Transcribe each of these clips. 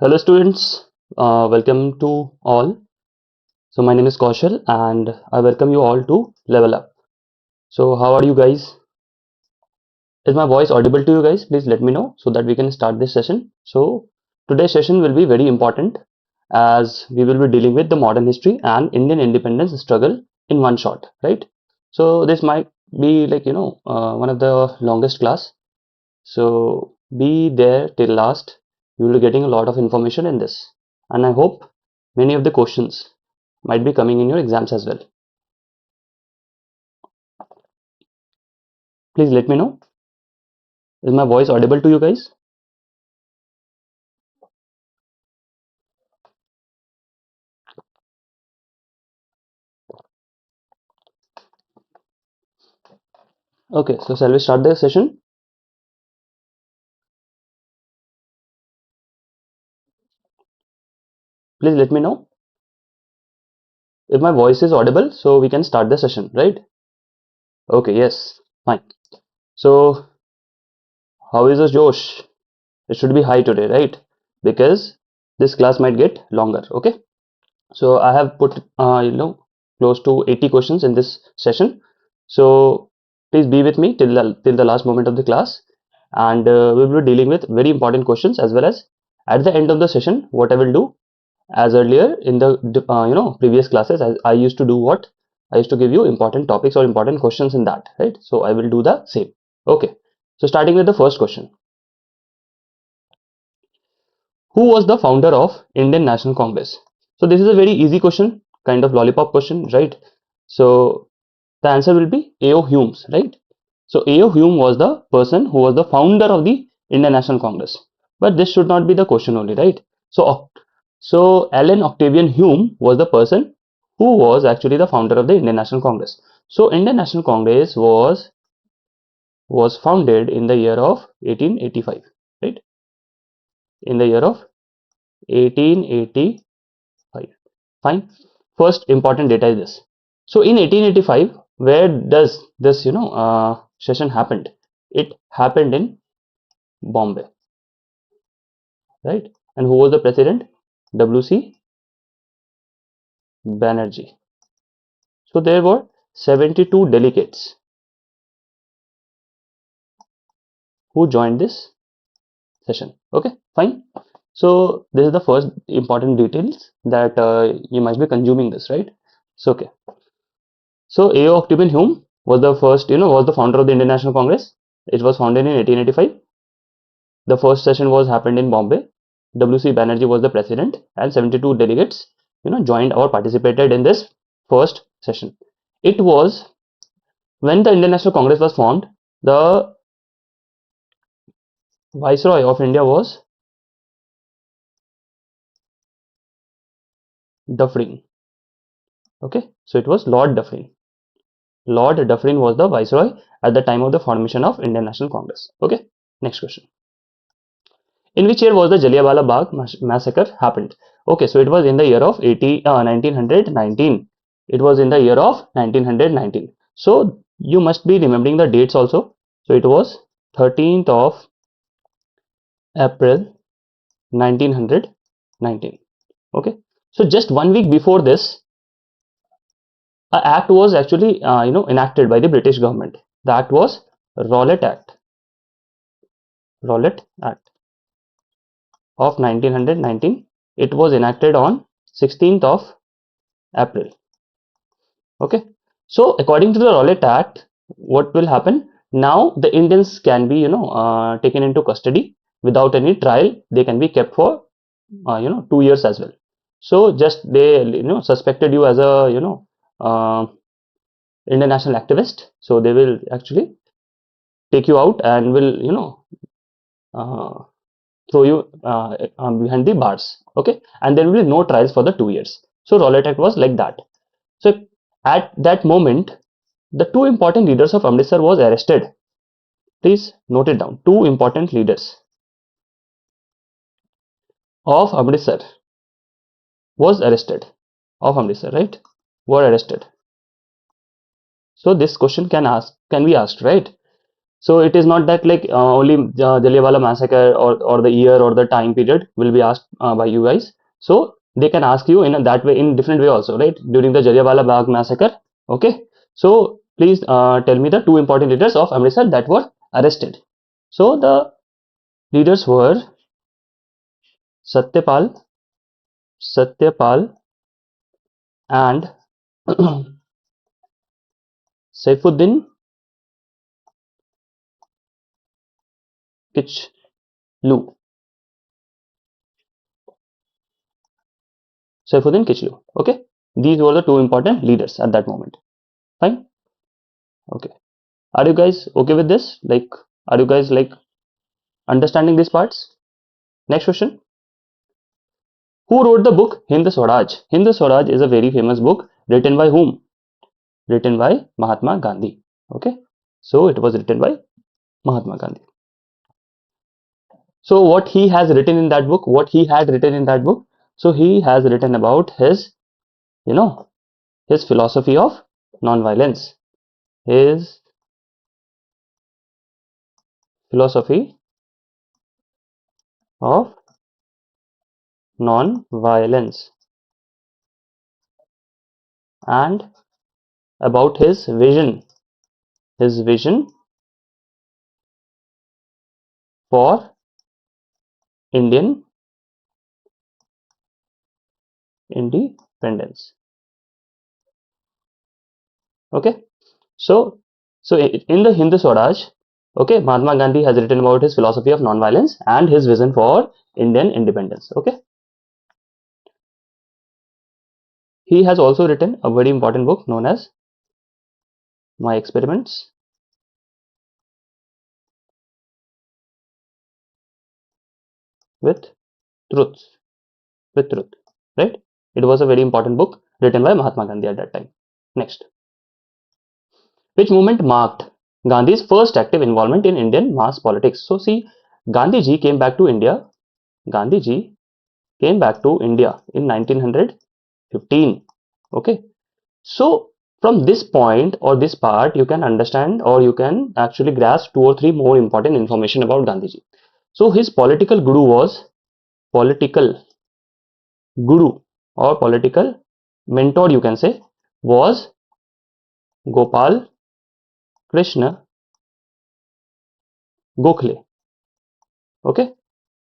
Hello students, welcome to all. So my name is Kaushal and I welcome you all to LevelUp. So how are you guys? Is my voice audible to you guys? Please let me know so that we can start this session. So today's session will be very important as we will be dealing with the modern history and Indian independence struggle in one shot, right? So this might be like one of the longest class. So be there till last. You will be getting a lot of information in this, and I hope many of the questions might be coming in your exams as well. Please let me know. Is my voice audible to you guys? Okay, so shall we start the session? Please let me know if my voice is audible so we can start the session, right? Okay, yes, fine. So, how is the Josh? It should be high today, right? Because this class might get longer, okay? So I have put close to 80 questions in this session. So please be with me till the last moment of the class, and we will be dealing with very important questions as well as at the end of the session. What I will do, as earlier in the previous classes, I used to do what I used to give you important topics or important questions in that, right? So I will do the same. Okay. So starting with the first question: who was the founder of Indian National Congress? So this is a very easy question, kind of lollipop question, right? So the answer will be A.O. Humes, right? So A.O. Hume was the person who was the founder of the Indian National Congress. But this should not be the question only, right? So Alan Octavian Hume was the person who was actually the founder of the Indian National Congress. So Indian National Congress was founded in the year of 1885, right? In the year of 1885. Fine. First important data is this. So in 1885, where does this session happened? It happened in Bombay, right? And who was the president? W.C. Banerjee. So there were 72 delegates who joined this session. Okay, fine. So this is the first important details that you must be consuming this, right? So okay. So A.O. Octavian Hume was the first, was the founder of the Indian National Congress. It was founded in 1885. The first session was happened in Bombay. W.C. Banerjee was the president, and 72 delegates, joined or participated in this first session. It was when the Indian National Congress was formed. The Viceroy of India was Dufferin. Okay, so it was Lord Dufferin. Lord Dufferin was the Viceroy at the time of the formation of Indian National Congress. Okay, next question. In which year was the Jallianwala Bagh massacre happened? Okay, so it was in the year of 1919. It was in the year of 1919. So you must be remembering the dates also. So it was 13th of April 1919. Okay, so just 1 week before this, an act was actually enacted by the British government. The act was Rowlatt Act. Rowlatt Act of 1919. It was enacted on 16th of April. Okay, so according to the Rowlatt Act, what will happen now? The Indians can be taken into custody without any trial. They can be kept for 2 years as well. So just they suspected you as a international activist. So they will actually take you out and will uh, throw you behind the bars. Okay, and there will be no trials for the 2 years. So Rowlatt Act was like that. So at that moment, the two important leaders of Amritsar was arrested. Please note it down. Two important leaders of Amritsar was arrested. Of Amritsar, right? Were arrested. So this question can be asked, right? So it is not that like only Jallianwala massacre or the year or the time period will be asked by you guys. So they can ask you in that way, in different way also, right? During the Jallianwala Bagh massacre. Okay. So please tell me the two important leaders of Amritsar that were arrested. So the leaders were Satyapal, Satyapal and Saifuddin Kichlu. Saifuddin Kichlu. Okay. These were the two important leaders at that moment. Fine. Okay. Are you guys okay with this? Like, are you guys like understanding these parts? Next question. Who wrote the book Hind Swaraj? Hind Swaraj is a very famous book written by whom? Written by Mahatma Gandhi. Okay. So it was written by Mahatma Gandhi. So what he has written in that book, what he had written in that book, so he has written about his, his philosophy of non-violence, his philosophy of non-violence, and about his vision for Indian independence. Okay, so in the Hindu Swaraj, okay, Mahatma Gandhi has written about his philosophy of non-violence and his vision for Indian independence. Okay, he has also written a very important book known as My Experiments with Truth. With Truth, right? It was a very important book written by Mahatma Gandhi at that time. Next, which movement marked Gandhi's first active involvement in Indian mass politics? So see, Gandhiji came back to India. Gandhiji came back to India in 1915. Okay, so from this point or this part, you can understand or you can actually grasp two or three more important information about Gandhiji. So his political guru was political guru or political mentor, you can say, was Gopal Krishna Gokhale. Okay,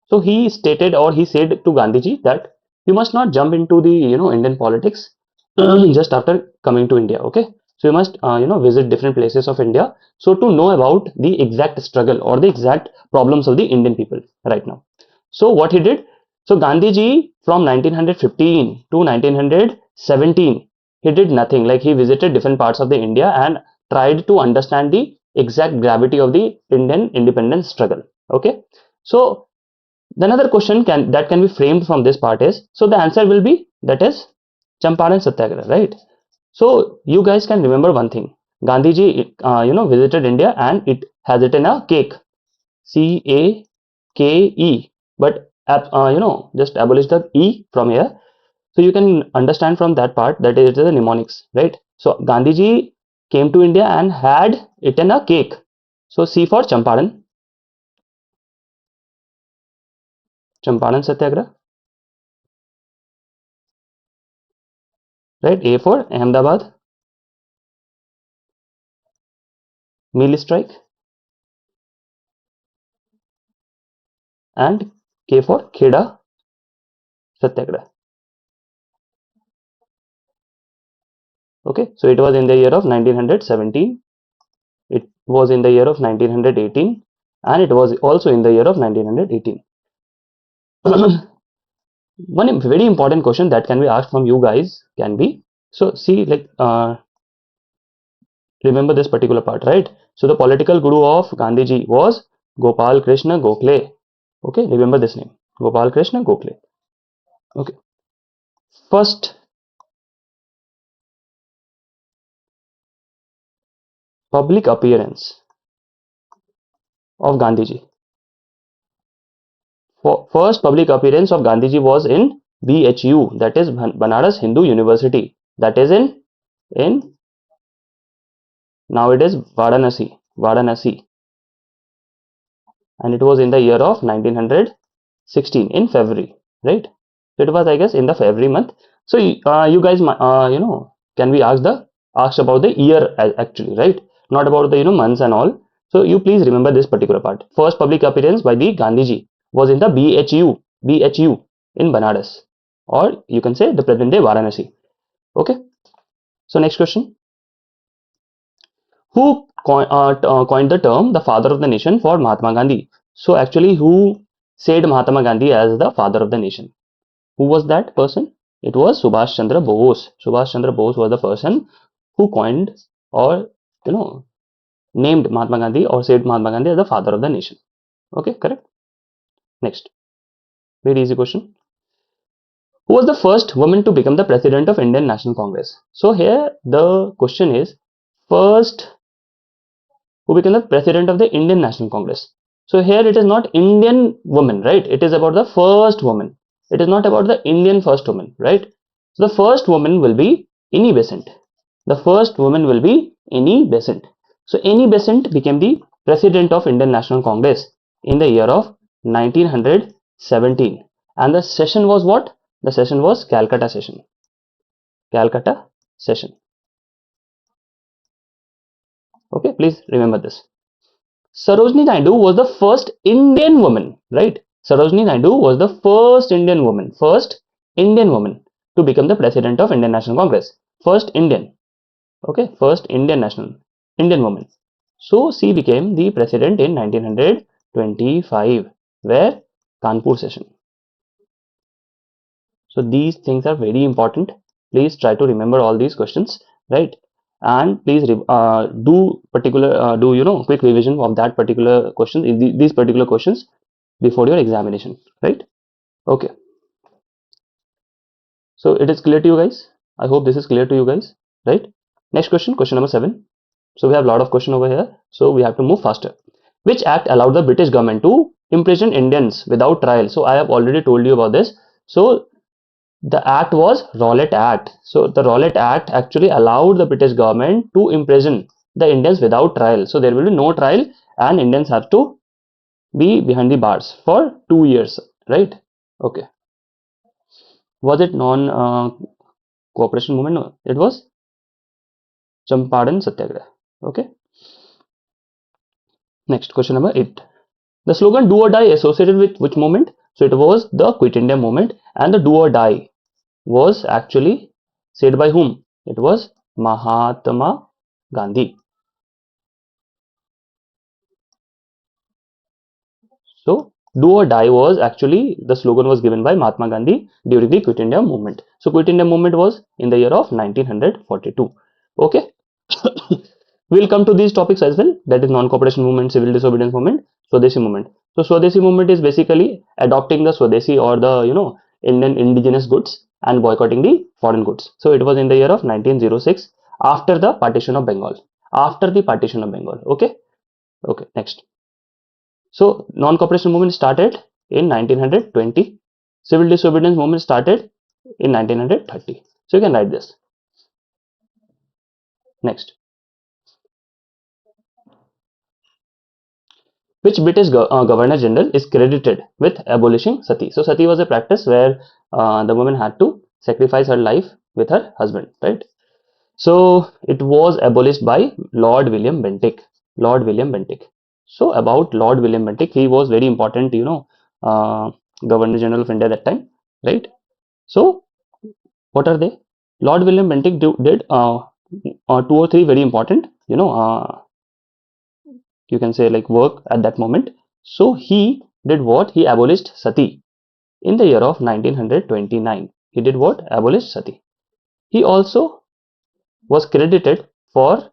so he stated or he said to Gandhiji that you must not jump into the Indian politics just after coming to India. Okay, so you must visit different places of India so to know about the exact struggle or the exact problems of the Indian people right now. So what he did? So Gandhiji from 1915 to 1917 he did nothing. Like he visited different parts of the India and tried to understand the exact gravity of the Indian independence struggle. Okay, so another question that can be framed from this part is, so the answer will be that is Champaran Satyagraha, right? So you guys can remember one thing. Gandhiji, visited India and it has written a cake, Cake, but just abolish the E from here. So you can understand from that part that it is a mnemonics, right? So Gandhiji came to India and had eaten a cake. So C for Champaran Satyagraha, right? A for Ahmedabad meal strike, and K for Kheda Satyagraha. Okay, so it was in the year of 1917, it was in the year of 1918, and it was also in the year of 1918. One very important question that can be asked from you guys can be, so see, like remember this particular part, right? So the political guru of Gandhiji was Gopal Krishna Gokhale. Okay, remember this name, Gopal Krishna Gokhale. Okay, first public appearance of Gandhiji. First public appearance of Gandhiji was in BHU, that is Banaras Hindu University, that is in now it is Varanasi. and it was in the year of 1916 in February, right? It was, I guess, in the February month. So you guys, can we asked about the year actually, right? Not about the months and all. So you please remember this particular part. First public appearance by the Gandhiji was in the BHU in Banaras, or you can say the present day Varanasi. Okay. So next question: who coined the term the father of the nation for Mahatma Gandhi? So actually, who said Mahatma Gandhi as the father of the nation? Who was that person? It was Subhash Chandra Bose. Subhash Chandra Bose was the person who coined, or named Mahatma Gandhi, or said Mahatma Gandhi as the father of the nation. Okay, correct. Next, very easy question. Who was the first woman to become the president of Indian National Congress? So here the question is, first who became the president of the Indian National Congress. So here it is not Indian woman, right? It is about the first woman. It is not about the Indian first woman, right? So the first woman will be Annie Besant. The first woman will be Annie Besant. So Annie Besant became the president of Indian National Congress in the year of 1917. And the session was what? The session was Calcutta session. Calcutta session. Okay, please remember this. Sarojini Naidu was the first Indian woman, right? Sarojini Naidu was the first Indian woman to become the president of Indian National Congress. First Indian, okay, first Indian woman. So she became the president in 1925, where Kanpur session. So these things are very important. Please try to remember all these questions, right? And please do quick revision of that particular question, these particular questions before your examination, right? Okay, so it is clear to you guys. I hope this is clear to you guys, right? Next question, question number 7. So we have a lot of question over here, so we have to move faster. Which act allowed the British government to imprison Indians without trial? So I have already told you about this. So the act was Rowlatt Act. So the Rowlatt Act actually allowed the British government to imprison the Indians without trial. So there will be no trial, and Indians have to be behind the bars for 2 years, right? Okay. Was it non-cooperation movement? No, it was Champaran Satyagraha. Okay. Next, question number 8. The slogan "Do or Die" associated with which movement? So it was the Quit India movement, and the "Do or Die" was actually said by whom? It was Mahatma Gandhi. So "Do or Die" was actually the slogan was given by Mahatma Gandhi during the Quit India movement. So Quit India movement was in the year of 1942. Okay. We'll come to these topics as well, that is non-cooperation movement, civil disobedience movement, Swadeshi movement. So Swadeshi movement is basically adopting the Swadeshi, or the Indian indigenous goods, and boycotting the foreign goods. So it was in the year of 1906, after the partition of Bengal. After the partition of Bengal. Okay. Okay, next. So non-cooperation movement started in 1920. Civil disobedience movement started in 1930. So you can write this. Next. Which British Governor General is credited with abolishing sati? So sati was a practice where the woman had to sacrifice her life with her husband, right? So it was abolished by Lord William Bentinck. Lord William Bentinck. So about Lord William Bentinck, he was very important, Governor General of India at that time, right? So what are they? Lord William Bentinck did 2 or 3 very important, you can say, like, work at that moment. So he did what? He abolished sati in the year of 1929. He did what? Abolished sati. He also was credited for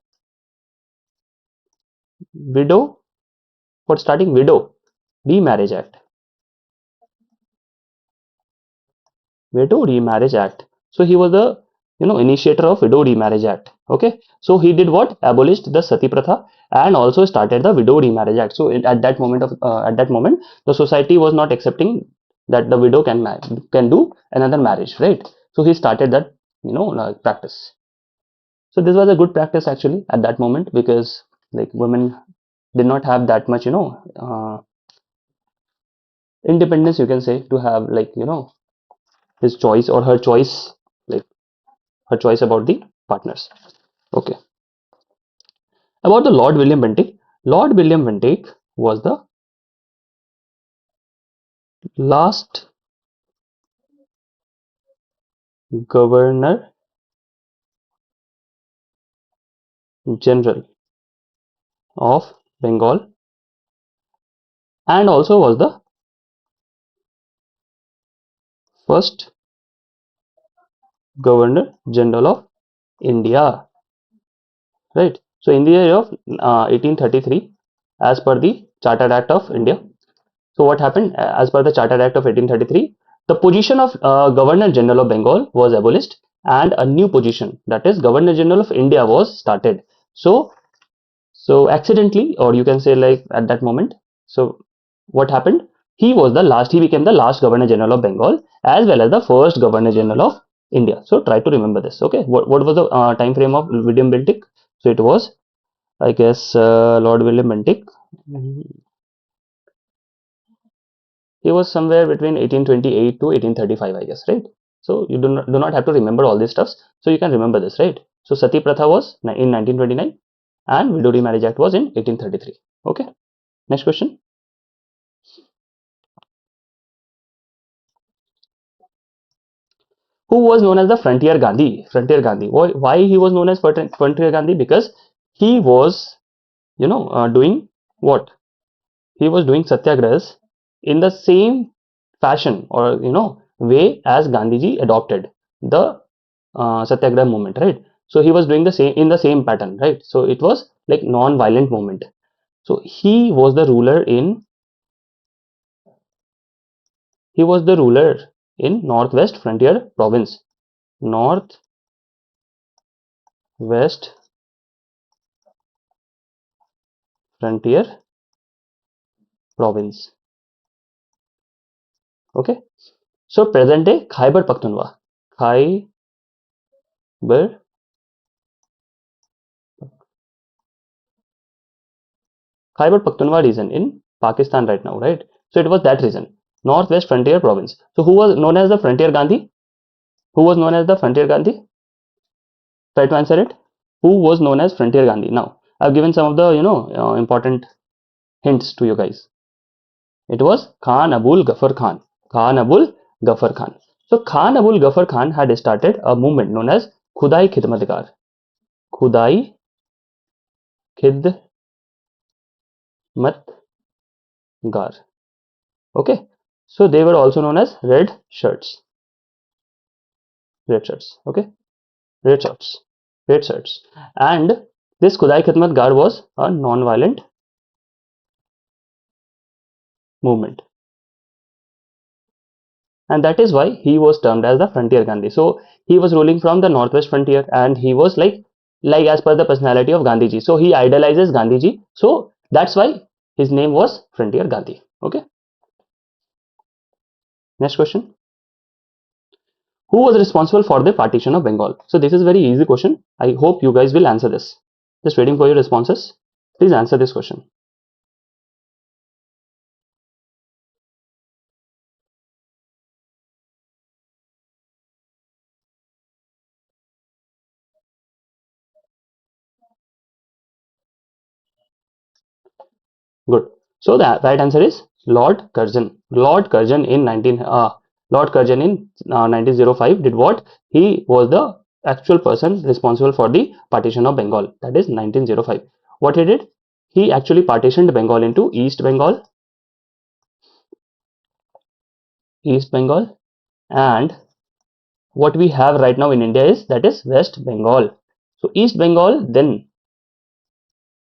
widow for starting Widow Remarriage Act. Widow Remarriage Act. So he was the initiator of Widow Remarriage Act. Okay. So he did what? Abolished the sati pratha, and also started the Widow Remarriage Act. So at that moment, the society was not accepting that the widow can do another marriage, right? So he started that practice. So this was a good practice actually at that moment, because like women did not have that much independence, you can say, to have, like, his choice or her choice, like her choice about the partners. Okay. About the Lord William Bentinck. Lord William Bentinck was the last Governor General of Bengal, and also was the first Governor General of India. Right. So in the year of 1833, as per the Chartered Act of India. So what happened? As per the Chartered Act of 1833, the position of Governor General of Bengal was abolished, and a new position, that is Governor General of India, was started. So accidentally, or you can say, like, at that moment, so what happened? He became the last Governor General of Bengal, as well as the first Governor General of India. So try to remember this. Okay. What was the time frame of William Bentinck? So it was, I guess, Lord William Bentinck. He was somewhere between 1828 to 1835, I guess, right? So you do not have to remember all these stuffs. So you can remember this, right? So Sati Pratha was in 1929, and Widow Remarriage Act was in 1833. Okay. Next question. Who was known as the Frontier Gandhi? Frontier Gandhi. Why he was known as Frontier Gandhi? Because he was, doing what? He was doing satyagrahas in the same fashion, or way as Gandhiji adopted the satyagraha movement, right? So he was doing the same in the same pattern, right? So it was like non-violent movement. So he was the ruler in Northwest Frontier Province. Northwest Frontier Province. Okay. So present day Khyber Pakhtunkhwa. Khyber Khyber Pakhtunkhwa region in Pakistan right now, right? So it was that region, Northwest Frontier Province. So who was known as the Frontier Gandhi? Who was known as the Frontier Gandhi? Try to answer it. Who was known as Frontier Gandhi? Now, I've given some of the important hints to you guys. It was Khan Abul Ghaffar Khan. Khan Abul Ghaffar Khan. So Khan Abul Ghaffar Khan had started a movement known as Khudai Khidmatgar. Khudai Khidmatgar. Okay. So they were also known as red shirts. Red shirts. Okay. Red shirts. Red shirts. And this Khudai Khidmatgar was a non-violent movement. And that is why he was termed as the Frontier Gandhi. So he was ruling from the northwest frontier, and he was like as per the personality of Gandhiji. So he idolizes Gandhiji. So that's why his name was Frontier Gandhi. Okay. Next question. Who was responsible for the partition of Bengal? So this is very easy question. I hope you guys will answer this. Just waiting for your responses. Please answer this question. Good. So the right answer is Lord Curzon. Lord Curzon in 1905 did what? He was the actual person responsible for the partition of Bengal. That is 1905. What he did? He actually partitioned Bengal into East Bengal, and what we have right now in India is West Bengal. So East Bengal, then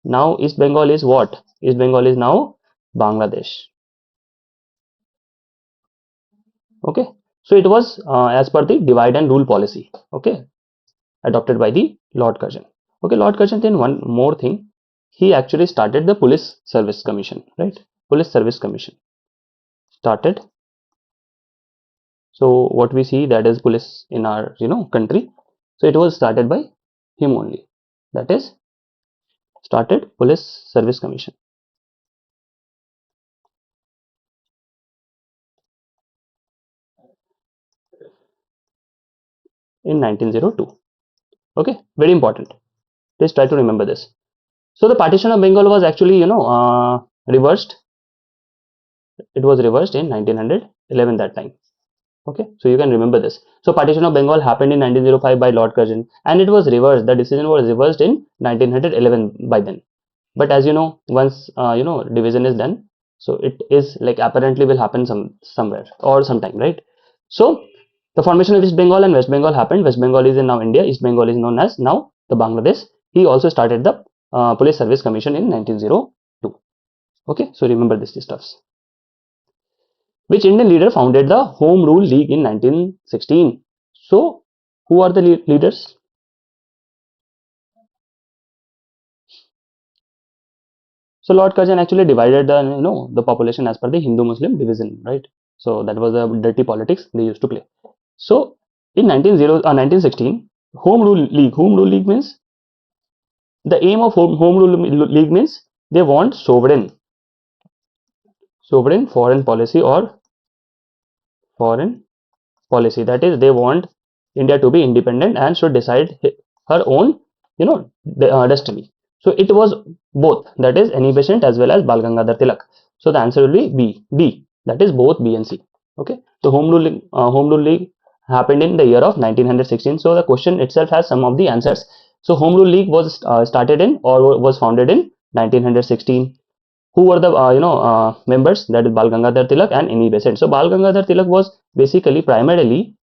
now East Bengal is what? East Bengal is now Bangladesh. Okay. So it was as per the divide and rule policy, okay, adopted by the Lord Curzon. Okay. Lord Curzon, then one more thing, he actually started the Police Service Commission, right? Police Service Commission started. So what we see, that is police in our country. So it was started by him only. That is started Police Service Commission. in 1902. Okay, very important. Please try to remember this. So the partition of Bengal was actually, reversed. It was reversed in 1911 that time. Okay, so you can remember this. So partition of Bengal happened in 1905 by Lord Curzon, and it was reversed. The decision was reversed in 1911 by then. But as you know, once division is done, so it is like apparently will happen somewhere or sometime, right? So the formation of East Bengal and West Bengal happened. West Bengal is in now India. East Bengal is known as now the Bangladesh. He also started the Police Service Commission in 1902. Okay, so remember this stuffs. Which Indian leader founded the Home Rule League in 1916? So, who are the leaders? So, Lord Curzon actually divided the population as per the Hindu-Muslim division, right? So that was the dirty politics they used to play. So in 1916, Home Rule League means the aim of Home Rule League means they want sovereign foreign policy or foreign policy. That is, they want India to be independent and should decide her own, destiny. So it was both, that is Annie Besant as well as Bal Gangadhar Tilak. So the answer will be B. That is both B and C. Okay. So Home Rule League happened in the year of 1916. So the question itself has some of the answers. So Home Rule League was started in or was founded in 1916. Who were the members? That is Bal Gangadhar Tilak and Annie Besant. So Bal Gangadhar Tilak was basically primarily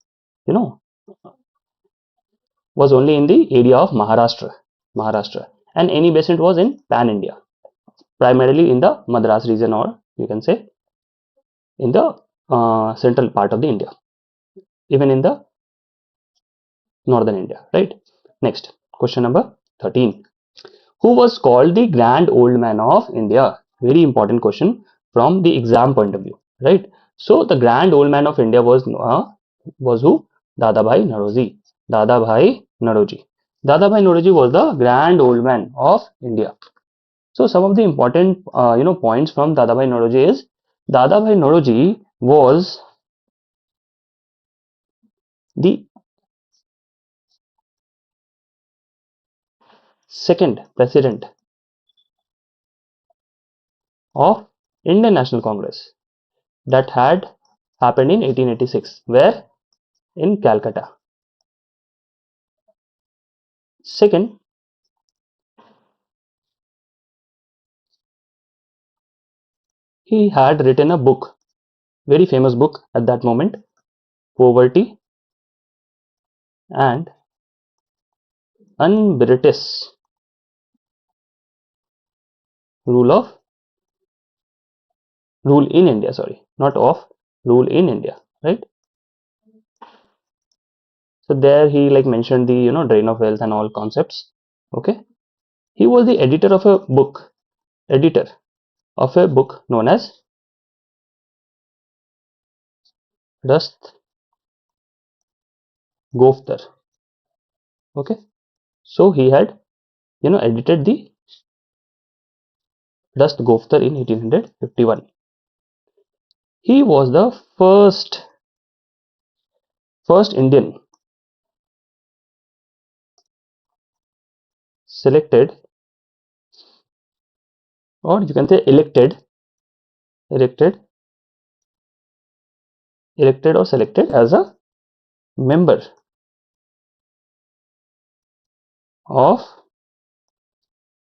was only in the area of Maharashtra, and Annie Besant was in Pan India, primarily in the Madras region, or you can say in the central part of the India, even in the northern India, right? Next, question number 13. Who was called the Grand Old Man of India? Very important question from the exam point of view, right? So the Grand Old Man of India was who? Dadabhai Naoroji. Dadabhai Naoroji. Dadabhai Naoroji was the Grand Old Man of India. So some of the important points from Dadabhai Naoroji is Dadabhai Naoroji was the second president of Indian National Congress that had happened in 1886. Where? In Calcutta. Second, he had written a book, very famous book at that moment, Poverty and Un-British Rule in India, sorry, not of, rule in India, right? So there he mentioned the drain of wealth and all concepts. Okay, he was the editor of a book known as Rust Goftar. Okay, so he had edited the Rust Goftar in 1851. He was the first Indian selected, or you can say elected or selected as a member of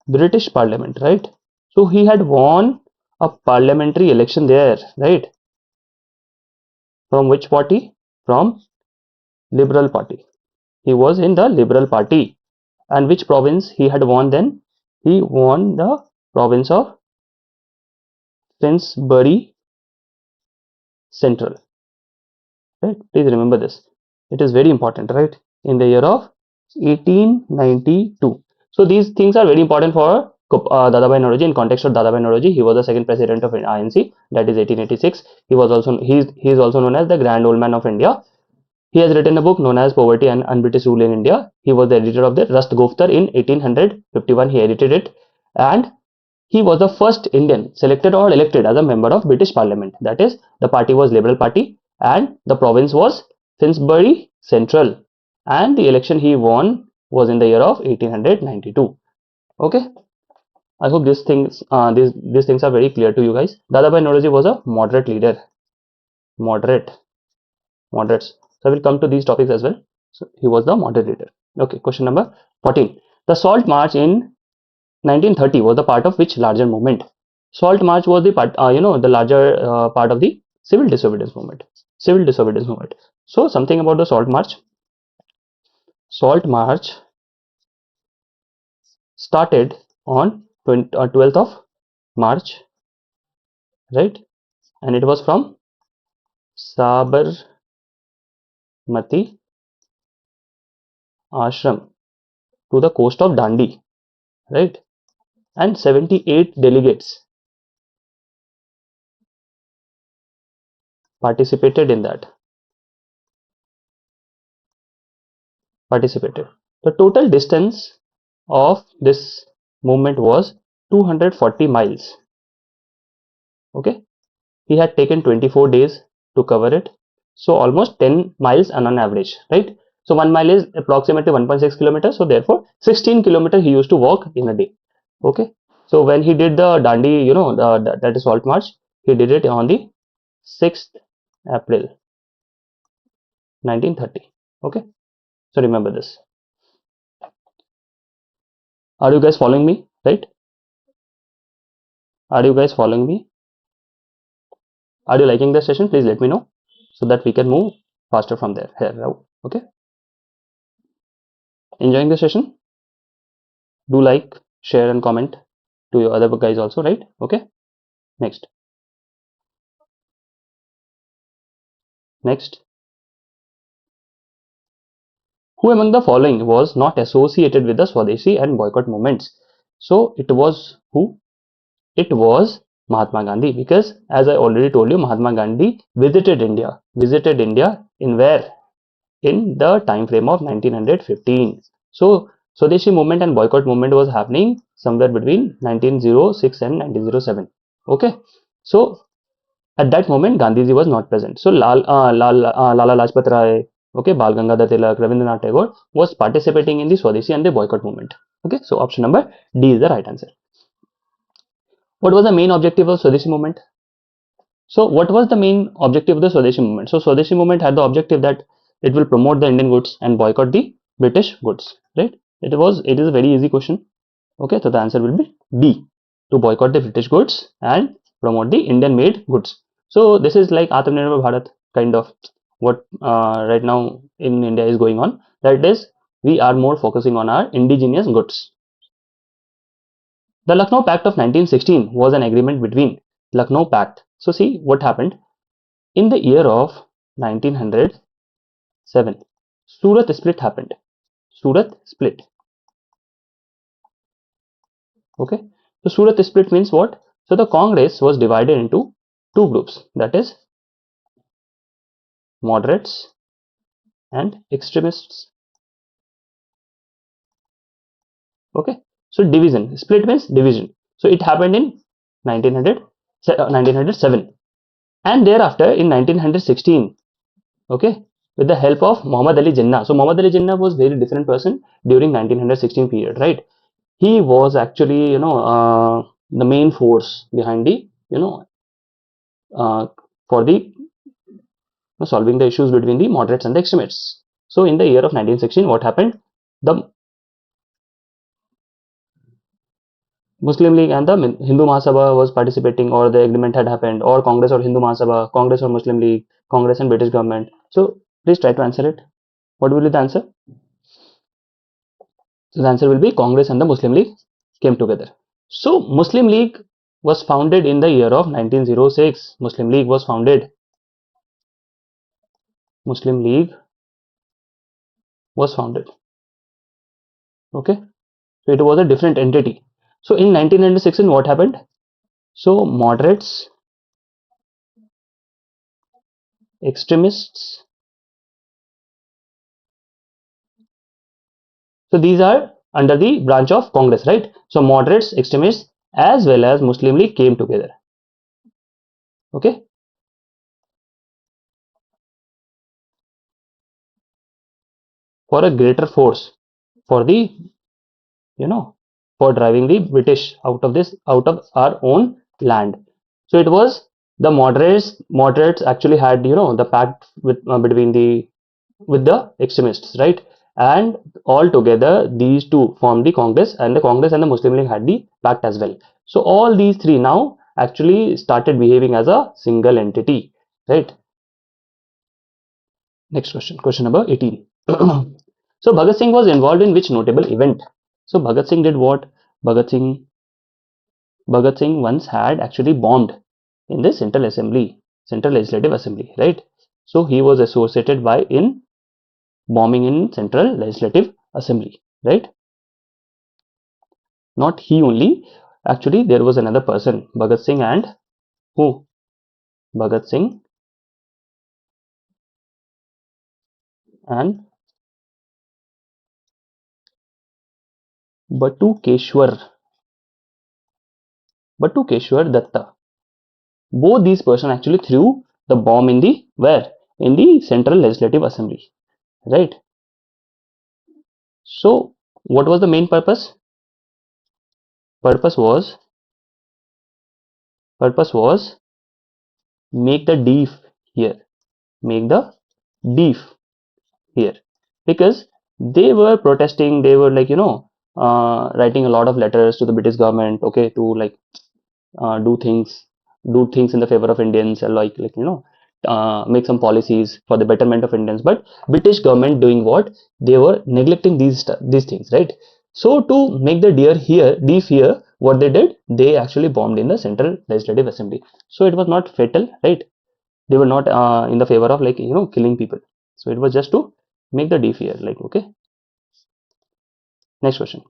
British Parliament, right? So he had won a parliamentary election there, right? From which party? From Liberal Party. He was in the Liberal Party. And which province he had won then? He won the province of Finsbury Central. Right? Please remember this. It is very important, right? In the year of 1892. So these things are very important for Dadabhai Naoroji. In context of Dadabhai Naoroji, he was the second president of INC, that is 1886. He is also known as the Grand Old Man of India. He has written a book known as Poverty and Un-British Rule in India. He was the editor of the Rust Goftar in 1851. He edited it, and he was the first Indian selected or elected as a member of British Parliament. That is, the party was Liberal Party and the province was Finsbury Central. and the election he won was in the year of 1892. Okay, I hope these things are very clear to you guys. Dadabhai Naoroji was a moderate leader. Moderates. So I will come to these topics as well. So he was the moderate leader. Okay, question number 14. The Salt March in 1930 was the part of which larger movement? Salt March was the part, the larger part of the civil disobedience movement. Civil disobedience movement. So something about the Salt March. Salt March started on 12th of March, right? And it was from Sabarmati Ashram to the coast of Dandi, right? And 78 delegates participated in that. The total distance of this movement was 240 miles. Okay, he had taken 24 days to cover it, so almost 10 miles on an average, right? So 1 mile is approximately 1.6 kilometers, so therefore 16 kilometers he used to walk in a day. Okay, so when he did the Dandi, that is Salt March, he did it on the 6th April 1930. Okay, so remember this. Are you guys following me, right? Are you guys following me? Are you liking the session? Please let me know so that we can move faster from there. Here, okay. Enjoying the session? Do like, share, and comment to your other guys also, right? Okay. Next. Who among the following was not associated with the Swadeshi and boycott movements? So it was who? It was Mahatma Gandhi, because as I already told you, Mahatma Gandhi visited India. In where? In the time frame of 1915. So Swadeshi movement and boycott movement was happening somewhere between 1906 and 1907. Okay, so at that moment Gandhiji was not present. So Lala Lajpat Rai, okay, Bal Gangadhar Tilak, Rabindranath Tagore was participating in the Swadeshi and the boycott movement. Okay, so option number D is the right answer. What was the main objective of Swadeshi movement? So what was the main objective of the Swadeshi movement? So Swadeshi movement had the objective that it will promote the Indian goods and boycott the British goods, right? It is a very easy question. Okay, so the answer will be D, to boycott the British goods and promote the Indian made goods. So this is like Atmanirbhar Bharat kind of what right now in India is going on. That is, we are more focusing on our indigenous goods. The Lucknow Pact of 1916 was an agreement between Lucknow Pact. So see what happened. In the year of 1907, Surat split happened. Surat split. Okay. So Surat split means what? So the Congress was divided into two groups, that is moderates and extremists. Okay. So division, split means division. So it happened in 1907, and thereafter in 1916. Okay, with the help of Muhammad Ali Jinnah. So Muhammad Ali Jinnah was very different person during 1916 period, right? He was actually the main force behind the for the solving the issues between the moderates and the extremists. So in the year of 1916, what happened? The Muslim League and the Hindu Mahasabha was participating, or the agreement had happened, or Congress or Hindu Mahasabha, Congress or Muslim League, Congress and British government. So please try to answer it. What will be the answer? So the answer will be Congress and the Muslim League came together. So Muslim League was founded in the year of 1906. Muslim League was founded. Muslim League was founded. Okay, so it was a different entity. So in 1996, what happened? So moderates, extremists. So these are under the branch of Congress, right? So moderates, extremists, as well as Muslim League came together. Okay. for a greater force for the, for driving the British out of our own land. So it was the moderates actually had, the pact with between the with the extremists, right? And all together these two formed the Congress, and the Congress and the Muslim League had the pact as well. So all these three now actually started behaving as a single entity, right? Next question, question number 18. So Bhagat Singh was involved in which notable event? So Bhagat Singh did what? Bhagat Singh Bhagat Singh once had actually bombed in the Central Legislative Assembly, right? So he was associated by in bombing in Central Legislative Assembly, right? Not he only. Actually, there was another person, Bhagat Singh and who? Bhagat Singh and Batu Keshwar Datta. Both these persons actually threw the bomb in the where? In the Central Legislative Assembly, right? So, what was the main purpose? Purpose was purpose was make the deef here, make the deef here, because they were protesting. They were like, writing a lot of letters to the British government, okay, to like uh, do things do things in the favor of Indians, like make some policies for the betterment of Indians. But British government doing what? They were neglecting these things, right? So to make the deaf here, what they did, they actually bombed in the Central Legislative Assembly. So it was not fatal, right? They were not in the favor of like killing people. So it was just to make the deaf here, like, okay. Next question.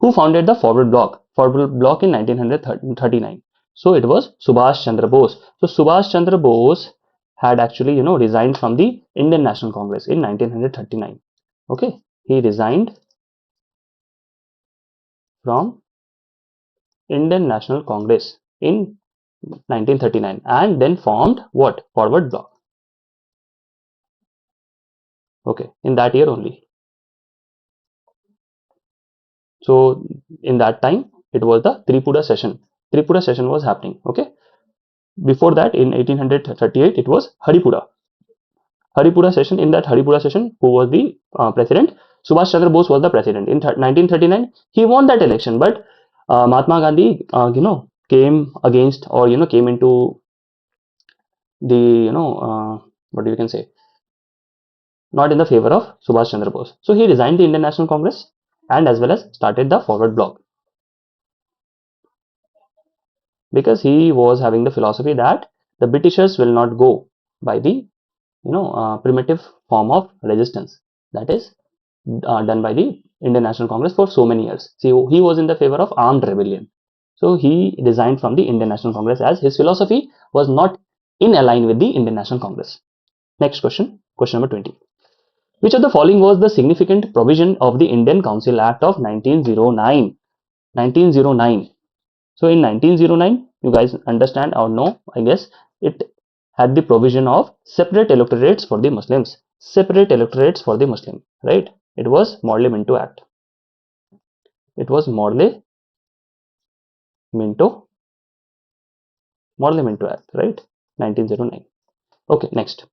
Who founded the Forward Bloc in 1939? So it was Subhash Chandra Bose. So Subhash Chandra Bose had actually resigned from the Indian National Congress in 1939. Okay, he resigned from Indian National Congress in 1939 and then formed what? Forward Bloc. Okay, in that year only. So in that time it was the Tripura session. Tripura session was happening. Okay, before that in 1838 it was Haripura session. In that Haripura session, who was the president? Subhash Chandra Bose was the president. In 1939, he won that election, but Mahatma Gandhi, came against, or came into the, what do you can say, not in the favor of Subhash Chandra Bose. So he resigned the Indian National Congress and as well as started the Forward Bloc, because he was having the philosophy that the Britishers will not go by the primitive form of resistance that is done by the Indian National Congress for so many years. So he was in the favor of armed rebellion. So he resigned from the Indian National Congress as his philosophy was not in align with the Indian National Congress. Next question, question number 20. Which of the following was the significant provision of the Indian Council Act of 1909? 1909. So in 1909, you guys understand or no, I guess, it had the provision of separate electorates for the Muslims. Separate electorates for the Muslim, right? It was Morley Minto Act. It was Minto, Morley Minto Act, right? 1909. Okay, next.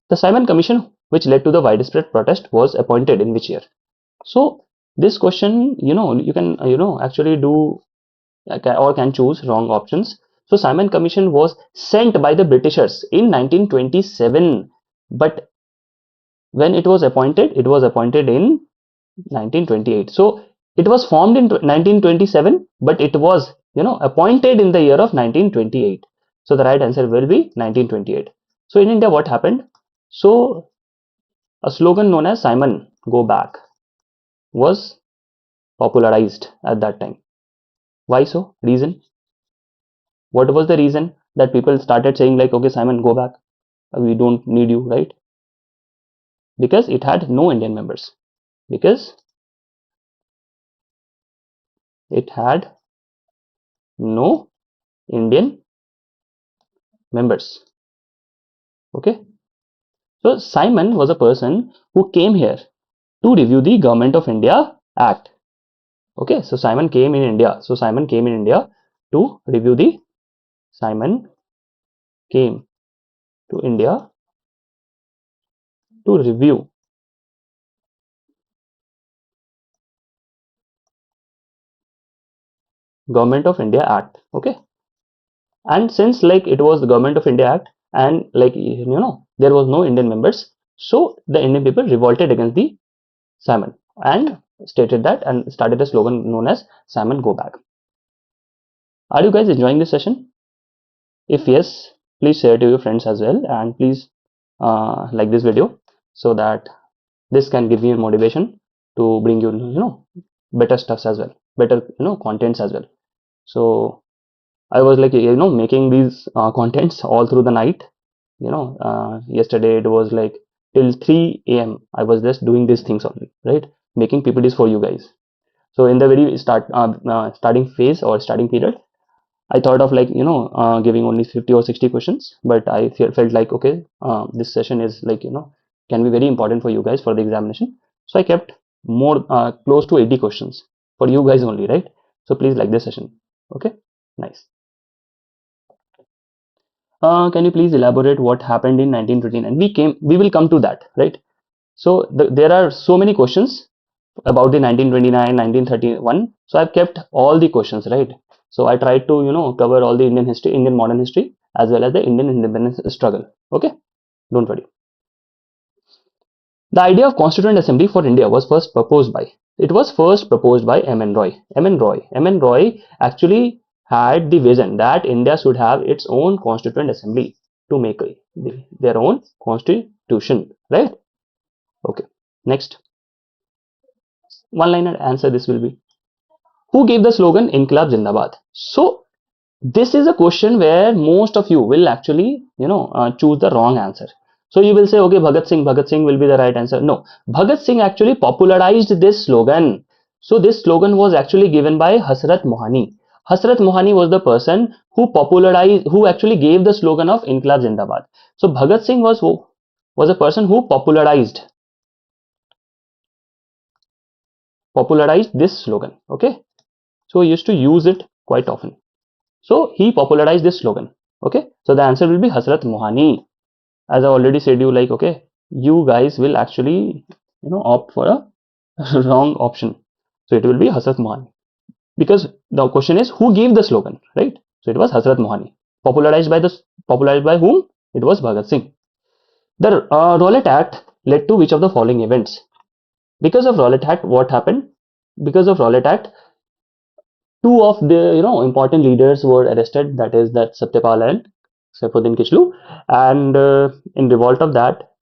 The Simon Commission, which led to the widespread protest, was appointed in which year? So this question, you can, actually do or can choose wrong options. So Simon Commission was sent by the Britishers in 1927, but when it was appointed in 1928. So it was formed in 1927, but it was appointed in the year of 1928. So the right answer will be 1928. So in India, what happened? So a slogan known as Simon Go Back was popularized at that time. Why so? Reason? What was the reason that people started saying like, okay, Simon, go back, we don't need you, right? Because it had no Indian members. Because it had no Indian members. Okay. So Simon was a person who came here to review the Government of India Act. Okay, so Simon came in India. So Simon came in India to review the Simon came to India to review Government of India Act. Okay, and since like it was the Government of India Act and like there was no Indian members, so the Indian people revolted against the Simon and stated that and started a slogan known as Simon Go Back. Are you guys enjoying this session? If yes, please share to your friends as well, and please like this video so that this can give you motivation to bring you better stuffs as well, better contents as well. So I was like making these contents all through the night. Yesterday it was like till 3 a.m. I was just doing these things only, right? Making PPTs for you guys. So in the very starting phase or starting period, I thought of like giving only 50 or 60 questions, but I felt like okay, this session is like can be very important for you guys for the examination. So I kept more close to 80 questions for you guys only, right? So please like this session. Okay, nice. Can you please elaborate what happened in 1929? We will come to that, right? So there are so many questions about the 1929, 1931. So I've kept all the questions, right? So I tried to cover all the Indian history, Indian modern history, as well as the Indian independence struggle. Okay, don't worry. The idea of Constituent Assembly for India was first proposed by. It was first proposed by M.N. Roy. M.N. Roy actually had the vision that India should have its own Constituent Assembly to make their own constitution, right? Okay. Next, one-liner answer this will be. Who gave the slogan Inqilab Zindabad? So this is a question where most of you will actually choose the wrong answer. So you will say okay, Bhagat Singh will be the right answer. No, Bhagat Singh actually popularized this slogan. So this slogan was actually given by Hasrat Mohani. Hasrat Mohani was the person who actually gave the slogan of Inqilab Zindabad. So Bhagat Singh was a person who popularized this slogan. Okay, so he used to use it quite often. So he popularized this slogan. Okay, so the answer will be Hasrat Mohani. As I already said you, like okay, you guys will actually opt for a wrong option. So it will be Hasrat Mohani, because the question is who gave the slogan, right? So it was Hasrat Mohani. Popularized by whom? It was Bhagat Singh. The Rowlatt Act led to which of the following events? Because of Rowlatt Act, what happened? Because of Rowlatt Act, two of the important leaders were arrested. That is that Satyapal and Saifuddin Kichlu, and in revolt of that,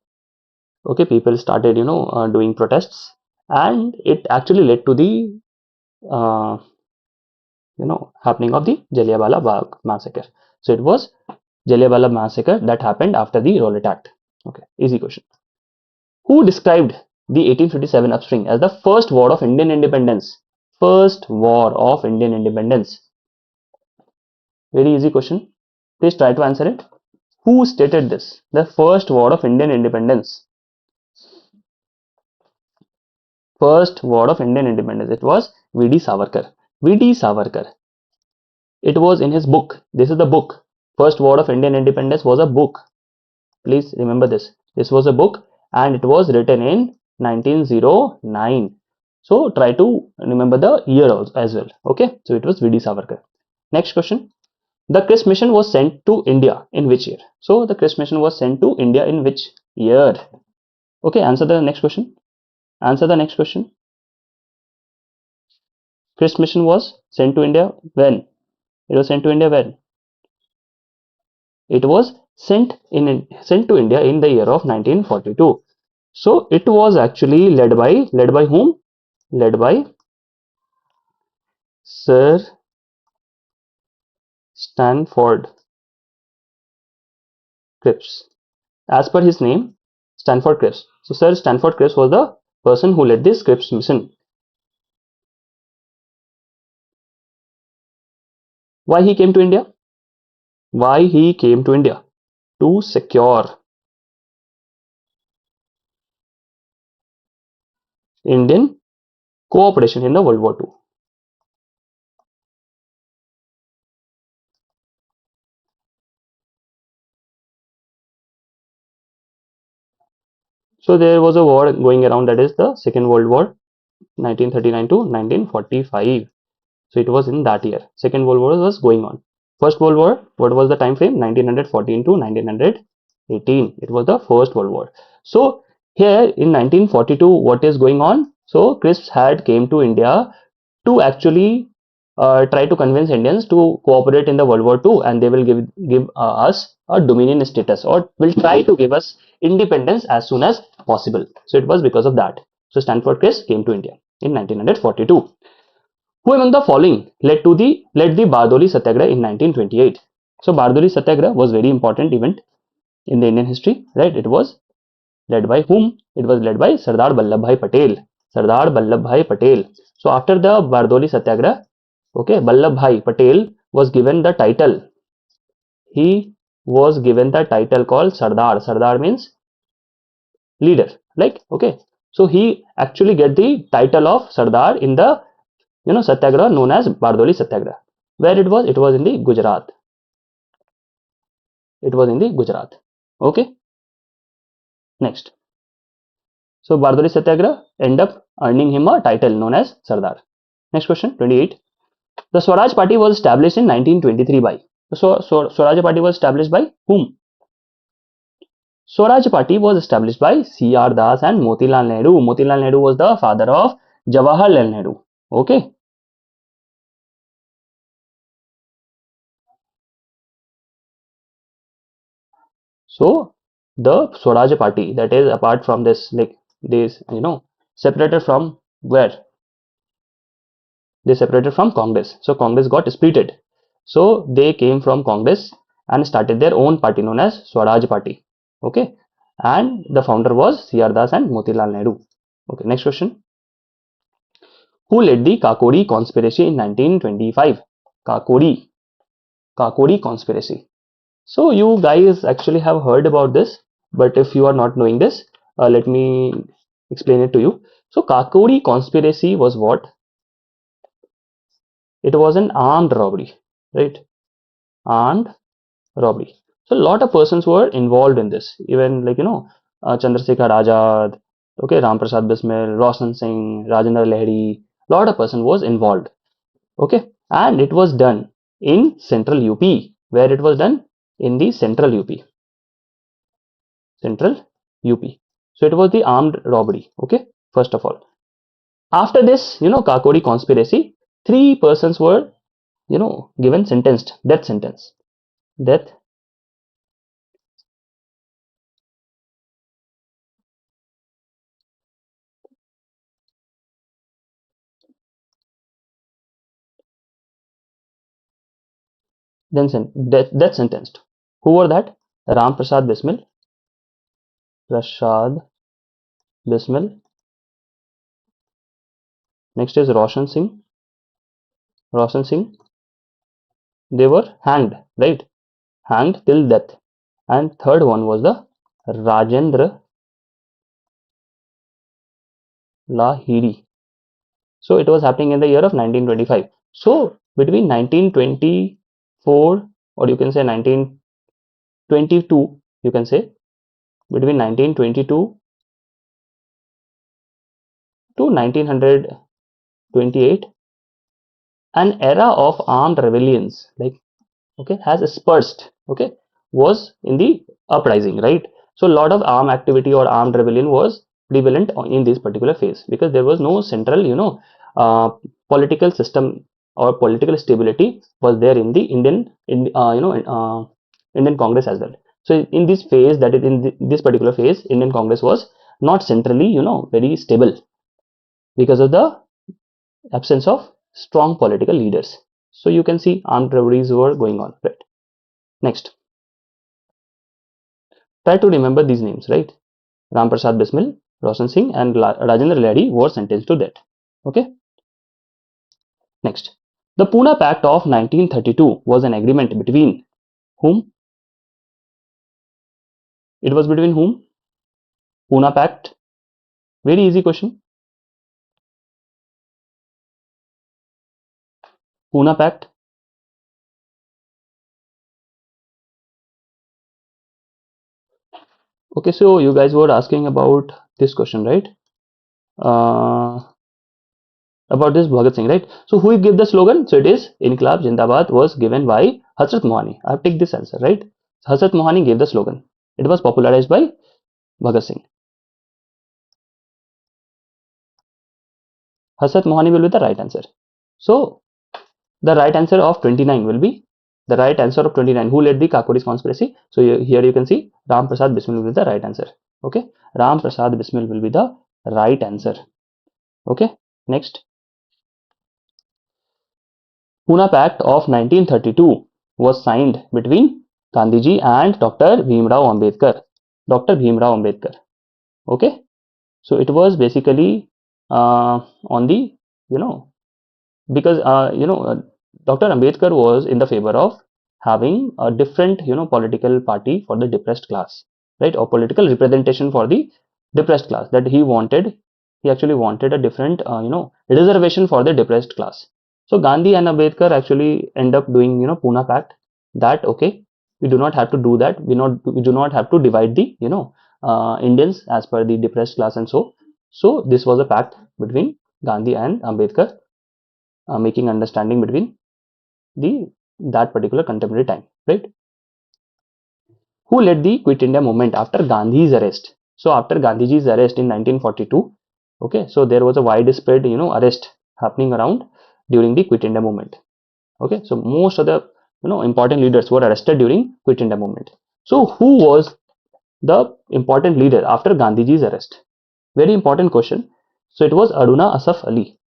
okay, people started doing protests, and it actually led to the uh, happening of the Jallianwala Bagh massacre. So it was Jallianwala massacre that happened after the Rowlatt Act. Okay, easy question. Who described the 1857 upspring as the first war of Indian independence? First war of Indian independence. Very easy question. Please try to answer it. Who stated this? The first war of Indian independence. First war of Indian independence. It was V.D. Savarkar. V.D. Savarkar. It was in his book. This is the book. First war of Indian independence was a book. Please remember this. This was a book and it was written in 1909. So try to remember the year as well. Okay. So it was V.D. Savarkar. Next question. The Crisp mission was sent to India in which year? So the Crisp mission was sent to India in which year? Okay, answer the next question. Answer the next question. Crisp mission was sent to India when? It was sent to India when? It was sent to India in the year of 1942. So it was actually led by whom? Led by Sir Stanford Cripps. As per his name, Stanford Cripps. So Sir Stanford Cripps was the person who led this Cripps mission. Why he came to India? Why he came to India? To secure Indian cooperation in the World War II. So there was a war going around, that is the Second World War, 1939 to 1945. So it was in that year. Second World War was going on. First World War, what was the time frame? 1914 to 1918. It was the First World War. So here in 1942, what is going on? So Crisps had came to India to actually try to convince Indians to cooperate in the World War II, and they will give us a dominion status, or will try to give us independence as soon as possible. So it was because of that. So Stanford Crisp came to India in 1942. Who among the following led the Bardoli Satyagraha in 1928? So Bardoli Satyagraha was very important event in the Indian history, right? It was led by whom? It was led by Sardar Vallabhbhai Patel. Sardar Vallabhbhai Patel. So after the Bardoli Satyagraha, okay, Vallabhbhai Patel was given the title. He was given the title called Sardar. Sardar means leader, like, okay. So he actually get the title of Sardar in the Satyagraha known as Bardoli Satyagraha. Where it was? It was in the Gujarat. It was in the Gujarat. Okay. Next. So Bardoli Satyagraha end up earning him a title known as Sardar. Next question, 28. The Swaraj Party was established in 1923 by. So Swaraj Party was established by whom? Swaraj Party was established by C.R. Das and Motilal Nehru. Motilal Nehru was the father of Jawaharlal Nehru. Okay. So the Swaraj Party, that is apart from this, like this, separated from where? They separated from Congress. So Congress got splitted. So they came from Congress and started their own party known as Swaraj Party. Okay. And the founder was C.R. Das and Motilal Nehru. Okay. Next question. Who led the Kakori conspiracy in 1925? Kakori. Kakori conspiracy. So you guys actually have heard about this, but if you are not knowing this, let me explain it to you. So Kakori conspiracy was what? It was an armed robbery, right? Armed robbery. So a lot of persons were involved in this, even like Chandrasekhar Azad, okay, Ram Prasad Bismil, Roshan Singh, Rajendra Lahiri, lot of person was involved, okay, and it was done in central UP. Where it was done? In the central UP. Central UP. So it was the armed robbery, okay, first of all. After this, Kakori conspiracy, three persons were, given sentenced, death sentence. Death then death sentenced. Who were that? Ram Prasad Bismil, Prasad Bismil. Next is Roshan Singh. Roshan Singh. They were hanged, right? Hanged till death. And third one was the Rajendra Lahiri. So it was happening in the year of 1925. So between 1924, or you can say 1922, you can say between 1922 to 1928, an era of armed rebellions, like, okay, has dispersed, okay, was in the uprising, right? So a lot of armed activity or armed rebellion was prevalent in this particular phase, because there was no central uh, political system or political stability was there in the Indian Congress as well. So in this phase, that is in this particular phase, Indian Congress was not centrally very stable because of the absence of strong political leaders. So you can see armed robberies were going on, right? Next, try to remember these names, right? Ram Prasad Bismil, Roshan Singh, and Rajendra Lahiri were sentenced to death. Okay. Next, the Pune Pact of 1932 was an agreement between whom? It was between whom? Pune Pact. Very easy question. Pune Pact. Okay, so you guys were asking about this question, right? About this Bhagat Singh, right? So who gave the slogan? So it is Inqilab Zindabad was given by Hazrat Mohani. I have picked this answer, right? Hazrat Mohani gave the slogan. It was popularized by Bhagat Singh. Hazrat Mohani will be the right answer. So the right answer of 29 will be the right answer of 29. Who led the Kakoris conspiracy? So here you can see Ram Prasad Bismil will be the right answer. Okay, Ram Prasad Bismil will be the right answer. Okay, next. Pune Pact of 1932 was signed between Gandhiji and Dr. Bhimrao Ambedkar. Dr. Bhimrao Ambedkar. Okay, so it was basically on the, because Dr. Ambedkar was in the favor of having a different political party for the depressed class, right, or political representation for the depressed class, that he actually wanted a different reservation for the depressed class. So Gandhi and Ambedkar actually end up doing Pune Pact, that okay, we do not have to do that, we do not have to divide the Indians as per the depressed class, and so this was a pact between Gandhi and Ambedkar, making understanding between the that particular contemporary time, right? Who led the Quit India movement after Gandhi's arrest? So after Gandhiji's arrest in 1942, okay, so there was a widespread arrest happening around during the Quit India movement. Okay, so most of the important leaders were arrested during Quit India movement. So who was the important leader after Gandhiji's arrest? Very important question. So it was Aruna Asaf Ali.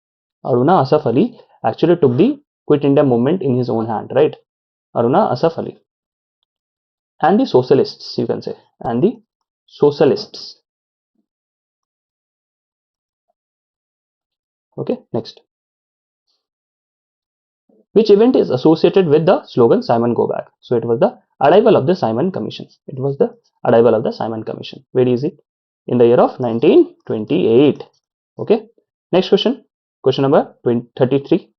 Aruna Asaf Ali actually took the Quit India movement in his own hand, right? Aruna Asaf Ali. And the socialists, you can say, and the socialists. Okay, next. Which event is associated with the slogan Simon Go Back? So it was the arrival of the Simon Commission. It was the arrival of the Simon Commission. Where is it? In the year of 1928. Okay, next question. Question number 33.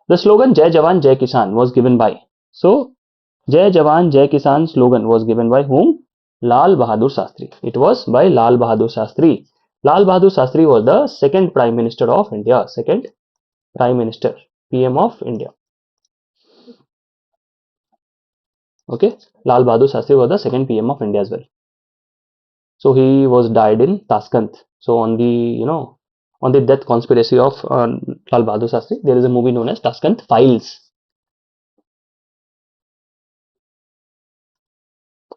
The slogan Jai Jawan Jai Kisan was given by. So Jai Jawan Jai Kisan slogan was given by whom? Lal Bahadur Shastri. It was by Lal Bahadur Shastri. Lal Bahadur Shastri was the second Prime Minister of India. Second Prime Minister, PM of India. Okay, Lal Bahadur Shastri was the second PM of India as well. So he was died in Tashkent. So on the on the death conspiracy of Lal Bahadur Shastri, there is a movie known as Tashkent Files.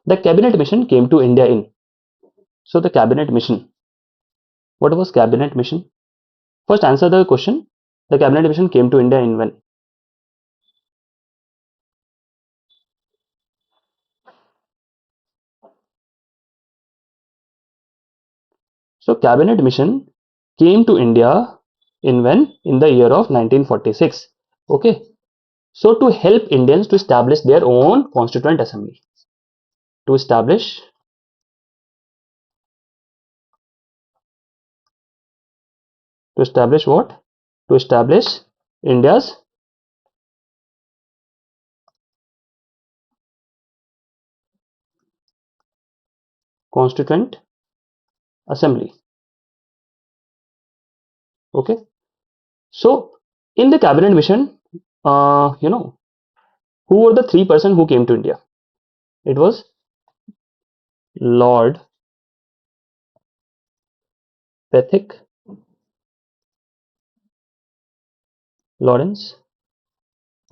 The cabinet mission came to India in. So the cabinet mission. What was cabinet mission? First answer the question. The cabinet mission came to India in when? So cabinet mission came to India in when? In the year of 1946. Okay. So to help Indians to establish their own constituent assembly. To establish what? To establish India's constituent assembly. Okay. So in the cabinet mission, who were the three persons who came to India? It was Lord Pethick, Lawrence.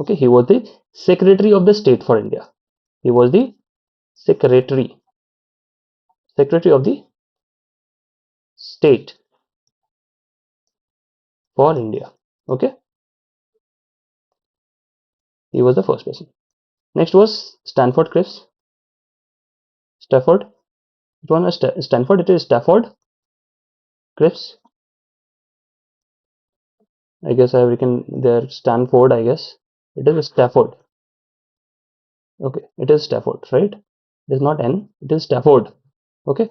Okay, he was the Secretary of the State for India. He was the Secretary of the State for India. Okay, he was the first person. Next was Stanford Cripps. Stafford. It was Stanford. It is Stafford Cripps. I guess I have written there Stanford. I guess it is Stafford. Okay, it is Stafford, right? It is not N. It is Stafford. Okay.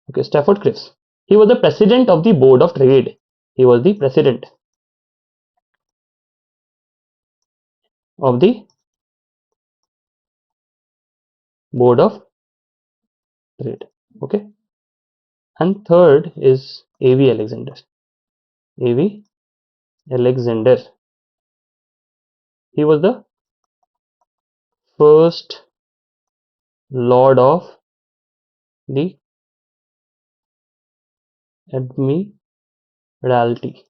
Okay, Stafford Cripps. He was the president of the Board of Trade. He was the president of the Board of Trade. Okay. And third is A.V. Alexander. A.V. Alexander. He was the first Lord of the Admiralty.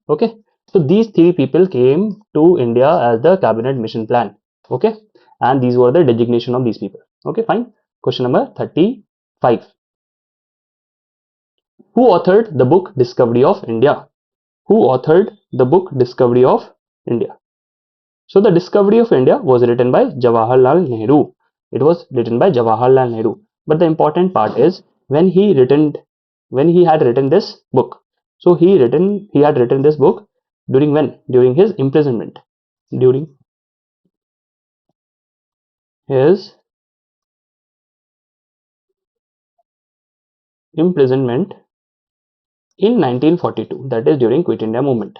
Okay. So these three people came to India as the cabinet mission plan. Okay. And these were the designation of these people. Okay, fine. Question number 35. Who authored the book Discovery of India? Who authored the book Discovery of India? So the Discovery of India was written by Jawaharlal Nehru. It was written by Jawaharlal Nehru. But the important part is when he had written this book. So he had written this book during when? During his imprisonment. During his imprisonment in 1942. That is during Quit India movement.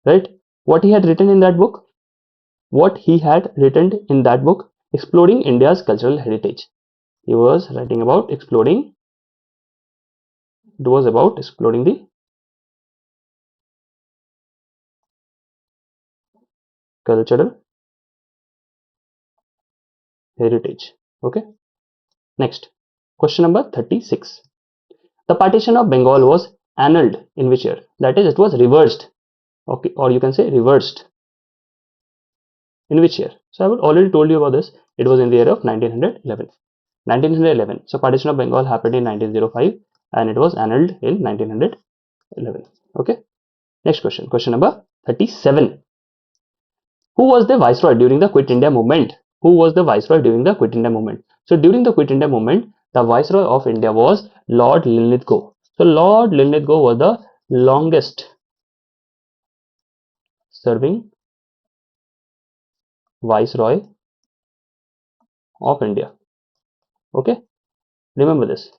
Right? What he had written in that book? What he had written in that book? Exploring India's cultural heritage. He was writing about exploring. It was about exploring the cultural heritage. Okay. Next, question number 36. The partition of Bengal was annulled in which year? That is, it was reversed. Okay, or you can say reversed. In which year? So I have already told you about this. It was in the year of 1911. 1911. So partition of Bengal happened in 1905 and it was annulled in 1911. Okay. Next question. Question number 37. Who was the viceroy during the Quit India movement? Who was the viceroy during the Quit India movement? So during the Quit India movement, the viceroy of India was Lord Linlithgow. So Lord Linlithgow was the longest serving viceroy of India. Okay, remember this.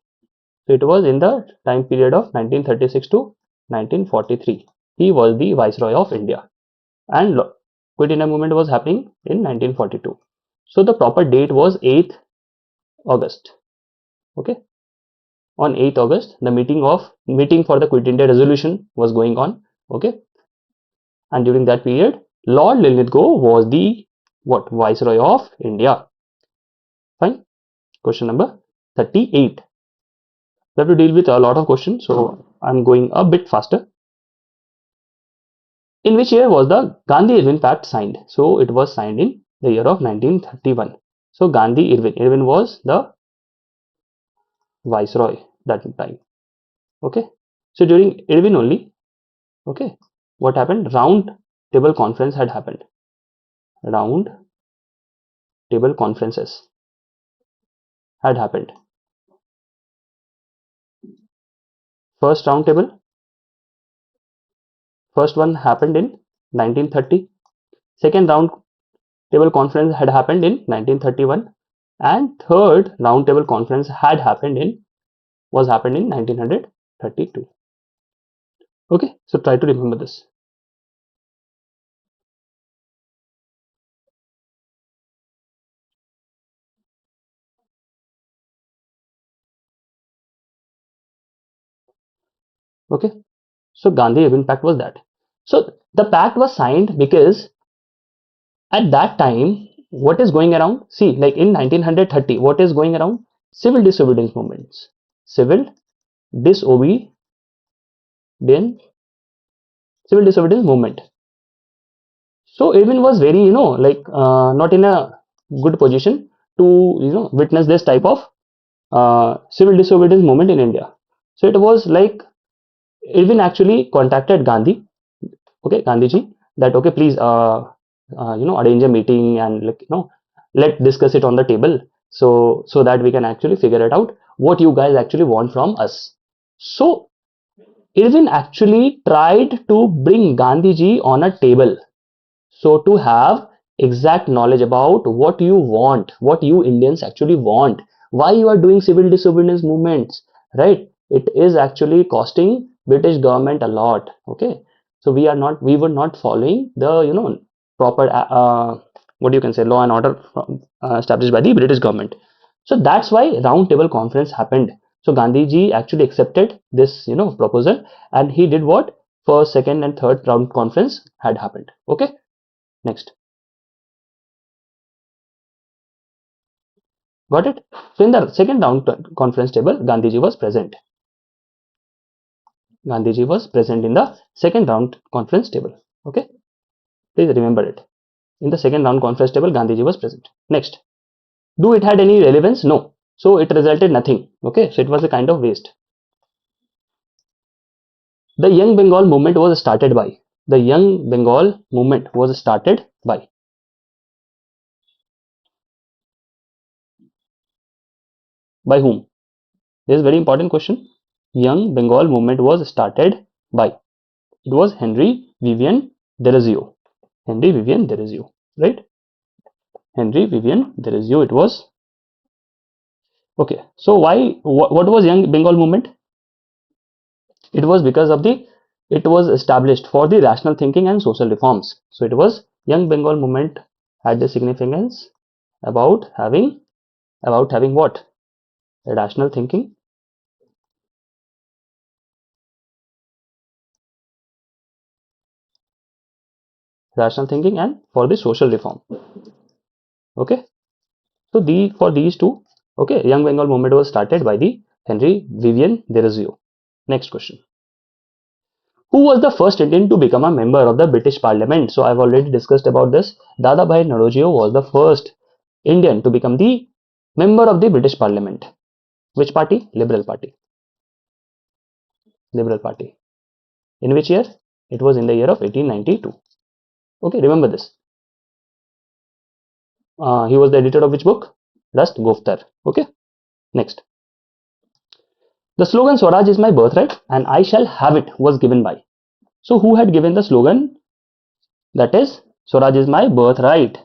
So it was in the time period of 1936 to 1943. He was the viceroy of India, and Quit India movement was happening in 1942. So the proper date was 8th August. Okay. On 8th August, the meeting for the Quit India resolution was going on. Okay. And during that period, Lord Linlithgow was the Viceroy of India. Fine. Question number 38. We have to deal with a lot of questions, so I'm going a bit faster. In which year was the Gandhi-Irwin Pact signed? So it was signed in the year of 1931. So Irwin was the Viceroy that time. Okay. So during Irwin only, okay, what happened? Round table conference had happened. Round table conferences had happened. First round table, first one happened in 1930. Second round table conference had happened in 1931, and third round table conference happened in 1932. Okay, so try to remember this. Okay, so Gandhi-Irwin Pact was that. So the pact was signed because at that time, what is going around? See, like in 1930, what is going around? Civil disobedience movements. Civil disobedience movement. So Irwin was very, not in a good position to, witness this type of civil disobedience movement in India. So it was like Irwin actually contacted Gandhi, okay, Gandhiji, that okay, please, arrange a meeting and let's discuss it on the table, so that we can actually figure it out what you guys actually want from us. So Irwin actually tried to bring Gandhiji on a table, so to have exact knowledge about what you want, what you Indians actually want, why you are doing civil disobedience movements, right? It is actually costing British government a lot. Okay, so we were not following the proper what you can say law and order established by the British government. So that's why round table conference happened. So Gandhi ji actually accepted this proposal, and he did what? First, second, and third round conference had happened. Okay, next. Got it? So in the second round conference table, Gandhiji was present. Gandhiji was present in the second round conference table. Okay, please remember it. In the second round conference table, Gandhiji was present. Next, do it had any relevance? No. So it resulted nothing. Okay, so it was a kind of waste. The Young Bengal movement was started by. The Young Bengal movement was started by. By whom? This is a very important question. Young Bengal movement was started by. It was Henry Vivian Derizio. Henry Vivian Derizio, right? Henry Vivian Derizio it was. Okay, so why, what was Young Bengal movement? It was because of it was established for the rational thinking and social reforms. So it was Young Bengal movement had the significance about having what? Rational thinking, and for the social reform. Okay, so for these two, okay, Young Bengal movement was started by the Henry Vivian Derizio. Next question. Who was the first Indian to become a member of the British Parliament? So I've already discussed about this. Dadabhai Naoroji was the first Indian to become the member of the British Parliament. Which party? Liberal Party. Liberal Party. In which year? It was in the year of 1892. Okay, remember this. He was the editor of which book? Rust Goftar. Okay, next. The slogan Swaraj is my birthright and I shall have it was given by. So who had given the slogan? That is Swaraj is my birthright.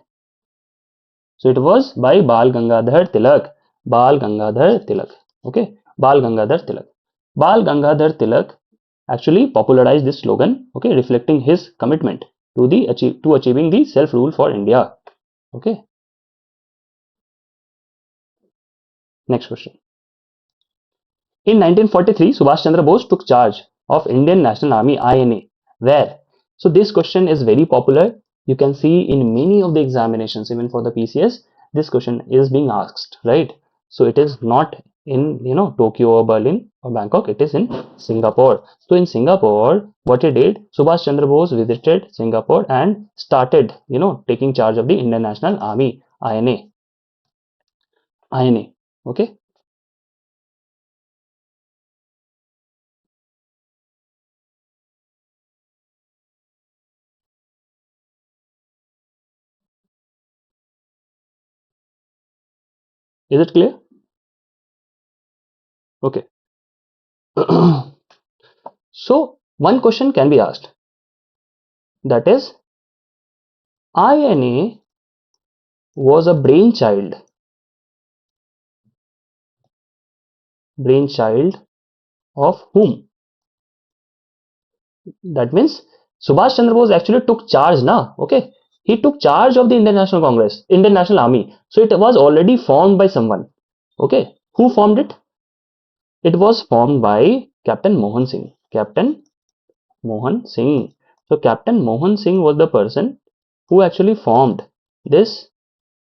So it was by Bal Gangadhar Tilak. Bal Gangadhar Tilak. Okay, Bal Gangadhar Tilak. Bal Gangadhar Tilak actually popularized this slogan. Okay, reflecting his commitment to achieving the self rule for India. Okay. Next question. In 1943, Subhash Chandra Bose took charge of Indian National Army INA. Where? So this question is very popular. You can see in many of the examinations, even for the PCS, this question is being asked, right? So it is not in Tokyo or Berlin or Bangkok. It is in Singapore. So in Singapore, what he did, Subhash Chandra Bose visited Singapore and started taking charge of the Indian National Army INA. INA. Okay. Is it clear? Okay. So one question can be asked, that is, INA was a brainchild of whom? That means Subhash Chandra Bose actually took charge now. Okay, he took charge of the Indian National Congress, Indian National Army. So it was already formed by someone. Okay, who formed it? It was formed by Captain Mohan Singh. Captain Mohan Singh. So Captain Mohan Singh was the person who actually formed this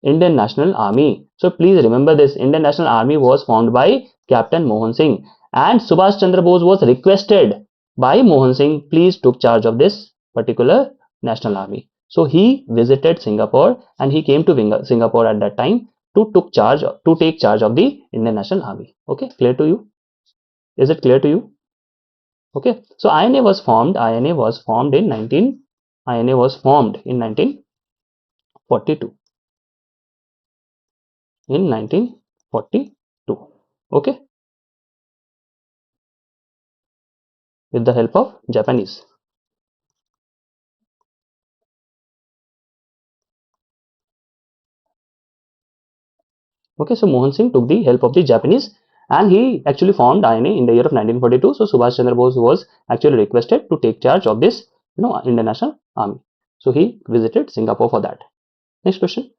Indian National Army. So please remember this, Indian National Army was formed by Captain Mohan Singh, and Subhash Chandra Bose was requested by Mohan Singh, please took charge of this particular National Army. So he visited Singapore and he came to Singapore at that time to take charge of the Indian National Army. Okay, clear to you? Is it clear to you? Okay, so INA was formed. INA was formed in 1942. In 1942. Okay, with the help of Japanese. Okay, so Mohan Singh took the help of the Japanese and he actually formed INA in the year of 1942. So Subhash Chandra Bose was actually requested to take charge of this, Indian National Army. So he visited Singapore for that. Next question.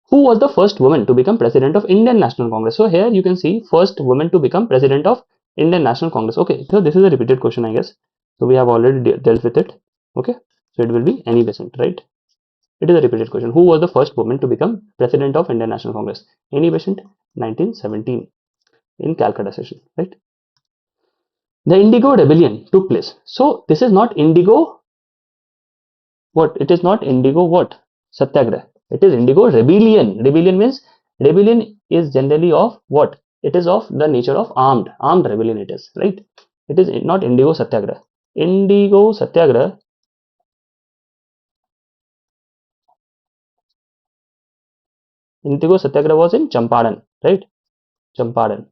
Who was the first woman to become president of Indian National Congress? So here you can see first woman to become president of Indian National Congress. Okay, so this is a repeated question, I guess. So we have already dealt with it. Okay, so it will be Annie Besant, right? It is a repeated question. Who was the first woman to become president of Indian National Congress? Annie Besant, 1917 in Calcutta session, right? The Indigo Rebellion took place. So this is not Indigo. What? It is not Indigo what? Satyagraha. It is Indigo Rebellion. Rebellion means rebellion is generally of what? It is of the nature of armed rebellion. It is, right. It is not Indigo Satyagraha. Indigo Satyagraha. Indigo Satyagraha was in Champaran, right? Champaran.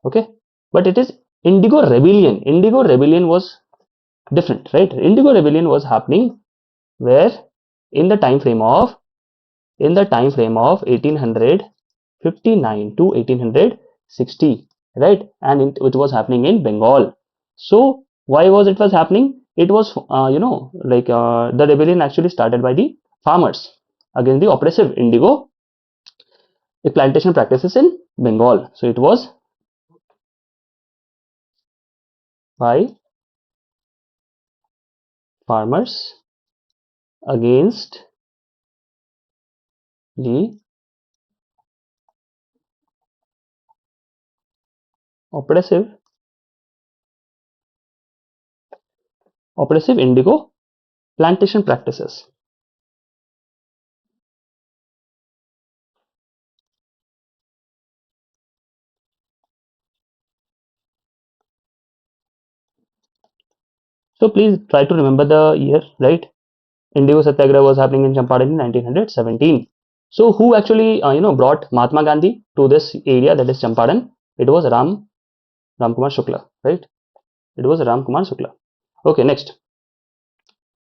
Okay, but it is Indigo Rebellion. Indigo Rebellion was different, right? Indigo Rebellion was happening where in the time frame of 1859 to 1860, right? And it was happening in Bengal. So why was happening? It was the rebellion actually started by the farmers against the oppressive indigo plantation practices in Bengal. So it was by farmers against the oppressive indigo plantation practices. So please try to remember the year, right? Indigo Satyagraha was happening in Champaran in 1917. So who actually brought Mahatma Gandhi to this area, that is Champaran? It was Ram Kumar Shukla, right? It was Ram Kumar Shukla. Okay, next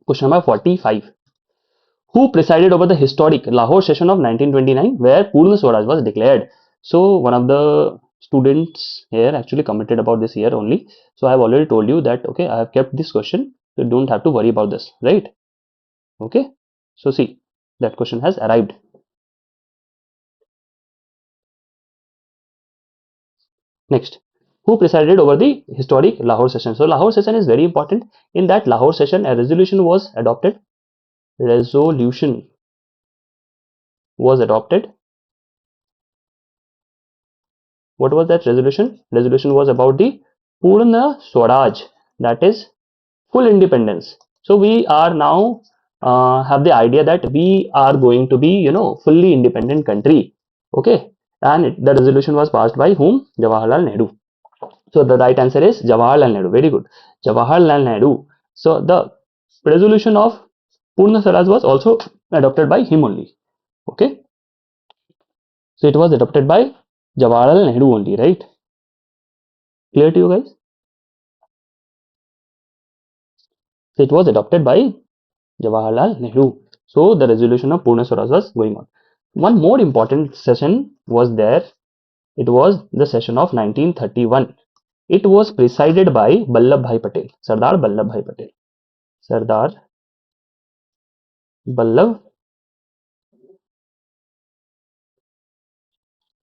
question number 45. Who presided over the historic Lahore session of 1929 where Purna Swaraj was declared? So one of the students here actually commented about this year only. So I have already told you that, okay, I have kept this question. So you don't have to worry about this, right? Okay. So see, that question has arrived. Next, who presided over the historic Lahore session? So Lahore session is very important. In that Lahore session, a resolution was adopted. Resolution was adopted. What was that resolution? Resolution was about the Purna Swaraj, that is full independence. So we are now have the idea that we are going to be, fully independent country. Okay, and the resolution was passed by whom? Jawaharlal Nehru. So the right answer is Jawaharlal Nehru. Very good. Jawaharlal Nehru. So the resolution of Purna Swaraj was also adopted by him only. Okay. So it was adopted by Jawaharlal Nehru only, right? Clear to you guys? So it was adopted by Jawaharlal Nehru. So the resolution of Purna Swaraj was going on. One more important session was there. It was the session of 1931. It was presided by Vallabhbhai Patel, Sardar Vallabhbhai Patel. Sardar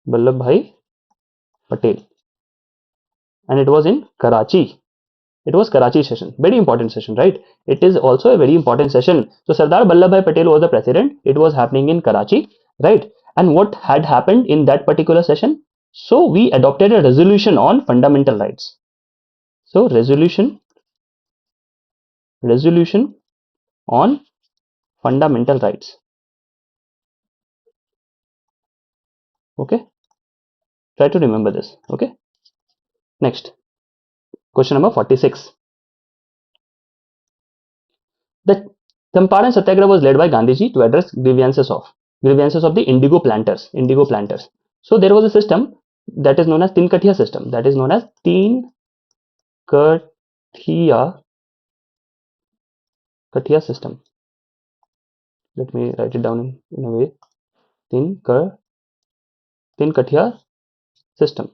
Vallabhbhai Patel, and it was in Karachi. It was Karachi session, very important session, right? It is also a very important session. So Sardar Vallabhbhai Patel was the president. It was happening in Karachi, right? And what had happened in that particular session? So we adopted a resolution on fundamental rights. So resolution on fundamental rights. Okay, try to remember this. Okay, next question number 46. The Champaran Satyagraha was led by Gandhiji to address grievances of the indigo planters. So there was a system that is known as Tin Kathia system. That is known as Tin Kathia system. Let me write it down in a way. Tin Kathia system.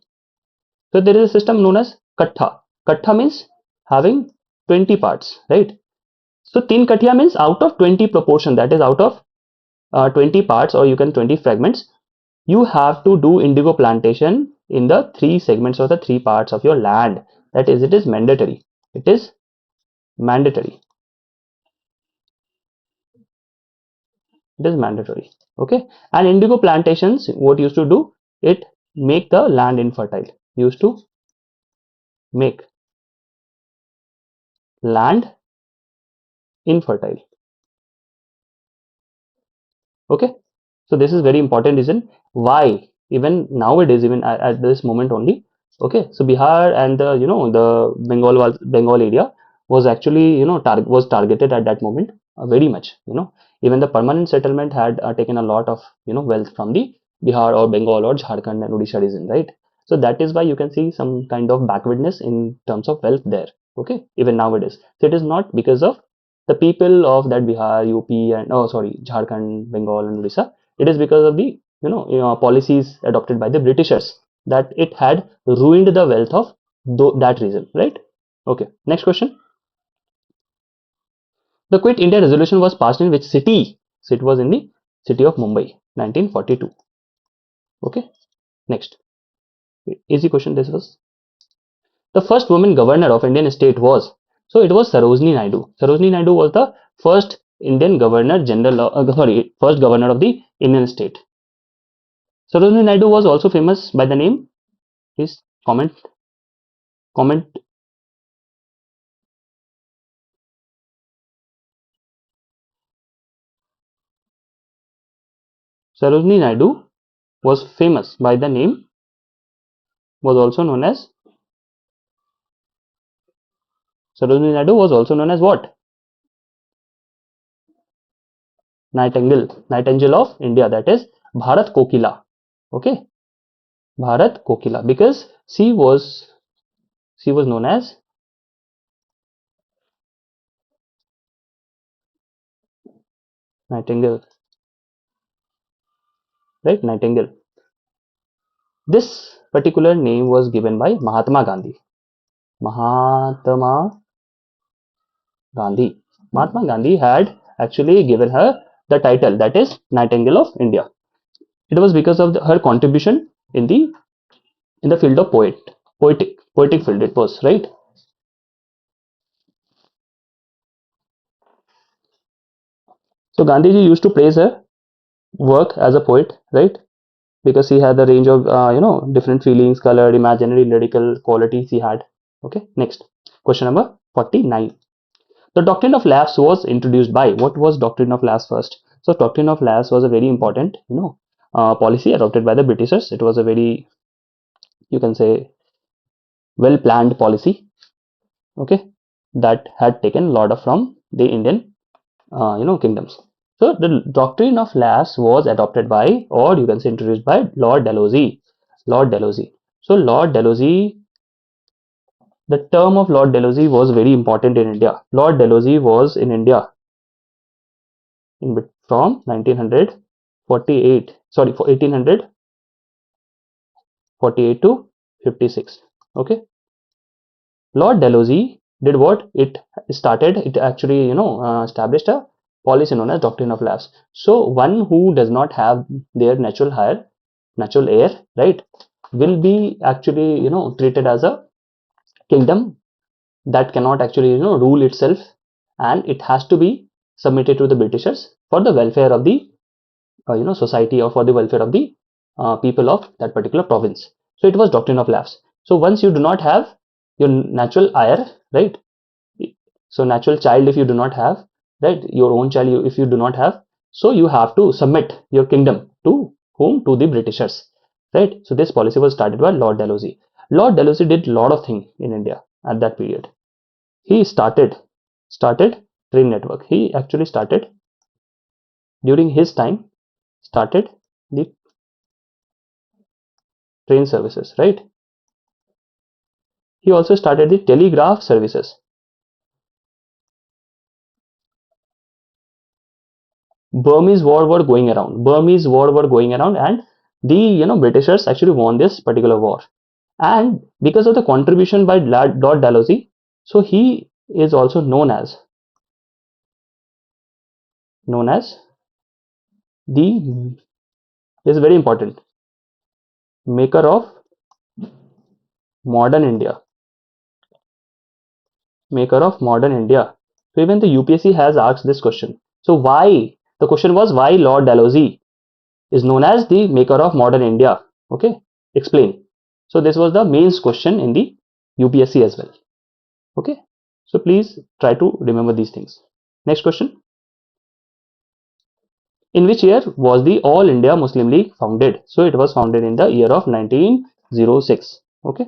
So there is a system known as kattha. Kattha means having 20 parts, right? So 3 kathiya means out of 20 proportion, that is out of 20 parts, or you can 20 fragments, you have to do indigo plantation in the 3 segments or the 3 parts of your land. That is, it is mandatory. It is mandatory. It is mandatory. Okay. And indigo plantations, what used to do? It make the land infertile. Used to make land infertile. Okay. So this is very important reason why even nowadays, even at this moment only. Okay. So Bihar and the the Bengal area was actually was targeted at that moment very much. Even the permanent settlement had taken a lot of wealth from the Bihar or Bengal or Jharkhand and Odisha region, right? So that is why you can see some kind of backwardness in terms of wealth there. Okay, even nowadays. So it is not because of the people of that Bihar, UP, and Jharkhand, Bengal, and Odisha. It is because of the policies adopted by the Britishers that it had ruined the wealth of that region, right? Okay, next question. The Quit India resolution was passed in which city? So it was in the city of Mumbai, 1942. Okay, next. Easy question this was. The first woman governor of Indian state was, so it was Sarojini Naidu. Sarojini Naidu was the first Indian governor general, first governor of the Indian state. Sarojini Naidu was also famous by the name, please comment. Sarojini Naidu was famous by the name, was also known as, Sarojini Naidu was also known as what? Nightingale of India, that is Bharat Kokila. Okay, Bharat Kokila, because she was known as Nightingale, right? Nightingale. This particular name was given by Mahatma Gandhi. Mahatma Gandhi. Mahatma Gandhi had actually given her the title, that is Nightingale of India. It was because of her contribution in the field of poetic field. It was, right. So Gandhiji used to praise her work as a poet, right? Because he had a range of different feelings, colored, imaginary, lyrical qualities he had. Okay, next question number 49. The doctrine of lapse was introduced by, what was doctrine of lapse first? So doctrine of lapse was a very important policy adopted by the Britishers. It was a very, you can say, well planned policy. Okay, that had taken a lot of from the Indian kingdoms. So the doctrine of lapse was adopted by, or you can say introduced by, Lord Dalhousie. Lord Dalhousie. So Lord Dalhousie, the term of Lord Dalhousie was very important in India. Lord Dalhousie was in India from 1948, sorry, for 1848 to 56. Okay, Lord Dalhousie did what? It actually established a policy known as doctrine of lapse. So one who does not have their natural heir, right, will be actually treated as a kingdom that cannot actually rule itself, and it has to be submitted to the Britishers for the welfare of the society, or for the welfare of the people of that particular province. So it was doctrine of lapse. So once you do not have your natural heir, right, so natural child, if you do not have, right, your own child, if you do not have, so you have to submit your kingdom to whom? To the Britishers, right? So this policy was started by Lord Dalhousie. Lord Dalhousie did a lot of things in India at that period. He started train network. He actually started, during his time, started the train services, right? He also started the telegraph services. Burmese war were going around, and the Britishers actually won this particular war, and because of the contribution by Lord Dalhousie, so he is also known as the, this is very important, maker of modern India, maker of modern India. So even the UPSC has asked this question. So why, the question was, why Lord Dalhousie is known as the maker of modern India? Okay, explain. So this was the main question in the UPSC as well. Okay, so please try to remember these things. Next question. In which year was the All India Muslim League founded? So it was founded in the year of 1906. Okay,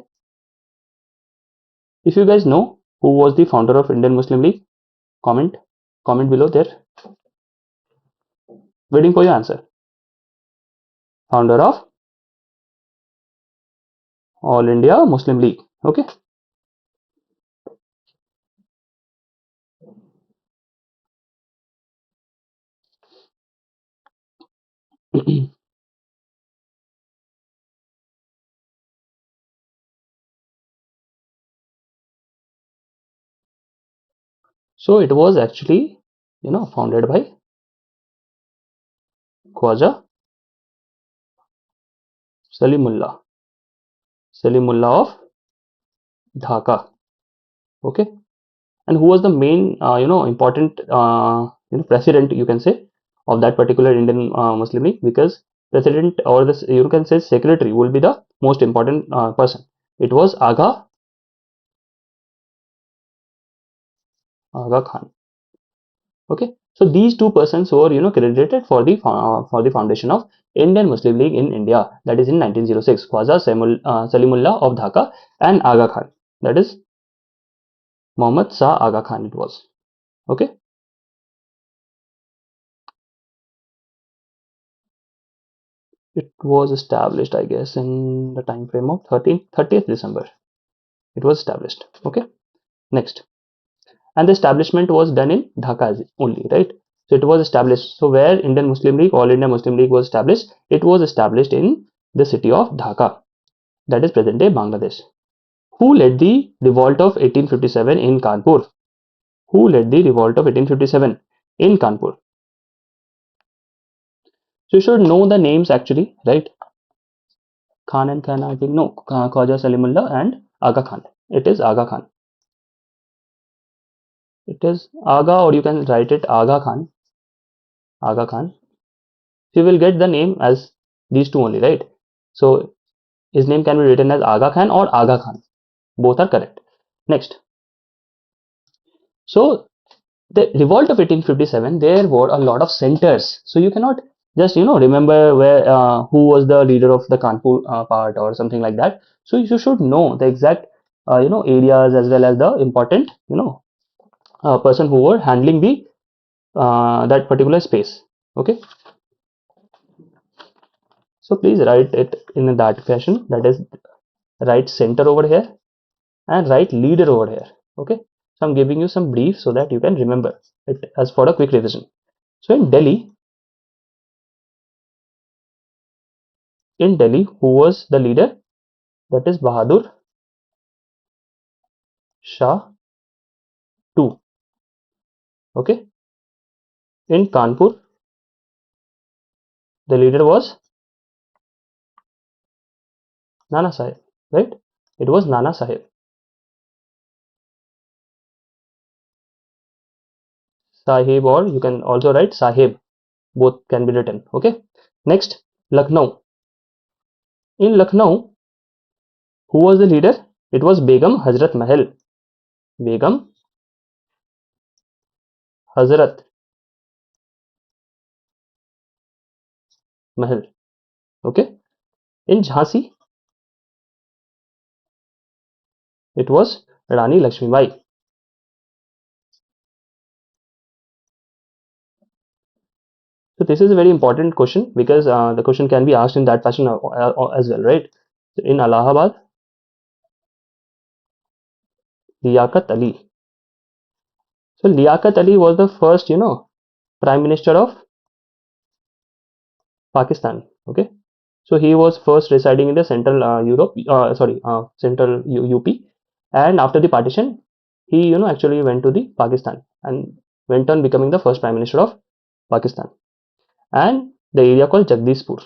if you guys know who was the founder of Indian Muslim League, comment below there. Waiting for your answer. Founder of All India Muslim League. Okay. So it was actually, founded by Khwaja Salimullah of Dhaka. Okay. And who was the main, important, president, you can say, of that particular Indian Muslim League? Because president, or this, you can say, secretary will be the most important person. It was Aga Khan. Okay, so these two persons were credited for the foundation of Indian Muslim League in India, that is in 1906. Khwaja Salimullah of Dhaka and Aga Khan, that is Muhammad Shah Aga Khan it was. Okay, it was established, I guess, in the time frame of 30th December. It was established. Okay, next. And the establishment was done in Dhaka only, right? So it was established. So where Indian Muslim League, All India Muslim League was established, it was established in the city of Dhaka, that is present day Bangladesh. Who led the revolt of 1857 in Kanpur? Who led the revolt of 1857 in Kanpur? So you should know the names actually, right? Khan and Khan, I think, no, Khwaja Salimullah and Aga Khan. It is Aga Khan. It is Aga, or you can write it Aga Khan. Aga Khan. So you will get the name as these two only, right? So his name can be written as Aga Khan or Aga Khan. Both are correct. Next. So the revolt of 1857, there were a lot of centers. So you cannot just remember where who was the leader of the Kanpur part or something like that. So you should know the exact areas, as well as the important person who were handling the that particular space. Okay, so please write it in that fashion, that is, write center over here and write leader over here. Okay, so I'm giving you some brief so that you can remember it as for a quick revision. So in Delhi, who was the leader? That is Bahadur Shah II. Okay, in Kanpur, the leader was Nana Sahib, right? It was Nana Sahib. Sahib, or you can also write Sahib, both can be written. Okay, next, Lucknow. In Lucknow, who was the leader? It was Begum Hazrat Mahal. Begum Hazrat Mahal. Okay, in Jhansi, it was Rani Lakshmibai. So this is a very important question, because the question can be asked in that fashion as well, right? So in Allahabad, Liaquat Ali. So Liaquat Ali was the first, Prime Minister of Pakistan. Okay, So he was first residing in the central central UP, and after the partition, he actually went to the Pakistan and went on becoming the first prime minister of Pakistan. And the area called Jagdishpur.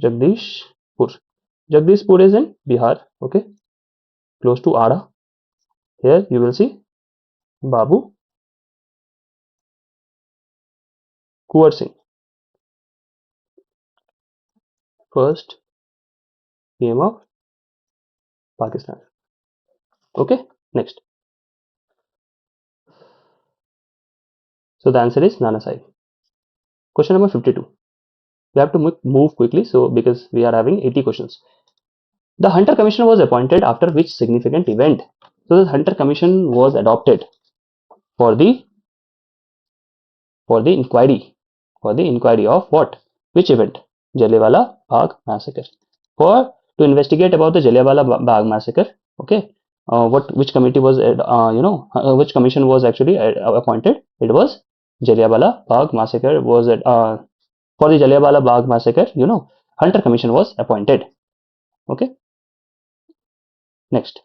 Jagdishpur. Jagdishpur is in Bihar. Okay, close to Ada. Here you will see Babu Kuwar Singh, first PM of Pakistan. Okay, next. So the answer is Nana Sahib. Question number 52. We have to move quickly, so because we are having 80 questions. The Hunter Commission was appointed after which significant event? So the Hunter Commission was adopted for the inquiry of what? Which event? Jallianwala Bagh massacre. For to investigate about the Jallianwala Bagh massacre. Okay. Which committee was which commission was actually appointed? It was Jallianwala Bagh massacre was for the Jallianwala Bagh massacre. Hunter Commission was appointed. Okay. Next.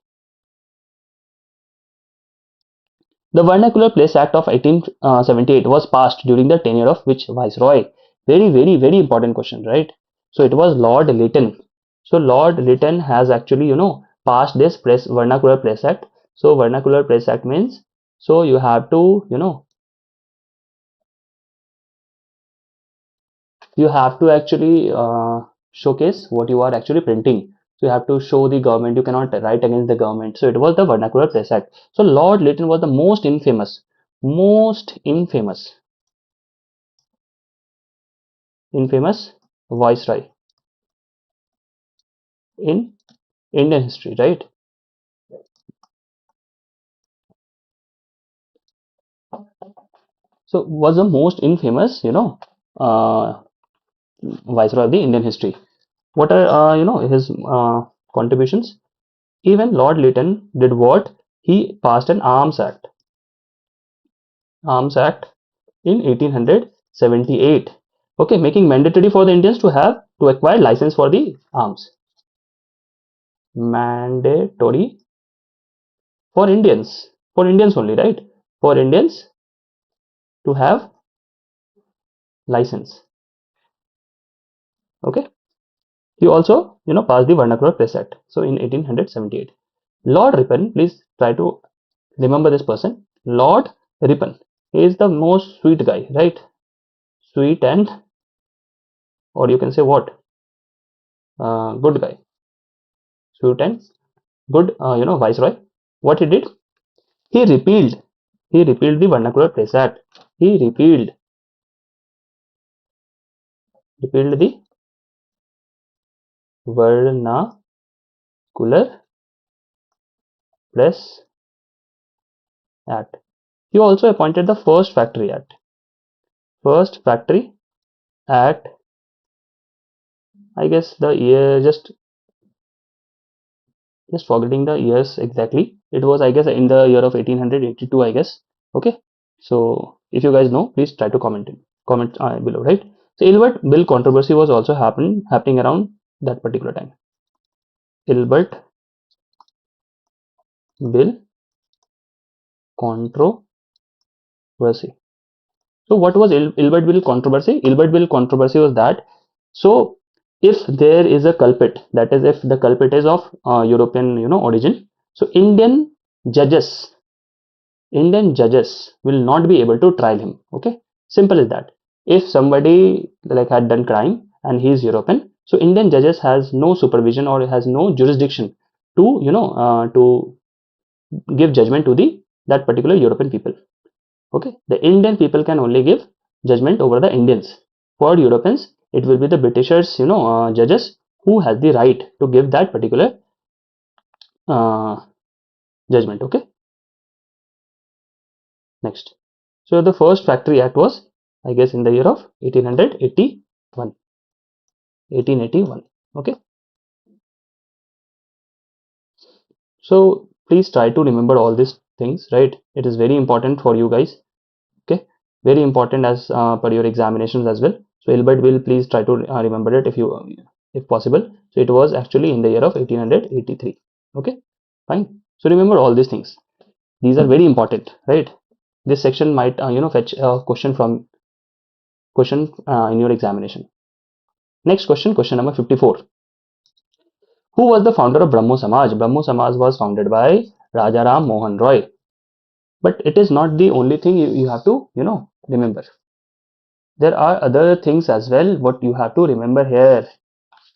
The Vernacular Place Act of 1878 was passed during the tenure of which viceroy? Very, very, very important question, right? So it was Lord Lytton. So Lord Lytton has actually, passed this Vernacular Place Act. So Vernacular Place Act means, so you have to, you have to actually showcase what you are actually printing. So you have to show the government. You cannot write against the government. So it was the Vernacular Place Act. So Lord Lytton was the most infamous viceroy in Indian history, right? So was the most infamous, viceroy of the Indian history. What are his contributions? Even Lord Lytton did what? He passed an Arms Act in 1878. Okay, making mandatory for the Indians to acquire license for the arms. Mandatory for Indians only, right? For Indians to have license. Okay. He also, passed the Vernacular Place Act. So in 1878, Lord Ripon, please try to remember this person. Lord Ripon. He is the most sweet guy, right? Sweet and, or you can say what? Good guy. Sweet and good, viceroy. What he did? He repealed. He repealed the Vernacular Place Act. He repealed the Vernacular Place Act. He also appointed the First Factory Act. First Factory Act. I guess the year just forgetting the years exactly. It was, I guess, in the year of 1882, I guess. Okay. So if you guys know, please try to comment below, right? So Ilbert Bill controversy was also happening around that particular time. Ilbert Bill controversy. So what was Ilbert Bill controversy? Ilbert Bill controversy was that, so if there is a culprit, that is if the culprit is of European origin, so Indian judges will not be able to trial him. Okay, simple as that. If somebody like had done crime and he is European, so Indian judges has no supervision or has no jurisdiction to to give judgment to that particular European people. Okay, the Indian people can only give judgment over the Indians. For Europeans, it will be the Britishers, judges who has the right to give that particular judgment. Okay, next. So the first Factory Act was, I guess, in the year of 1881. 1881. Okay. So please try to remember all these things, right? It is very important for you guys. Okay, very important as per your examinations as well. So Hilbert will please try to remember it if possible. So it was actually in the year of 1883. Okay, fine. So remember all these things. These are very important, right? This section might fetch a question in your examination. Next question number 54. Who was the founder of Brahmo Samaj? Brahmo Samaj was founded by Rajaram Mohan Roy. But it is not the only thing you have to remember. There are other things as well what you have to remember here,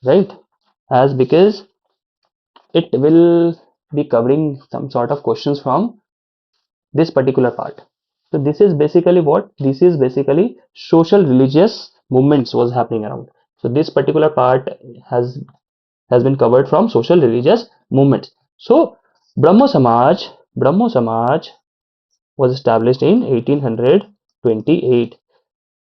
right? As because it will be covering some sort of questions from this particular part. So this is basically what? This is basically social religious movements was happening around. So this particular part has been covered from social religious movements. So Brahmo Samaj was established in 1828,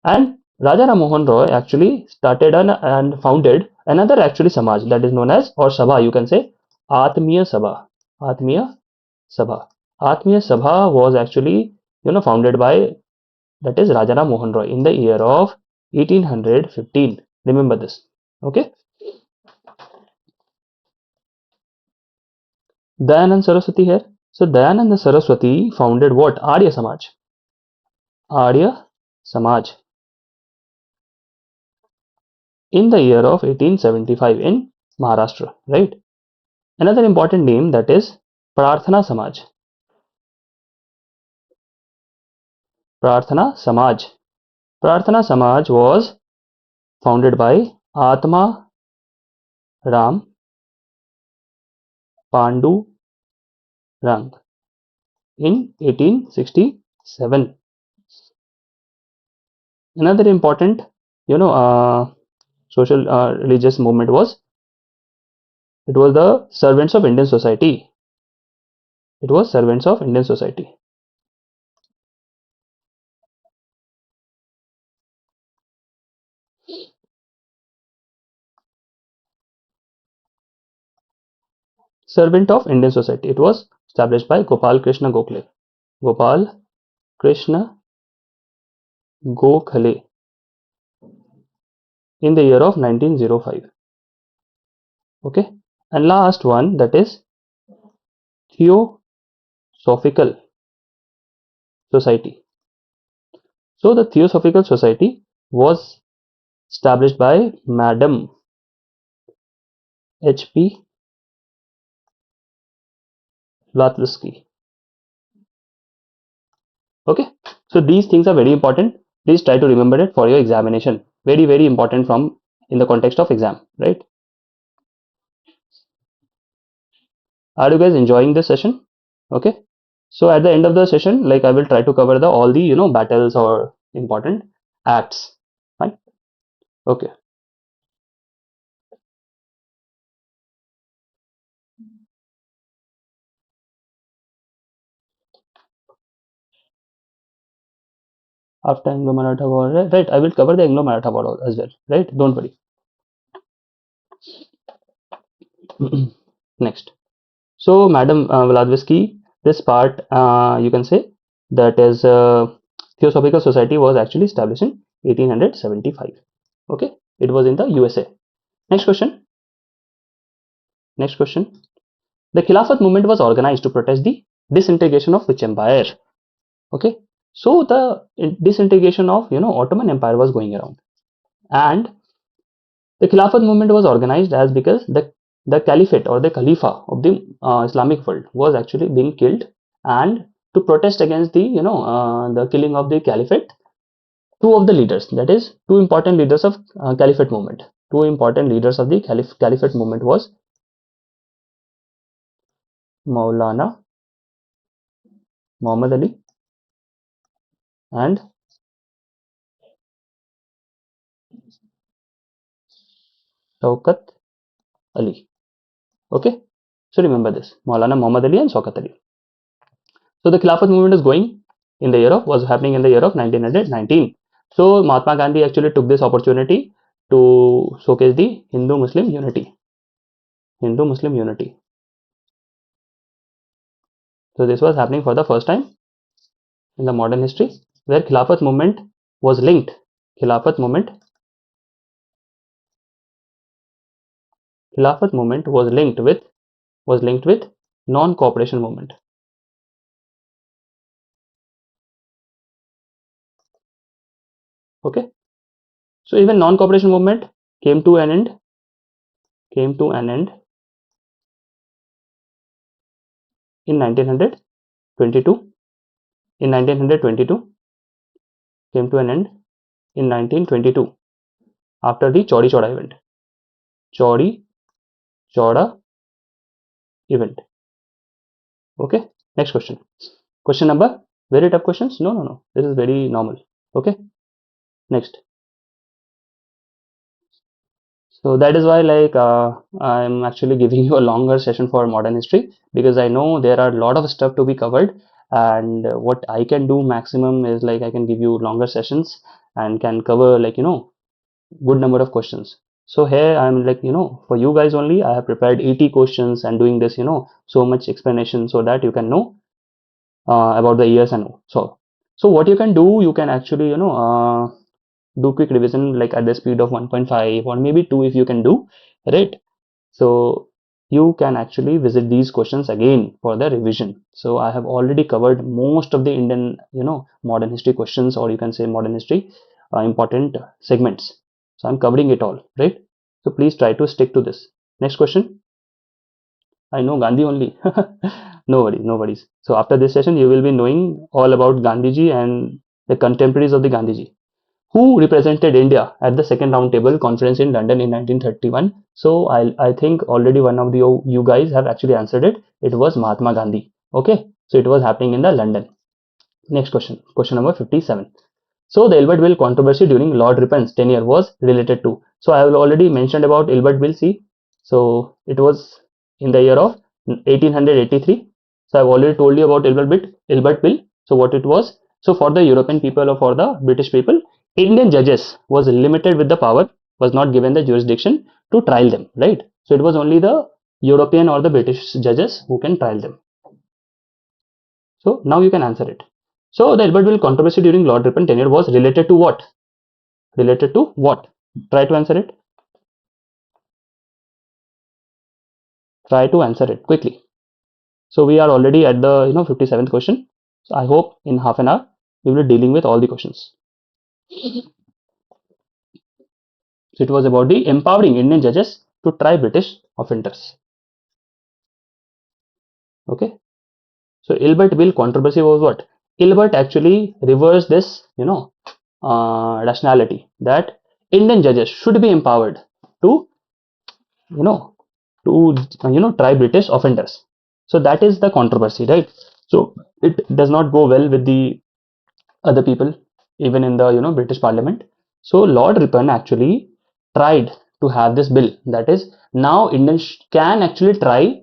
and Raja Ram Mohan Roy actually started and founded another actually Samaj, that is known as, or Sabha, you can say, Atmiya Sabha. Atmiya Sabha. Atmiya Sabha was actually founded by, that is, Raja Ram Mohan Roy in the year of 1815. Remember this. Okay. Dayanand Saraswati here. So Dayanand Saraswati founded what? Arya Samaj. Arya Samaj in the year of 1875 in Maharashtra, right? Another important name, that is Prarthana Samaj. Prarthana Samaj. Prarthana Samaj was founded by Atma Ram Pandu Rang in 1867. Another important, social religious movement was the Servants of Indian Society. It was Servants of Indian Society. Servant of Indian Society. It was established by Gopal Krishna Gokhale. Gopal Krishna Gokhale in the year of 1905. Okay, and last one, that is Theosophical Society. So the Theosophical Society was established by Madam H.P. Blavatsky. Okay, so these things are very important. Please try to remember it for your examination. Very, very important from in the context of exam, right? Are you guys enjoying this session? Okay, so at the end of the session, like, I will try to cover all the battles or important acts. Fine. Okay. After Anglo-Maratha War, right? I will cover the Anglo-Maratha War as well, right? Don't worry. Next. So, Madam Blavatsky, this part, you can say, that is Theosophical Society was actually established in 1875. Okay, it was in the USA. Next question. Next question. The Khilafat movement was organized to protest the disintegration of which empire? Okay, so the disintegration of Ottoman Empire was going around, and the Khilafat movement was organized as because the caliphate or the Khalifa of the Islamic world was actually being killed, and to protest against the killing of the caliphate, two of the leaders, that is two important leaders of caliphate movement, two important leaders of the caliphate movement was Maulana Muhammad Ali and Shaukat Ali. Okay, so remember this, Maulana Muhammad Ali and Shaukat Ali. So the Khilafat movement is going in the year of, was happening in the year of 1919. So Mahatma Gandhi actually took this opportunity to showcase the Hindu-Muslim unity. Hindu-Muslim unity. So this was happening for the first time in the modern history, where Khilafat movement was linked. Khilafat movement Khilafat movement was linked with non-cooperation movement. Okay, so even non-cooperation movement came to an end in 1922. In 1922, came to an end in 1922 after the Chauri Chauda event. Chauri Chauda event. Okay, next question. Question number, very tough questions? No. This is very normal. Okay, next. So that is why I'm actually giving you a longer session for modern history, because I know there are a lot of stuff to be covered, and what I can do maximum is like I can give you longer sessions and can cover good number of questions. So here I'm for you guys only I have prepared 80 questions and doing this so much explanation so that you can know about the years and all. So what you can do, you can actually do quick revision like at the speed of 1.5 or maybe 2 if you can do, right? So you can actually visit these questions again for the revision. So I have already covered most of the Indian modern history questions, or you can say modern history important segments. So I'm covering it all, right? So please try to stick to this. Next question. I know Gandhi only. No worries. So after this session, you will be knowing all about Gandhiji and the contemporaries of the Gandhiji. Who represented India at the second roundtable conference in London in 1931? So I think already one of you guys have actually answered it. It was Mahatma Gandhi. Okay, so it was happening in the London. Next question, question number 57. So the Ilbert Bill controversy during Lord Ripon's tenure was related to. So I have already mentioned about Ilbert Bill C. So it was in the year of 1883. So I've already told you about Ilbert Bill. So what it was. So for the European people or for the British people, Indian judges was limited with the power, was not given the jurisdiction to trial them, right? So it was only the European or the British judges who can trial them. So now you can answer it. So the Albert Bill controversy during Lord Ripon tenure was related to what? Related to what? Try to answer it. Try to answer it quickly. So we are already at the 57th question. So I hope in half an hour we will be dealing with all the questions. So it was about the empowering Indian judges to try British offenders. Okay. So Ilbert Bill controversy was what? Ilbert actually reversed this, rationality that Indian judges should be empowered to, try British offenders. So that is the controversy, right? So it does not go well with the other people, even in the British Parliament. So Lord Ripon actually tried to have this bill, that is now Indians can actually try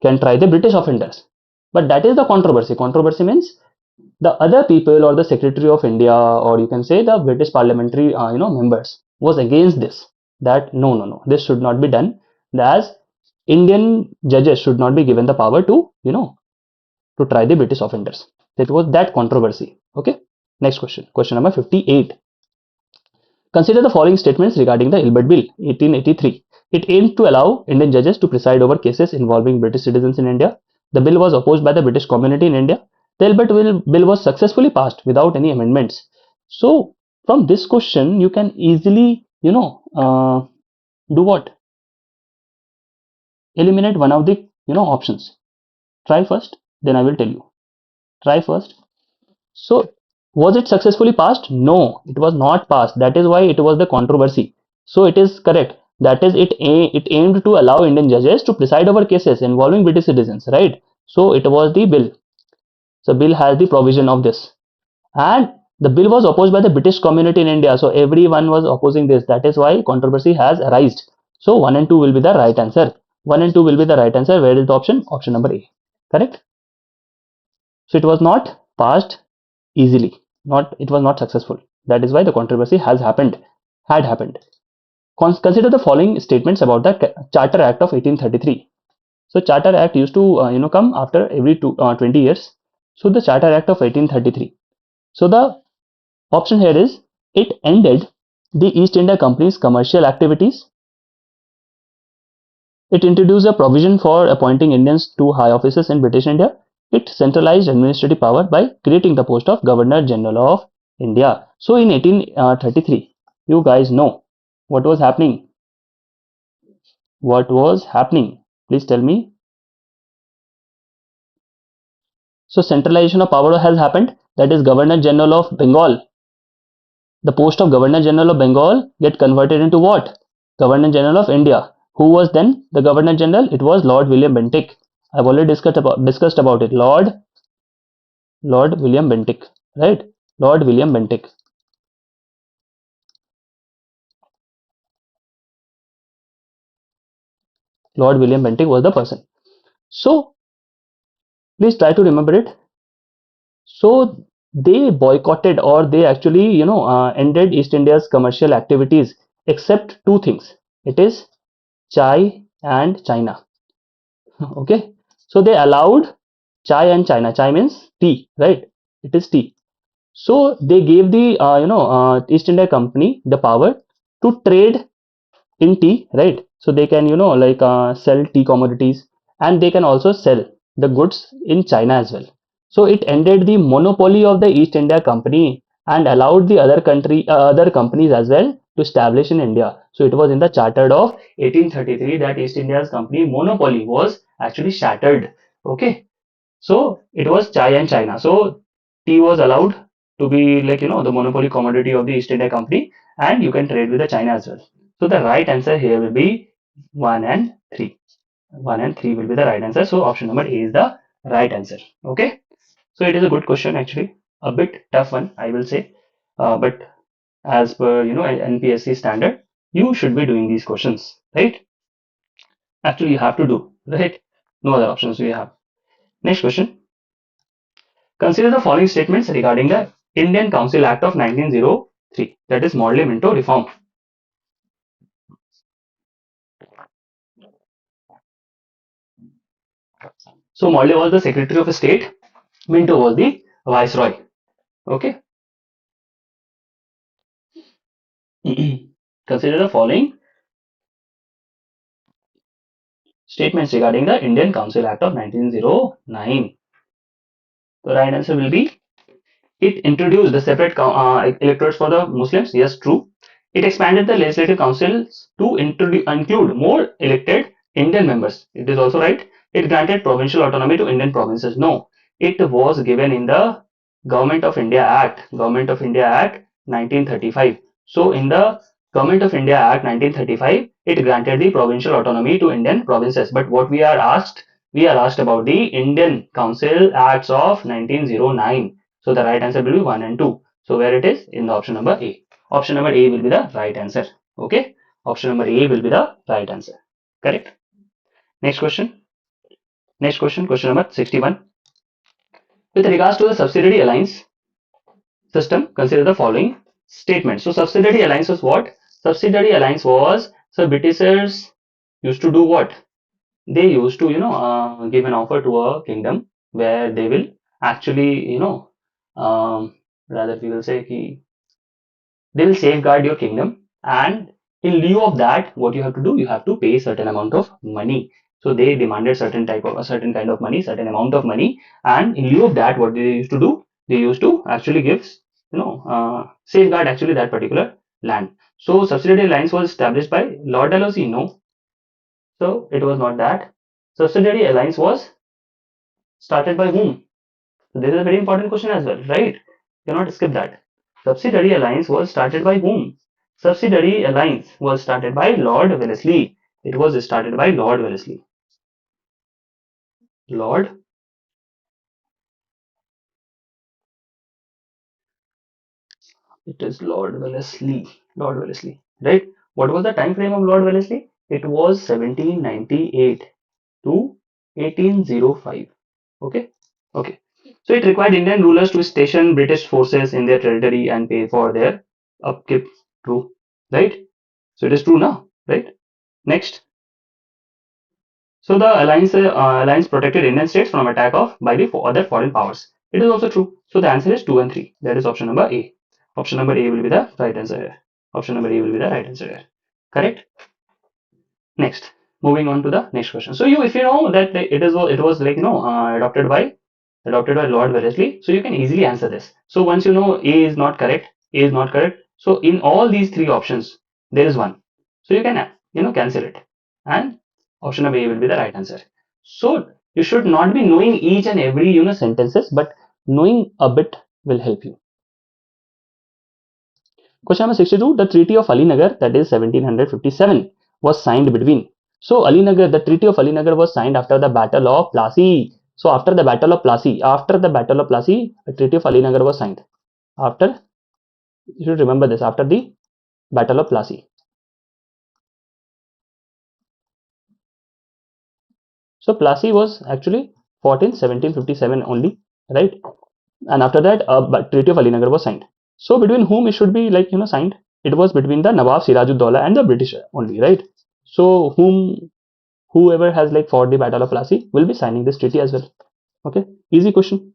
can try the British offenders. But that is the controversy. Controversy means the other people or the Secretary of India, or you can say the British parliamentary members was against this, that no, this should not be done, as Indian judges should not be given the power to to try the British offenders. That was that controversy. Okay, next question, question number 58. Consider the following statements regarding the Ilbert Bill 1883. It aimed to allow Indian judges to preside over cases involving British citizens in India. The bill was opposed by the British community in India. The Ilbert Bill was successfully passed without any amendments. So, from this question, you can easily, do what? Eliminate one of the, options. Try first, then I will tell you. Try first. So, was it successfully passed? No, it was not passed. That is why it was the controversy. So, it is correct. That is, it aimed to allow Indian judges to preside over cases involving British citizens, right? So, it was the bill. So, bill has the provision of this. And the bill was opposed by the British community in India. So, everyone was opposing this. That is why controversy has arisen. So, 1 and 2 will be the right answer. 1 and 2 will be the right answer. Where is the option? Option number A. Correct? So, it was not passed easily. It was not successful. That is why the controversy had happened. Consider the following statements about the Charter Act of 1833. So Charter Act used to come after every 20 years. So the Charter Act of 1833. So the option here is, it ended the East India Company's commercial activities. It introduced a provision for appointing Indians to high offices in British India. It centralized administrative power by creating the post of Governor General of India. So in 1833, you guys know what was happening. What was happening? Please tell me. So centralization of power has happened. That is Governor General of Bengal. The post of Governor General of Bengal get converted into what? Governor General of India. Who was then the Governor General? It was Lord William Bentinck. I've already discussed about it. Lord William Bentinck, right? Lord William Bentinck. Lord William Bentinck was the person. So please try to remember it. So they boycotted, or they actually, ended East India's commercial activities except two things. It is chai and China. Okay. So they allowed chai and China. Chai means tea, right? It is tea. So they gave the East India Company the power to trade in tea, right? So they can sell tea commodities, and they can also sell the goods in China as well. So it ended the monopoly of the East India Company and allowed the other companies as well to establish in India. So it was in the Charter of 1833 that East India's company monopoly was actually shattered. Okay, so it was chai and China. So tea was allowed to be the monopoly commodity of the East India Company, and you can trade with the China as well. So the right answer here will be 1 and 3. 1 and 3 will be the right answer. So option number A is the right answer. Okay. So it is a good question actually. A bit tough one, I will say. But as per NPSC standard, you should be doing these questions, right? Actually, you have to do, right? No other options we have. Next question. Consider the following statements regarding the Indian Council Act of 1903, that is Morley Minto reform. So Morley was the Secretary of State, Minto was the Viceroy. Okay. Consider the following statements regarding the Indian Council Act of 1909. The right answer will be, it introduced the separate electorates for the Muslims. Yes, true. It expanded the legislative councils to include more elected Indian members. It is also right. It granted provincial autonomy to Indian provinces. No, it was given in the Government of India Act 1935. So in the Government of India Act 1935, it granted the provincial autonomy to Indian provinces. But what we are asked about the Indian Council Acts of 1909. So the right answer will be 1 and 2. So where it is? In the option number A. Option number A will be the right answer. Okay. Option number A will be the right answer. Correct. Next question. Next question. Question number 61. With regards to the subsidiary alliance system, consider the following statement. So subsidiary alliance was what? Subsidiary alliance was, so Britishers used to do what? They used to give an offer to a kingdom where they will actually rather we will say they will safeguard your kingdom, and in lieu of that what you have to do, you have to pay certain amount of money. So they demanded certain kind of money, certain amount of money, and in lieu of that what they used to do, they used to actually give safeguard actually that particular land. So subsidiary alliance was established by Lord Dalhousie? No. So it was not that. Subsidiary alliance was started by whom? So this is a very important question as well, right? You cannot skip that. Subsidiary alliance was started by whom? Subsidiary alliance was started by Lord Wellesley. It was started by Lord Wellesley. Lord It is Lord Wellesley. Lord Wellesley, right? What was the time frame of Lord Wellesley? It was 1798 to 1805. Okay. Okay. So it required Indian rulers to station British forces in their territory and pay for their upkeep. True. Right? So it is true now, right? Next. So the alliance protected Indian states from attack of by the other foreign powers. It is also true. So the answer is 2 and 3. That is option number A. Option number A will be the right answer here. Option number A will be the right answer here. Correct? Next. moving on to the next question. So if you know that it was like adopted by Lord Wellesley, so you can easily answer this. So once you know A is not correct, A is not correct. So in all these three options, there is one. So you can cancel it, and option of A will be the right answer. So you should not be knowing each and every sentences, but knowing a bit will help you. Question number 62. The Treaty of Alinagar, that is 1757, was signed between. So Alinagar, the Treaty of Alinagar was signed after the Battle of Plassey. So after the Battle of Plassey, the Treaty of Alinagar was signed. After, you should remember this, after the Battle of Plassey. So Plassey was actually fought in 1757 only, right? And after that, Treaty of Alinagar was signed. So between whom it should be signed? It was between the Nawab Sirajuddaulah and the British only, right? So whoever has fought the Battle of Plassey will be signing this treaty as well. Okay, easy question.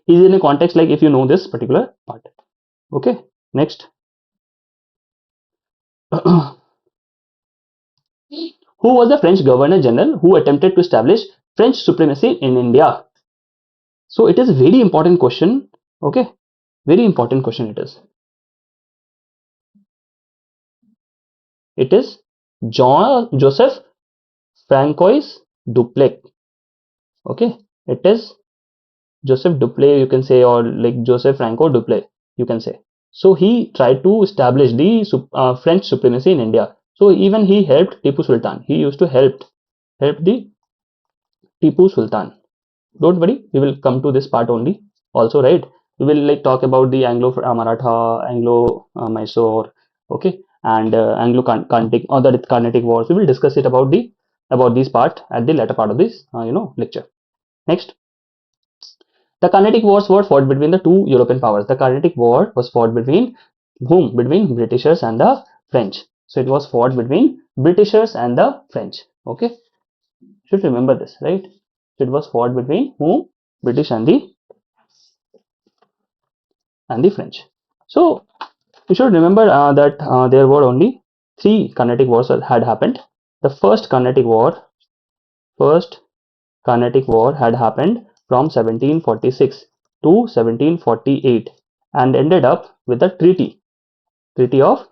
Easy in a context if you know this particular part. Okay, next. Who was the French Governor General who attempted to establish French supremacy in India? So it is a very important question. Okay, very important question it is. It is Joseph Francois Dupleix. Okay, it is Joseph Dupleix, you can say, or Joseph Franco Dupleix, you can say. So he tried to establish the French supremacy in India. So even he helped Tipu Sultan. He used to help the Tipu Sultan. Don't worry, we will come to this part only. Also, right? We will talk about the Anglo-Maratha, Anglo-Mysore, okay, and Anglo-Carnatic or the Carnatic Wars. We will discuss it about these part at the latter part of this lecture. Next. The Carnatic Wars were fought between the two European powers. The Carnatic War was fought between whom? Between Britishers and the French. So it was fought between Britishers and the French. Okay, should remember this, right? So it was fought between whom? British and the French. So you should remember that there were only three Carnatic Wars that had happened. The first Carnatic War had happened from 1746 to 1748 and ended up with a treaty of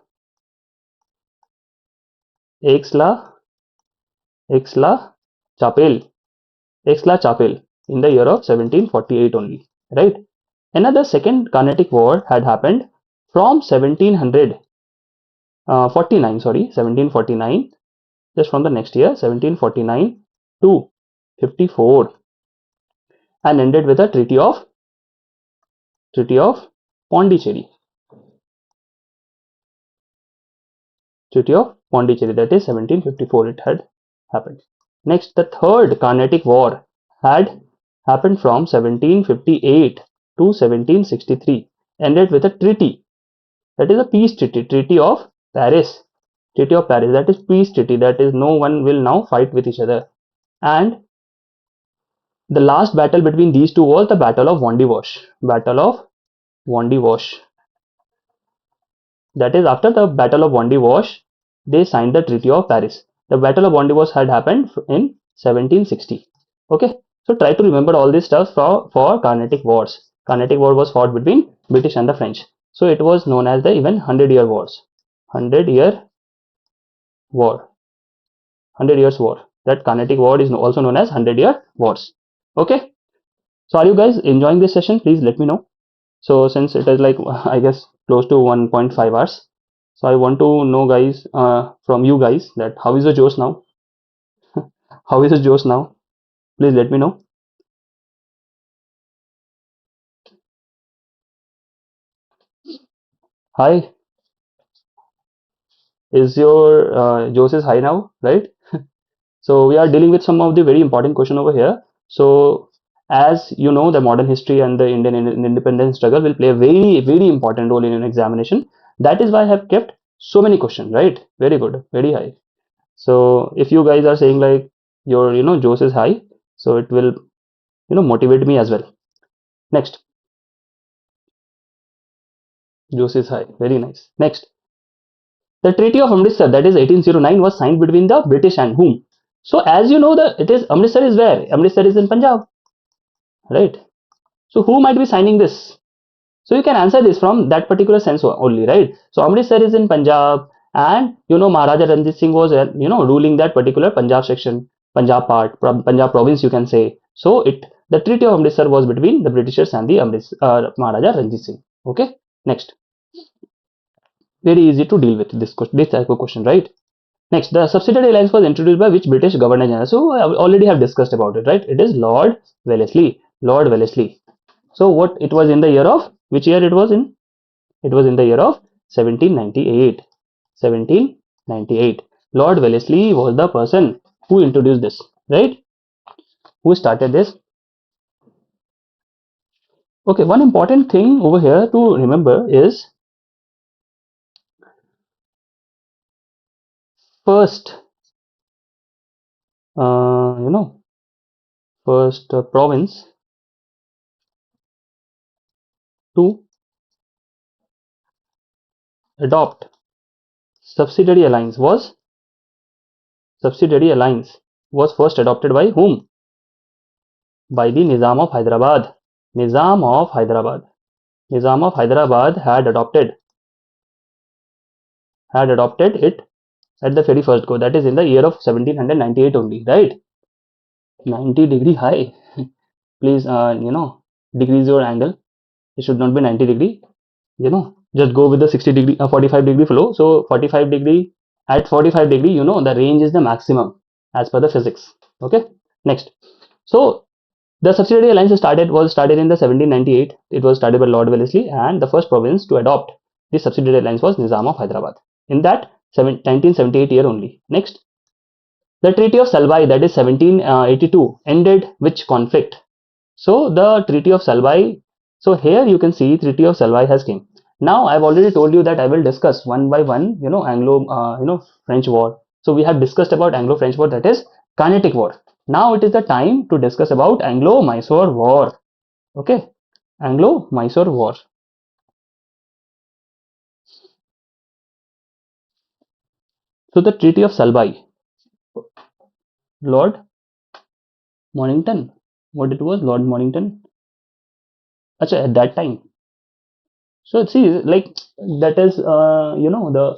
Aix-la-Chapelle in the year of 1748 only, right? Another second Carnatic War had happened from 1749, just from the next year, 1749 to 54, and ended with a treaty of Pondicherry. Treaty of Pondicherry, that is 1754 it had happened. Next, the third Carnatic War had happened from 1758 to 1763, ended with a treaty, that is a peace treaty, Treaty of Paris. That is peace treaty, that is no one will now fight with each other. And the last battle between these two was the Battle of Wandiwash. That is, after the Battle of Wandiwash, they signed the Treaty of Paris. The Battle of Wandiwash had happened in 1760. Okay, so try to remember all this stuff for Carnatic Wars. Carnatic War was fought between British and the French. So it was known as the even 100-year wars. 100 years war. That Carnatic War is also known as 100-year wars. Okay, so are you guys enjoying this session? Please let me know. So since it is I guess close to 1.5 hours, so I want to know guys from you guys that how is the Josh now? How is the Josh now? Please let me know. Hi, is your Josh is high now, right? So we are dealing with some of the very important question over here. So as you know, the modern history and the Indian independence struggle will play a very, very important role in an examination. That is why I have kept so many questions, right? Very good, very high. So if you guys are saying your Josh is high, so it will motivate me as well. Next, Josh is high, very nice. Next, The Treaty of Amritsar, that is 1809, was signed between the British and whom? So as you know, Amritsar is where? Amritsar is in Punjab, right? So who might be signing this? So you can answer this from that particular sense only, right? So Amritsar is in Punjab, and Maharaja Ranjit Singh was ruling that particular Punjab section, Punjab part, Punjab province, you can say. So the Treaty of Amritsar was between the Britishers and the Maharaja Ranjit Singh. Okay, next. Very easy to deal with this type of question, right? Next, the subsidiary alliance was introduced by which British Governor General? So I already have discussed about it, right? It is Lord Wellesley. Lord Wellesley. So what it was in the year of, which year it was in? It was in the year of 1798. 1798. Lord Wellesley was the person who introduced this, right? Who started this? Okay, one important thing over here to remember is first, first province to adopt subsidiary alliance was first adopted by whom? By the Nizam of Hyderabad. Nizam of Hyderabad. Nizam of Hyderabad had adopted it at the very first go. That is in the year of 1798 only, right? 90-degree high. Please, decrease your angle. It should not be 90-degree. Just go with the 60-degree, 45-degree flow. So 45-degree, at 45-degree, the range is the maximum as per the physics. Okay. Next. So the subsidiary alliance was started in the 1798. It was started by Lord Wellesley, and the first province to adopt this subsidiary alliance was Nizam of Hyderabad. In that 1978 year only. Next, the Treaty of Salbai, that is 1782, ended which conflict? So the Treaty of Salbai. So here you can see Treaty of Salbai has came. Now I've already told you that I will discuss one by one, Anglo-French War. So we have discussed about Anglo-French War, that is Carnatic War. Now it is the time to discuss about Anglo-Mysore War. Okay, Anglo-Mysore War. So the Treaty of Salbai, Lord Mornington, what it was, Lord Mornington. Achha, at that time. So see, like that is, the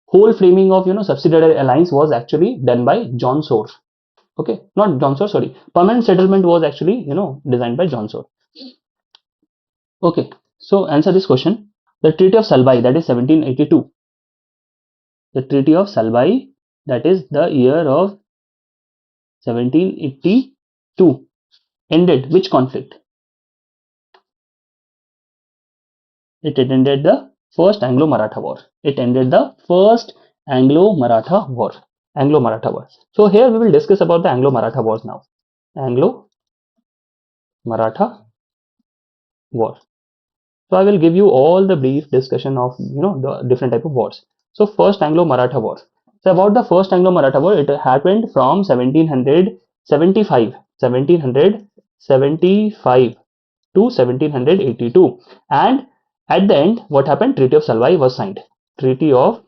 whole framing of subsidiary alliance was actually done by John Soar. Okay, not John Soar, sorry. Permanent settlement was actually designed by John Soar. Okay, so answer this question. The Treaty of Salbai, that is 1782. The Treaty of Salbai, that is the year of 1782, ended which conflict? It ended the First Anglo-Maratha War. It ended the First Anglo-Maratha War. Anglo-Maratha War. So here we will discuss about the Anglo-Maratha Wars now. Anglo-Maratha War. So I will give you all the brief discussion of the different type of wars. So first Anglo-Maratha War. So about the first Anglo-Maratha War, it happened from 1775 to 1782, and at the end what happened? Treaty of Salbai was signed. Treaty of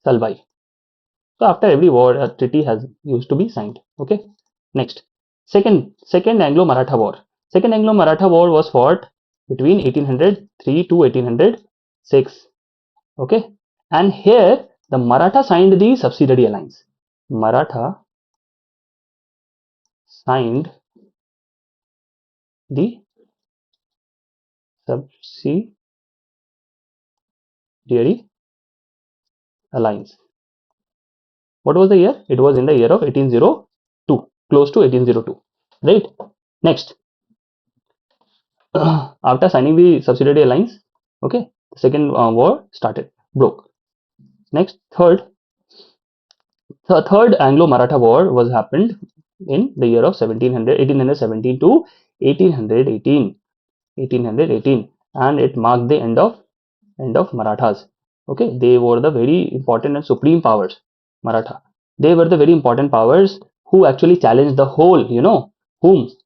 Salbai. So after every war, a treaty has used to be signed. Okay. Next, second Anglo-Maratha War. Second Anglo-Maratha War was fought between 1803 to 1806. Okay, and here the Maratha signed the subsidiary alliance. Maratha signed the subsidiary alliance. What was the year? It was in the year of 1802, close to 1802, right? Next, after signing the subsidiary alliance, okay, the second war started, broke. Next, third Anglo-Maratha War was happened in the year of 1817 to 1818, and it marked the end of Marathas. Okay, they were the very important and supreme powers. Maratha, they were the very important powers who actually challenged the whole,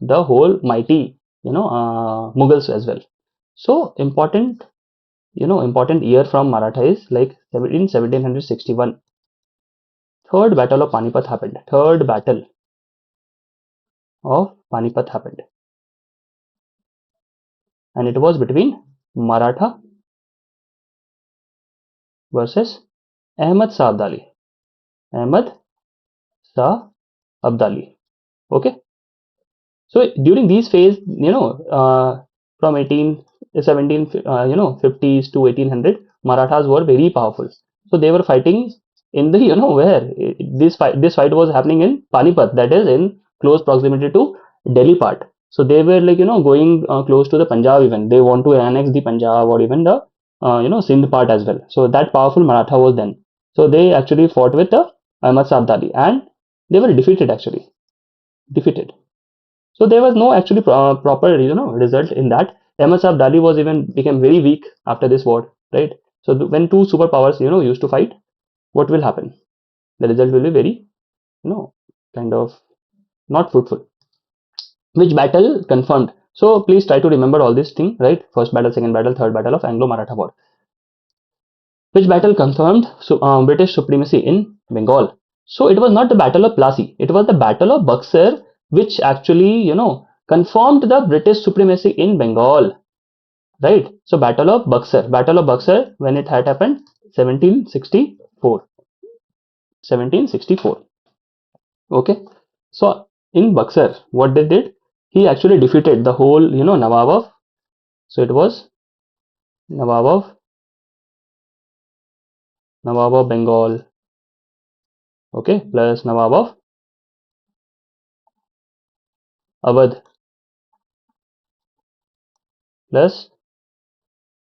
the whole mighty, Mughals as well. So important important year from Maratha is like in 1761. Third battle of Panipat happened. Third battle of Panipat happened. And it was between Maratha versus Ahmad Shah Abdali. Ahmad Shah Abdali. Okay. So during these phase, from 50s to 1800, Marathas were very powerful. So they were fighting in the, where this fight was happening in Panipat, that is in close proximity to Delhi part. So they were like, going close to the Punjab even. They want to annex the Punjab or even the, Sindh part as well. So that powerful Maratha was then. So they actually fought with the Ahmad Shah Abdali and they were defeated actually. Defeated. So there was no actually proper result in that. Ahmad Shah Abdali was even became very weak after this war, right? So when two superpowers used to fight, what will happen? The result will be very kind of not fruitful. Which battle confirmed? So please try to remember all these things, right? First battle, second battle, third battle of Anglo-Maratha War. Which battle confirmed British supremacy in Bengal? So it was not the Battle of Plassey, it was the Battle of Buxar, which actually, confirmed the British supremacy in Bengal, right? So Battle of Buxar, when it had happened, 1764. 1764. Okay. So in Buxar, what they did, he actually defeated the whole, Nawab of, so it was Nawab of Bengal, okay, plus Nawab of Awadh, plus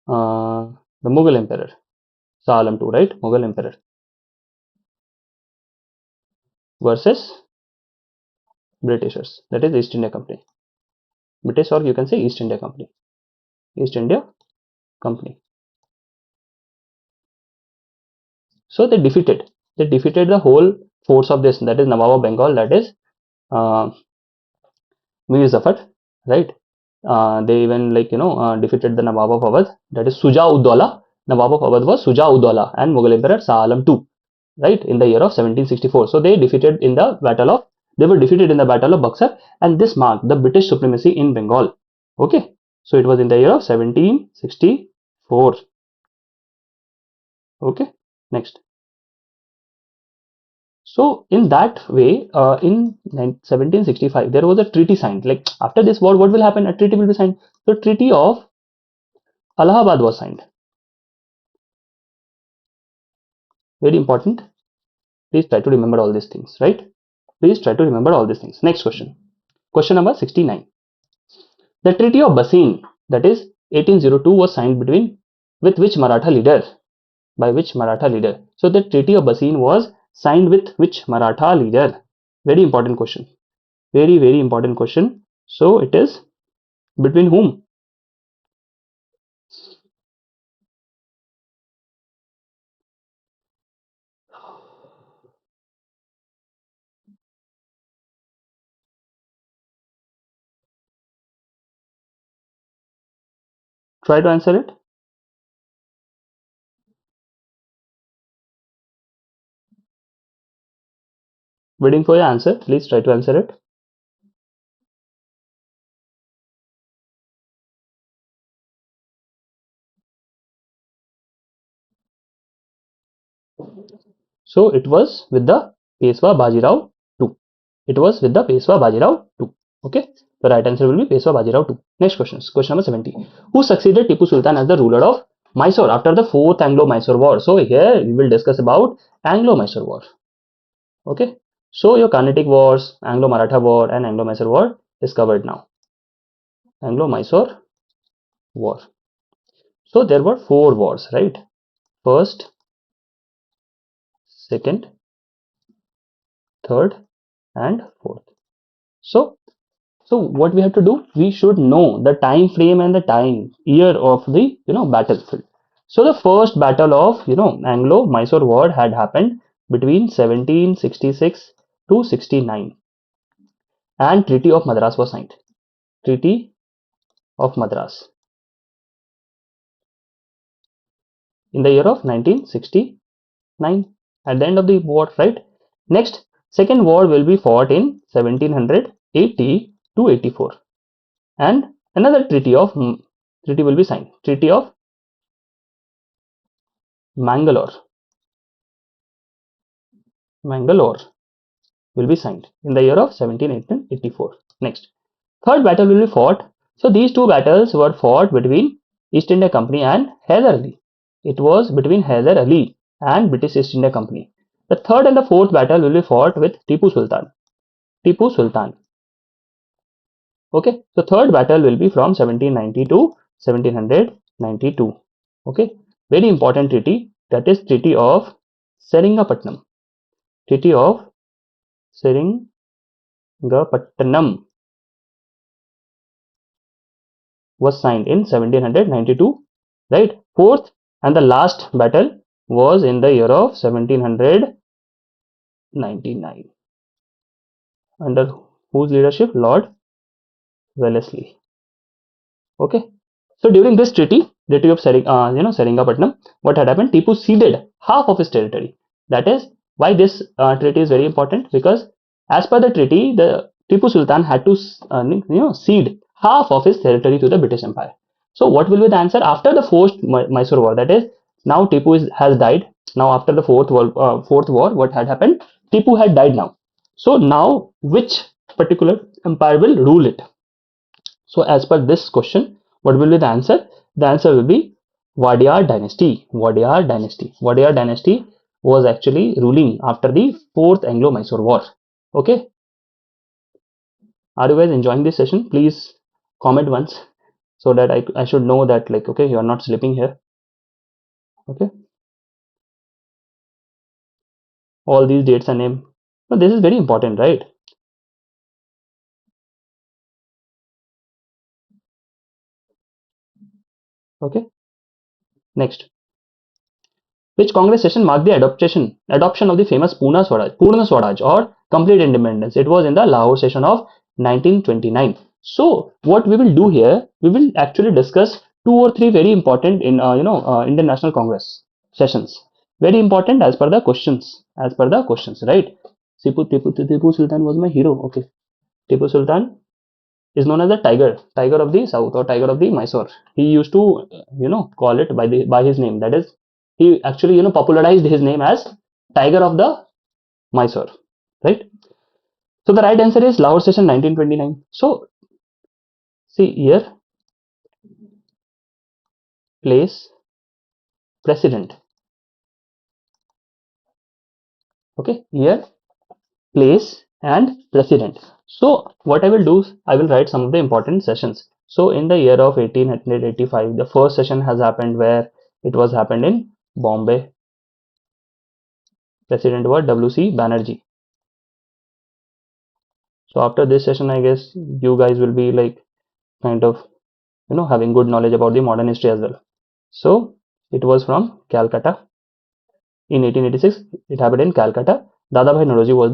the Mughal Emperor, Shah Alam II, right? Mughal Emperor versus Britishers, that is East India Company. British, or you can say East India Company. East India Company. So they defeated the whole force of this, that is Nawab of Bengal, that is Mir Zafar, right? They even defeated the Nawab of Awadh, that is Suja-ud-Dawla. Nawab of Awadh was Suja-ud-Dawla and Mughal Emperor Shah Alam II, right, in the year of 1764. So they were defeated in the battle of Buxar, and this marked the British supremacy in Bengal. Okay, so it was in the year of 1764. Okay, next. So in that way, in 1765, there was a treaty signed. Like after this war, what will happen? A treaty will be signed. The Treaty of Allahabad was signed. Very important. Please try to remember all these things, right? Please try to remember all these things. Next question. Question number 69. The Treaty of Bassein, that is 1802, was signed with which Maratha leader? By which Maratha leader? So the Treaty of Bassein was signed with which Maratha leader? Very important question. Very, very important question. So it is between whom? Try to answer it. Waiting for your answer. Please try to answer it. So it was with the Peshwa Bajirao II. It was with the Peshwa Bajirao II. Okay. The right answer will be Peshwa Bajirao II. Next question. Question number 70. Who succeeded Tipu Sultan as the ruler of Mysore after the 4th Anglo-Mysore War? So here we will discuss about Anglo-Mysore War. Okay. So your Carnatic Wars, Anglo-Maratha War and Anglo-Mysore War is covered now. Anglo-Mysore War. So there were 4 wars, right? First, second, third and fourth. So what we have to do, we should know the time frame and the time year of the battlefield. So the first battle of Anglo-Mysore War had happened between 1766 to 69, and Treaty of Madras was signed. Treaty of Madras. in the year of 1969, at the end of the war, right? Next, second war will be fought in 1780 to 84, and another treaty will be signed. Treaty of Mangalore will be signed in the year of 1784. Next, third battle will be fought. So these two battles were fought between East India Company and Hyder Ali. It was between Hyder Ali and British East India Company. The third and the fourth battle will be fought with Tipu Sultan. Tipu Sultan. Okay, so third battle will be from 1790 to 1792. Okay, very important treaty, that is Treaty of Seringamapatnam. Treaty of Seringamapatnam was signed in 1792, right? Fourth and the last battle was in the year of 1799, under whose leadership? Lord Wellesley. Okay, so during this treaty of Seringamapatnam, what had happened? Tipu ceded half of his territory. That is why this treaty is very important, because as per the treaty, the Tipu Sultan had to cede half of his territory to the British Empire. So what will be the answer after the fourth Mysore war? That is, now Tipu has died. Now after the fourth war, what had happened? Tipu had died now. So now which particular empire will rule it? So as per this question, what will be the answer? The answer will be Wadiyar dynasty. Wadiyar dynasty. Wadiyar dynasty was actually ruling after the fourth Anglo-Mysore war. Okay. Are you guys enjoying this session? Please comment once, so that I should know that, like, okay, you are not sleeping here. Okay. All these dates are named. So this is very important, right? Okay. Next. Which Congress session marked the adoption of the famous Purna Swaraj or complete independence? It was in the Lahore session of 1929. So what we will do here, we will actually discuss two or three very important Indian National Congress sessions. Very important as per the questions. Right? Tipu Sultan was my hero. Okay, Tipu Sultan is known as the tiger of the south, or tiger of the Mysore. He used to call it by his name. That is, he actually popularized his name as tiger of the Mysore, right? So the right answer is Lahore session 1929. So see here, place, president. Okay, here, place and president. So what I will do is I will write some of the important sessions. So in the year of 1885, the first session has happened where it was happened in Bombay. President was W.C. Banerjee. So after this session, I guess you guys will be like kind of having good knowledge about the modern history as well. So it was from Calcutta in 1886. It happened in Calcutta. Dadabhai Naoroji was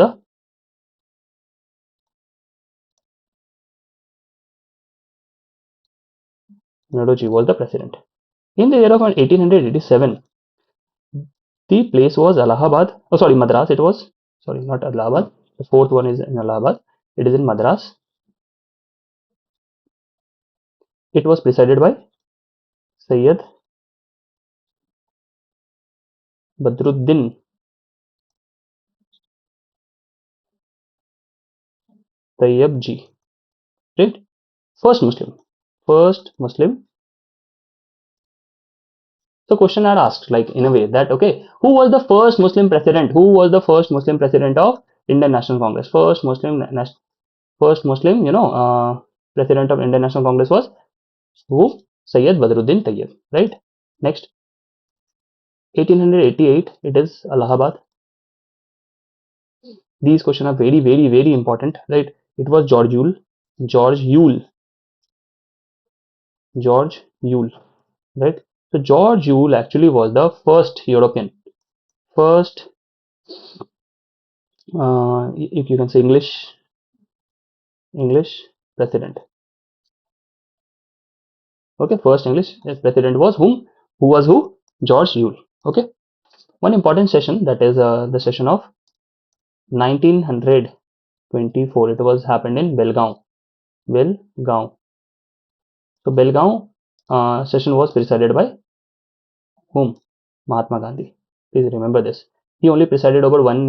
the president. In the year of 1887, the place was Allahabad. Oh, sorry, Madras. It was, sorry, not Allahabad. The fourth one is in Allahabad. It is in Madras. It was presided by Sayyid Badruddin Tayyibji, right? First Muslim. First Muslim. So question are asked like in a way that, okay, who was the first Muslim president? Who was the first Muslim president of Indian National Congress? First Muslim, president of Indian National Congress was who? Sayyid Badruddin Tayyib, right? Next, 1888. It is Allahabad. These questions are very, very, very important, right? It was George Yule. George Yule, right? So George Yule actually was the first European, first, if you can say English president. Okay, first English president was whom? Who was who? George Yule. Okay, one important session, that is the session of 1924. It was happened in Belgaum. Belgaum. So Belgaum session was presided by whom? Mahatma Gandhi. Please remember this. He only presided over one,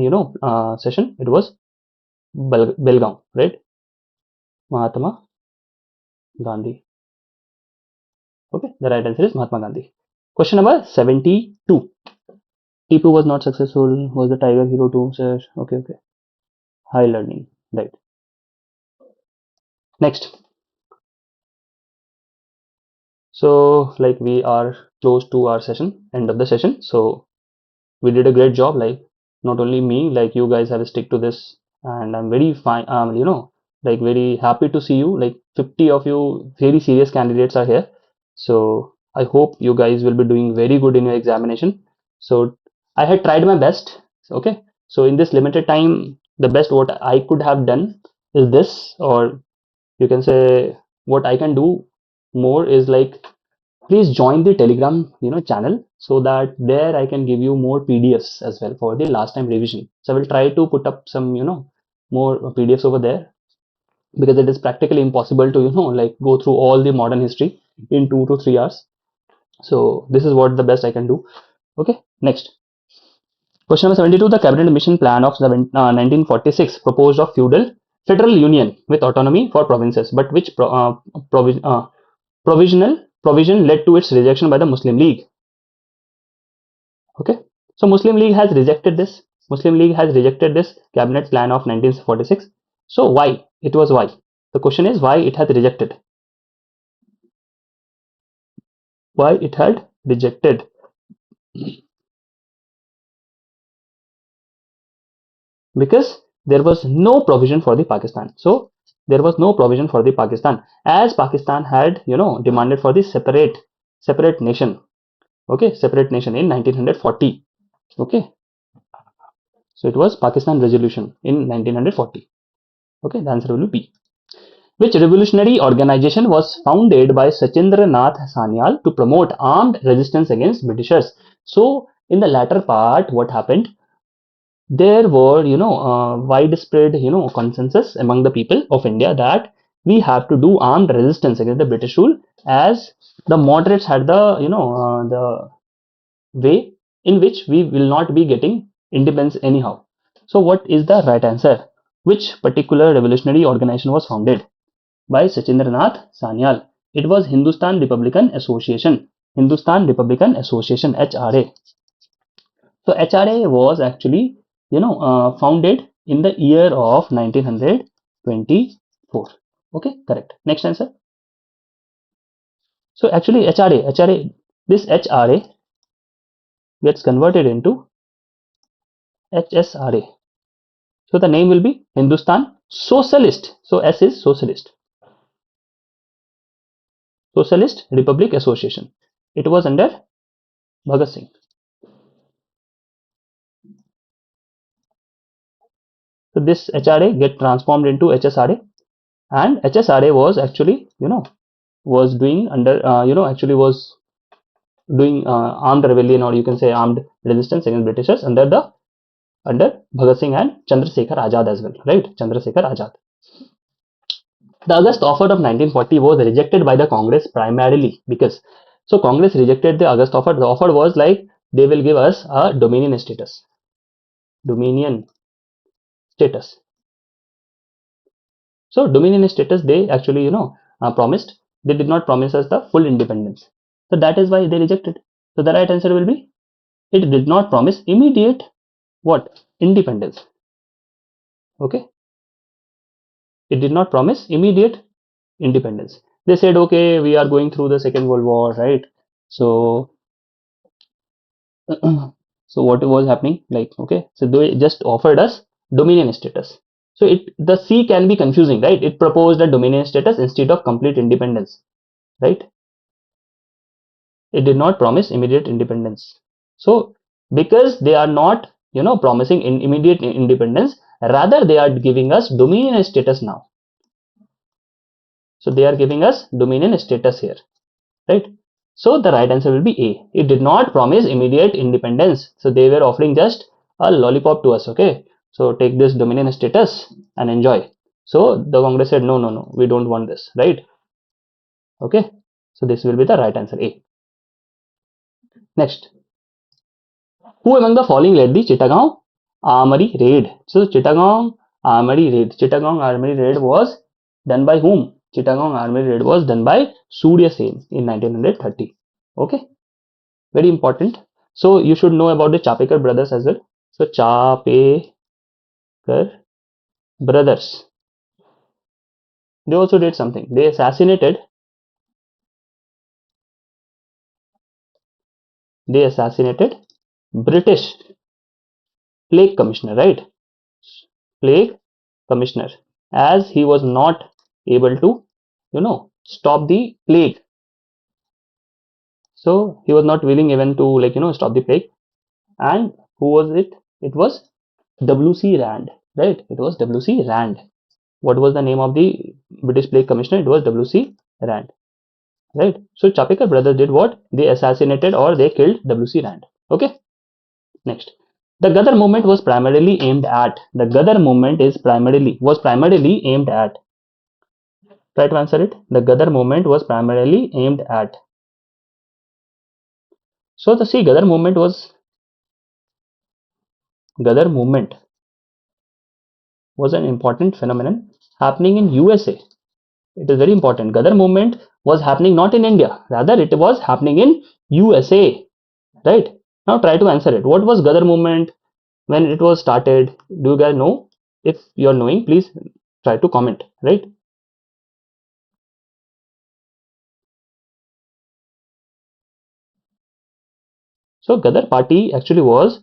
session. It was Belgaum, right? Mahatma Gandhi. Okay, the right answer is Mahatma Gandhi. Question number 72. Tipu was not successful. Was the tiger hero too, sir? Okay, okay. High learning, right? Next. So, like, we are close to our session, end of the session. So, we did a great job. Like, not only me, like, you guys have stick to this, and I'm very fine. Like, very happy to see you. Like, 50 of you very serious candidates are here. So, I hope you guys will be doing very good in your examination. So, I had tried my best. Okay. So, in this limited time, the best what I could have done is this, or you can say what I can do more is like, please join the Telegram channel, so that there I can give you more PDFs as well for the last time revision. So I will try to put up some more PDFs over there, because it is practically impossible to like go through all the modern history in 2 to 3 hours. So this is what the best I can do. Okay, next. Question number 72. The cabinet mission plan of 1946 proposed of feudal federal union with autonomy for provinces, but which provision led to its rejection by the Muslim League? Okay, so Muslim League has rejected this. Muslim League has rejected this cabinet plan of 1946. So why? It was why. The question is why it has rejected. Why it had rejected? Because there was no provision for the Pakistan. So there was no provision for the Pakistan, as Pakistan had demanded for the separate nation. Okay, separate nation in 1940. Okay, so it was Pakistan resolution in 1940. Okay, the answer will be B. Which revolutionary organization was founded by Sachindra Nath Sanyal to promote armed resistance against Britishers? So in the latter part, what happened? There were widespread consensus among the people of India that we have to do armed resistance against the British rule, as the moderates had the way in which we will not be getting independence anyhow. So what is the right answer? Which particular revolutionary organization was founded by Sachindranath Sanyal? It was Hindustan Republican Association. Hindustan Republican Association, HRA. So HRA was actually founded in the year of 1924. Okay, correct. Next answer. So actually this HRA gets converted into HSRA. So the name will be Hindustan Socialist. So S is Socialist. Socialist Republic Association. It was under Bhagat Singh. So this HRA get transformed into HSRA, and HSRA was actually was doing under actually was doing armed rebellion, or you can say armed resistance against Britishers under Bhagat Singh and Chandrasekhar Azad as well, right? Chandrasekhar Azad. The August offer of 1940 was rejected by the Congress primarily because, so Congress rejected the August offer. The offer was like, they will give us a dominion status. Dominion status. So dominion status they actually promised. They did not promise us the full independence. So that is why they rejected. So the right answer will be, it did not promise immediate what? Independence. Okay. It did not promise immediate independence. They said, okay, we are going through the Second World War, right? So so what was happening? Like, okay, so they just offered us dominion status. So the C can be confusing, right? It proposed a dominion status instead of complete independence, right? It did not promise immediate independence. So because they are not promising immediate independence, rather they are giving us dominion status now. So they are giving us dominion status here, right? So the right answer will be A. It did not promise immediate independence. So they were offering just a lollipop to us. Okay. So take this dominion status and enjoy. So the Congress said, no, no, no, we don't want this, right? Okay. So this will be the right answer, A. Next. Who among the following led the Chittagong Armory raid? So Chittagong Armory raid. Chittagong Armory raid was done by whom? Chittagong Armory raid was done by Surya Sen in 1930. Okay. Very important. So you should know about the Chapekar brothers as well. So Chapekar brothers. They also did something. They assassinated British plague commissioner, right? Plague commissioner, as he was not able to, stop the plague. So he was not willing even to, stop the plague. And who was it? It was W.C. Rand, right? It was W.C. Rand. What was the name of the British plague commissioner? It was W.C. Rand, right? So Chapekar brothers did what? They assassinated or they killed W.C. Rand. Okay. Next, the Ghadar movement was primarily aimed at. The Ghadar movement was primarily aimed at. Try to answer it. The Ghadar movement was primarily aimed at. So the Ghadar movement was an important phenomenon happening in USA. It is very important. Ghadar movement was happening not in India, rather it was happening in USA. Right? Now try to answer it. What was Ghadar movement? When it was started? Do you guys know? If you are knowing, please try to comment, right? So Ghadar party actually was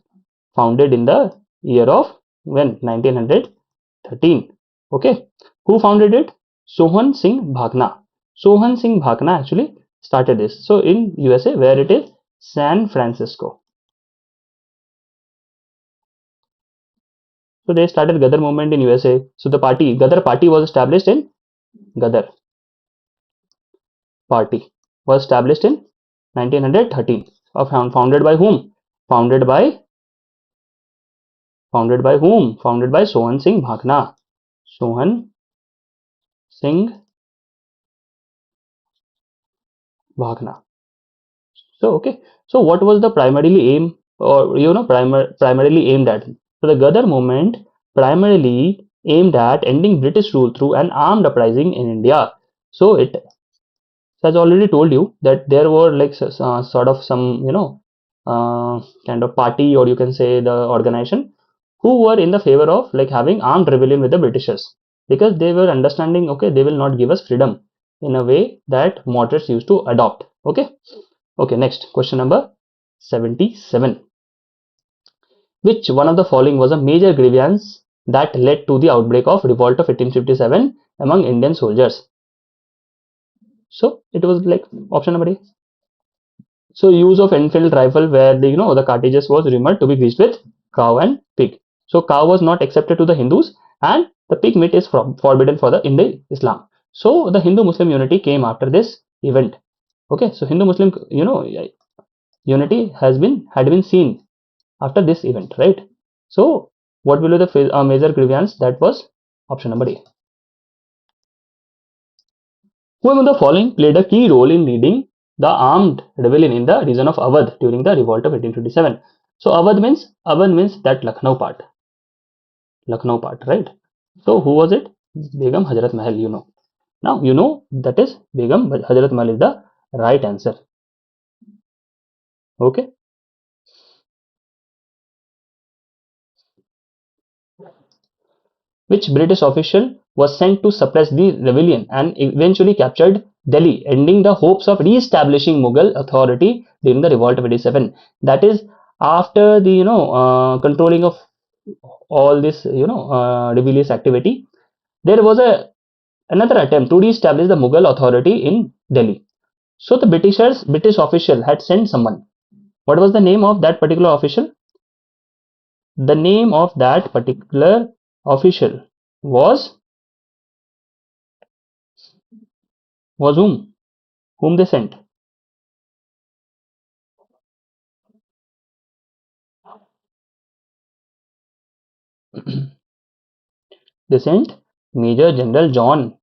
founded in the year of when? 1913. Okay. Who founded it? Sohan Singh Bhakna. Sohan Singh Bhakna actually started this. So in USA, where it is? San Francisco. So they started Ghadar movement in USA. So the Ghadar party was established in Ghadar party was established in 1913. Founded by whom? Founded by whom? Founded by Sohan Singh Bhakna. Sohan Singh Bhakna. So okay. So what was the primarily aim, or primarily aimed at? So the Ghadar movement primarily aimed at ending British rule through an armed uprising in India. So it has already told you that there were like sort of some kind of party, or you can say the organization, who were in the favor of like having armed rebellion with the Britishers, because they were understanding, okay, they will not give us freedom in a way that moderates used to adopt. Okay. Okay, next question number 77. Which one of the following was a major grievance that led to the outbreak of revolt of 1857 among Indian soldiers? So it was like option number A. So use of Enfield rifle, where the cartridges was rumored to be greased with cow and pig. So cow was not accepted to the Hindus, and the pig meat is forbidden for in the Islam. So the Hindu-Muslim unity came after this event. Okay, so Hindu-Muslim unity had been seen after this event, right? So what will be the major grievance? That was option number A. Who among the following played a key role in leading the armed rebellion in the region of Awadh during the revolt of 1857? So Awadh means that Lucknow part, right? So who was it? Begum Hazrat Mahal, Now that is Begum Hazrat Mahal is the right answer. Okay. Which British official was sent to suppress the rebellion and eventually captured Delhi, ending the hopes of re-establishing Mughal authority during the revolt of 87. That is after the controlling of all this rebellious activity. There was another attempt to re-establish the Mughal authority in Delhi. So the British official had sent someone. What was the name of that particular official? The name of that particular official was whom? Whom they sent? They sent Major General John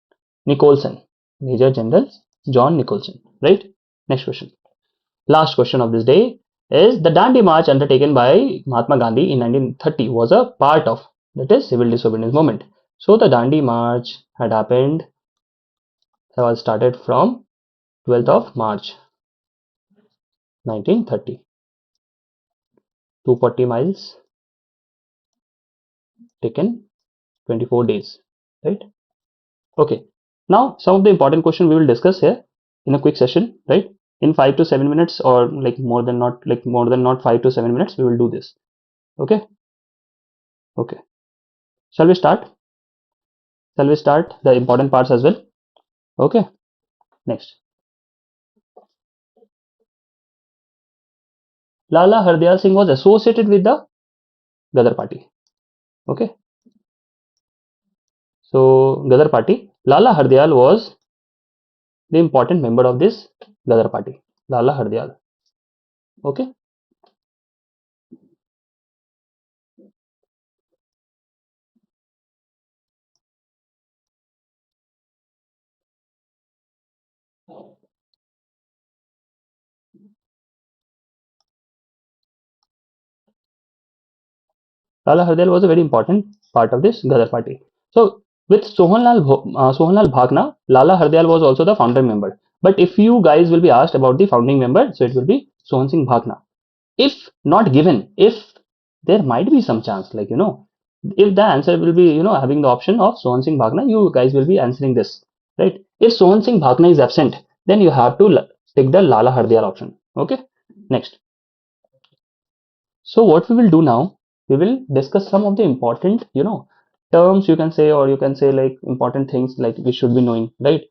Nicholson. Major General John Nicholson, right? Next question. Last question of this day is the Dandi March undertaken by Mahatma Gandhi in 1930 was a part of, that is, civil disobedience movement. So the Dandi March had happened, was started from 12th of March 1930. 240 miles taken 24 days, right? Okay. Now some of the important questions we will discuss here in a quick session, right? In 5 to 7 minutes, or like more than not 5 to 7 minutes, we will do this. Okay. Okay. Shall we start? Shall we start the important parts as well? Okay. Next. Lala Hardyal Singh was associated with the Ghadar party. Okay. So Ghadar party. Lala Hardyal was the important member of this Ghadar party. Lala Hardyal. Okay. Lala Hardel was a very important part of this Ghadar party. So with Sohanlal Bhakna, Lala Hardayal was also the founder member. But if you guys will be asked about the founding member, so it will be Sohan Singh Bhakna. If not given, if there might be some chance, like if the answer will be having the option of Sohan Singh Bhakna, you guys will be answering this, right? If Sohan Singh Bhakna is absent, then you have to take the Lala Hardayal option. Okay, next. So what we will do now, we will discuss some of the important, terms, you can say, or you can say like important things like we should be knowing, right?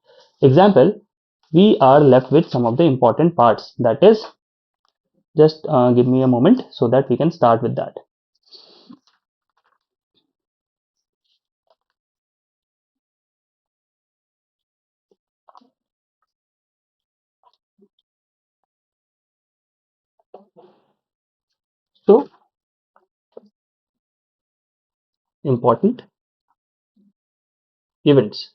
Example, we are left with some of the important parts. That is, just give me a moment so that we can start with that. So important events,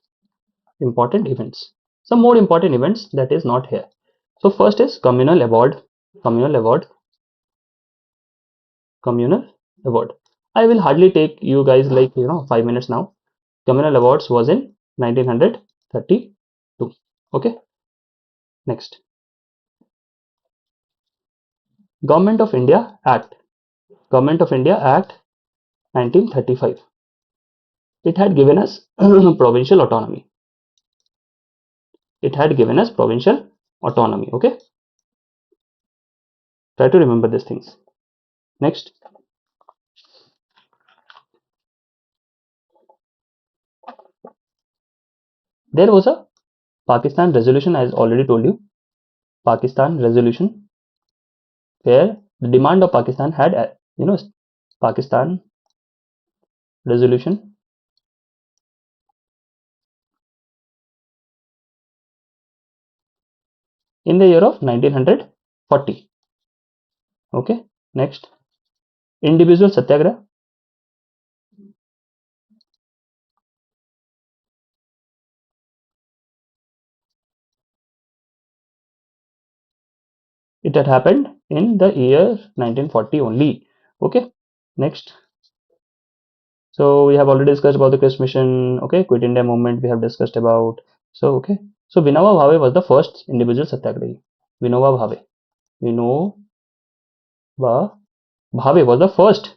important events. Some more important events that is not here. So first is communal award, communal award. I will hardly take you guys like 5 minutes now. Communal awards was in 1932. Okay, next. Government of India Act. Government of India Act 1935. It had given us provincial autonomy. It had given us provincial autonomy. Okay, try to remember these things. Next. There was a Pakistan resolution, as already told you. Pakistan resolution, where the demand of Pakistan had, Pakistan resolution in the year of 1940. Okay, next. Individual Satyagraha. It had happened in the year 1940 only. Okay, next. So we have already discussed about the Christ mission. Okay, Quit India movement we have discussed about. So okay, so Vinoba Bhave was the first individual satyagrahi. Vinoba Bhave. Vinoba Bhave was the first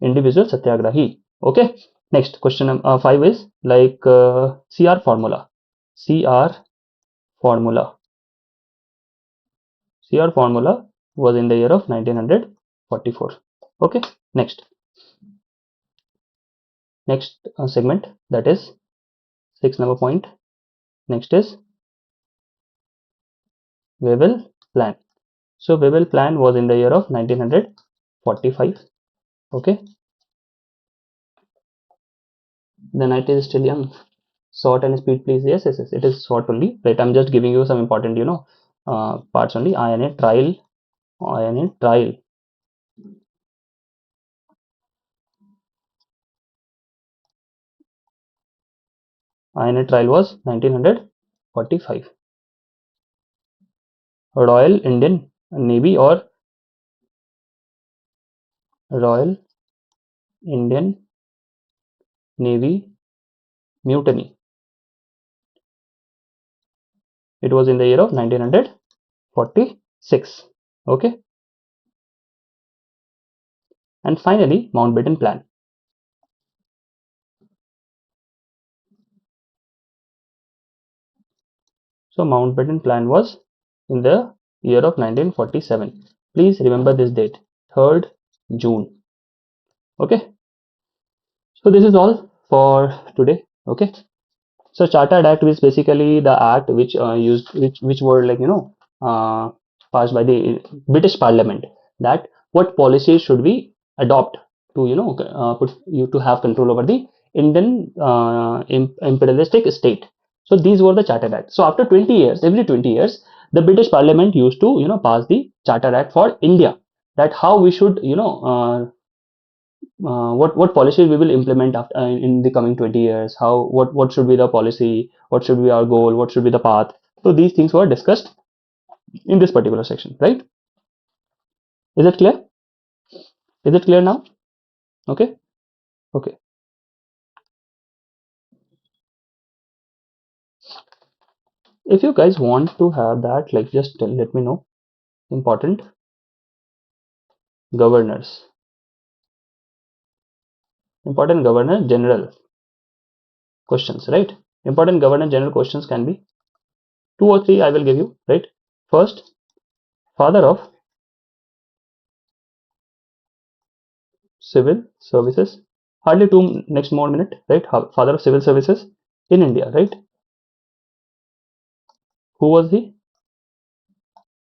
individual satyagrahi. Okay, next question 5 is like CR formula. CR formula. CR formula was in the year of 1944. Okay, next. Next segment, that is 6 number point. Next is Wavell plan. So Wavell plan was in the year of 1945. Okay, the night is still young. Short and speed, please. Yes, yes, yes. It is short only. Right. I'm just giving you some important, parts only. INA trial. INA trial. INA trial was 1945. Royal Indian Navy or Royal Indian Navy mutiny. It was in the year of 1946. Okay. And finally, Mountbatten Plan. So Mountbatten Plan was in the year of 1947. Please remember this date, 3rd June. Okay. So this is all for today. Okay. So Chartered Act is basically the act which which were like passed by the British Parliament, that what policies should we adopt to put you to have control over the Indian imperialistic state. So these were the Chartered Act. So after 20 years, every 20 years, the British Parliament used to pass the Chartered Act for India, that how we should what policies we will implement after in the coming 20 years, how what should be the policy, what should be our goal, what should be the path. So these things were discussed in this particular section, right? Is it clear? Is it clear now? Okay. Okay. If you guys want to have that, like, just let me know. Important governors, important governor general questions, right? Important governor general questions can be 2 or 3. I will give you, right? First, father of civil services. Hardly 2 next more minute, right? Father of civil services in India, right? Who was he?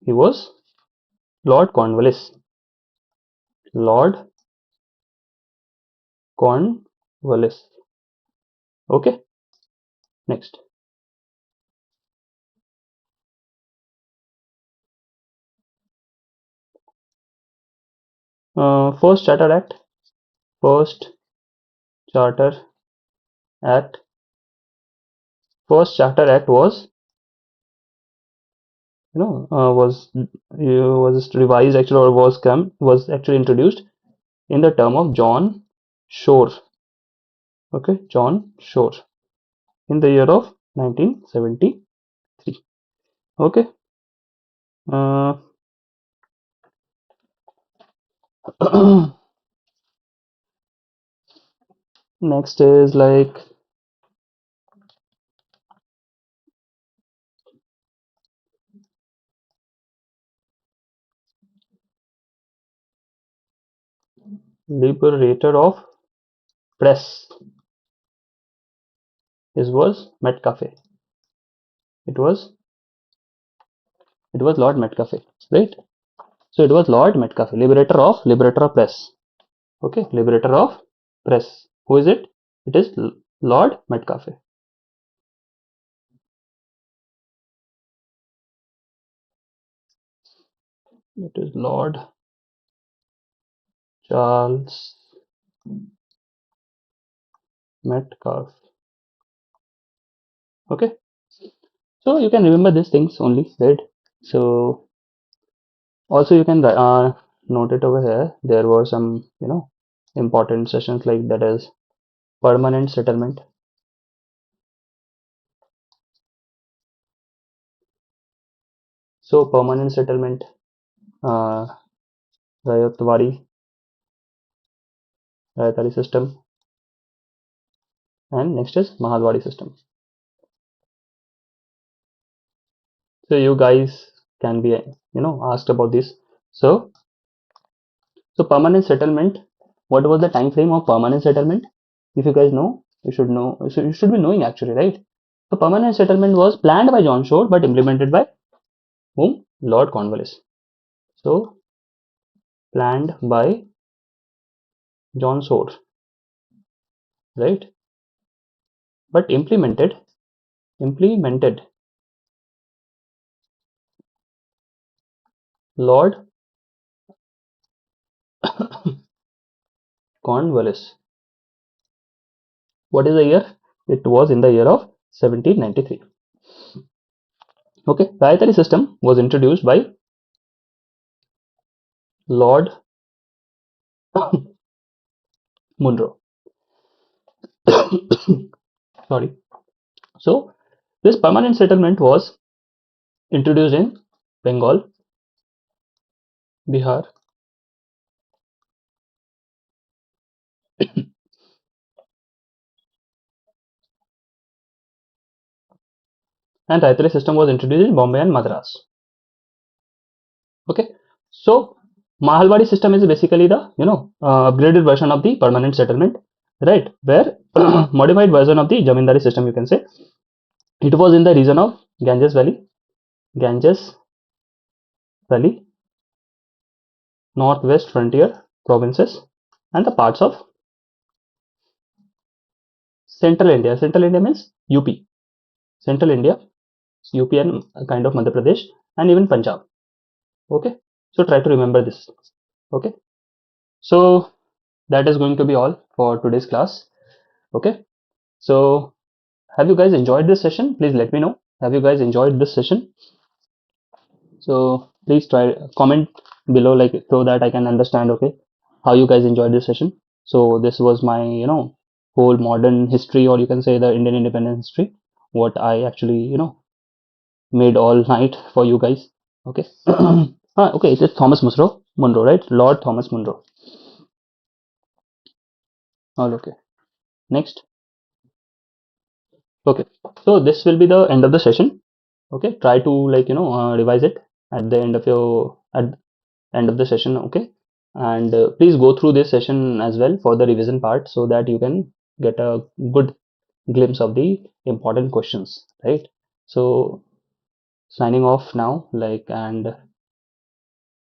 He was Lord Cornwallis. Lord Cornwallis. Okay. Next. First Charter Act. First Charter Act. First Charter Act was was revised actually, or was actually introduced in the term of John Shore. Okay, John Shore, in the year of 1973. Okay. Uh, next is like liberator of press. This was Metcalfe. It was Lord Metcalfe, right? So it was Lord Metcalfe, liberator of press. Okay, liberator of press. Who is it? It is Lord Metcalfe. It is Lord Charles Metcalfe. Okay, so you can remember these things only, right? So also you can note it over here. There were some important sessions, like that is permanent settlement. So permanent settlement, Rayatwari system, and next is Mahalwadi system. So you guys can be asked about this. So permanent settlement, what was the time frame of permanent settlement? If you guys know, you should know. So you should be knowing actually, right? So permanent settlement was planned by John Shore but implemented by whom? Lord Cornwallis. So planned by John Shore, right? But implemented Lord Cornwallis. What is the year? It was in the year of 1793. Okay, Rayatari system was introduced by Lord Munro. Sorry. So this permanent settlement was introduced in Bengal, Bihar, and Rayatari system was introduced in Bombay and Madras. Okay, so Mahalwadi system is basically the upgraded version of the permanent settlement, right? Where modified version of the Jamindari system, you can say. It was in the region of Ganges Valley, northwest frontier provinces, and the parts of central India. Central India means UP. Central India, UP and kind of Madhya Pradesh, and even Punjab. Okay, so try to remember this. Okay, so that is going to be all for today's class. Okay, so have you guys enjoyed this session? Please let me know. Have you guys enjoyed this session? So please try comment below, like, so that I can understand, okay, how you guys enjoyed this session. So this was my whole modern history, or you can say the Indian independence history, what I actually made all night for you guys. Okay. Okay, it is Thomas Munro, right? Lord Thomas Munro. All okay. Next. Okay, so this will be the end of the session. Okay, try to revise it at the end of your at end of the session. Okay, and please go through this session as well for the revision part, so that you can get a good glimpse of the important questions, right? So signing off now, like, and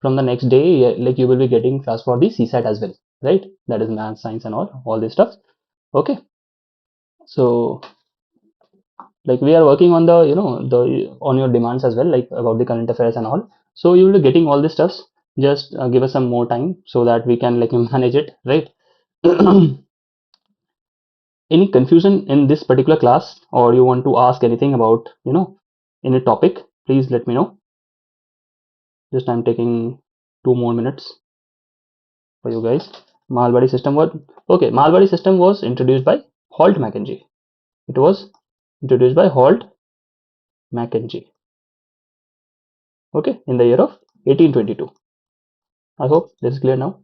from the next day, like, you will be getting class for the CSAT as well, right? That is math, science, and all this stuff. Okay, so like, we are working on the the on your demands as well, like about the current affairs and all. So you will be getting all this stuff. Just give us some more time, so that we can like manage it, right? Any confusion in this particular class, or you want to ask anything about any topic, please let me know. Just I'm taking 2 more minutes for you guys. Malwadi system was okay. Malwadi system was introduced by Holt Mackenzie. It was introduced by Holt Mackenzie. Okay, in the year of 1822. I hope this is clear now.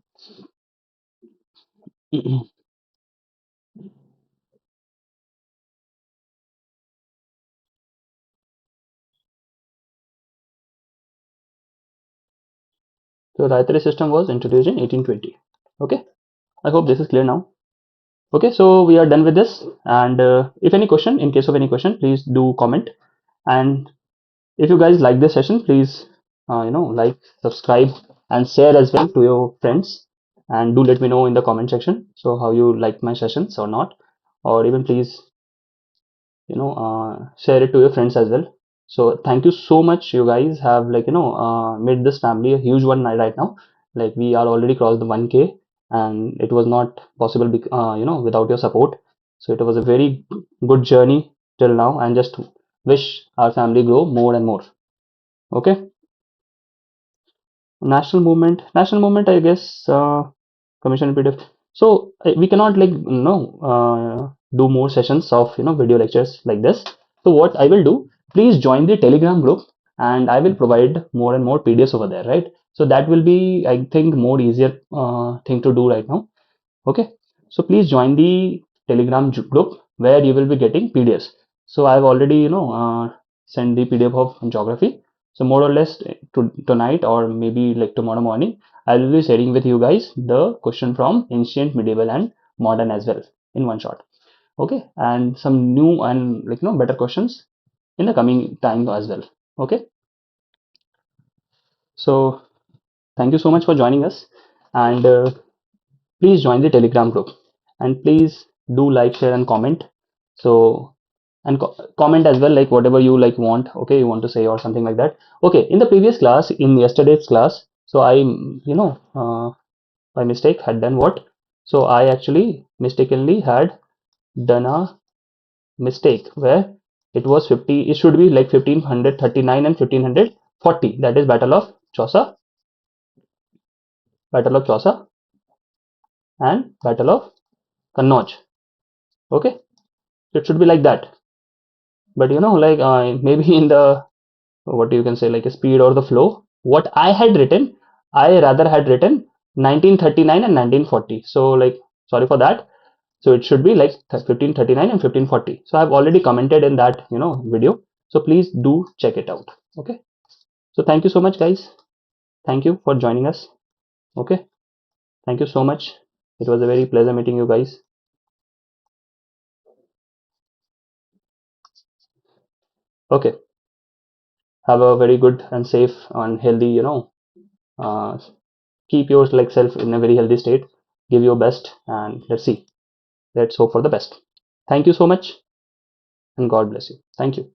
So Rayatari system was introduced in 1820. Okay, I hope this is clear now. Okay, so we are done with this, and if any question, in case of any question, please do comment. And if you guys like this session, please like, subscribe, and share as well to your friends, and do let me know in the comment section, so how you like my sessions or not, or even please share it to your friends as well. So thank you so much. You guys have like made this family a huge one right now. Like, we are already crossed the 1K, and it was not possible without your support. So it was a very good journey till now, and just wish our family grow more and more. Okay, national movement, I guess. Commission PDF. So we cannot like do more sessions of video lectures like this. So what I will do, please join the Telegram group, and I will provide more and more PDFs over there, right? So that will be, I think, more easier thing to do right now. Okay, so please join the Telegram group, where you will be getting PDFs. So I've already sent the PDF of geography. So more or less tonight, or maybe like tomorrow morning, I will be sharing with you guys the question from ancient, medieval, and modern as well, in one shot. Okay, and some new and better questions in the coming time as well. Okay, so thank you so much for joining us, and please join the Telegram group, and please do like, share, and comment. So, and comment as well, like whatever you like want, okay, you want to say or something like that. Okay, in the previous class, in yesterday's class, so I by mistake had done what? So I actually mistakenly had done a mistake where it was 50, it should be like 1539 and 1540. That is Battle of Chausa and Battle of Kannauj. Okay, it should be like that. But like maybe in the, what you can say, like a speed or the flow, what I had written, I rather had written 1939 and 1940. So like, sorry for that. So it should be like 1539 and 1540. So I've already commented in that video. So please do check it out. Okay. So thank you so much, guys. Thank you for joining us. Okay. Thank you so much. It was a very pleasure meeting you guys. Okay. Have a very good and safe and healthy, uh, keep your like self in a very healthy state. Give your best and let's see. Let's hope for the best. Thank you so much and God bless you. Thank you.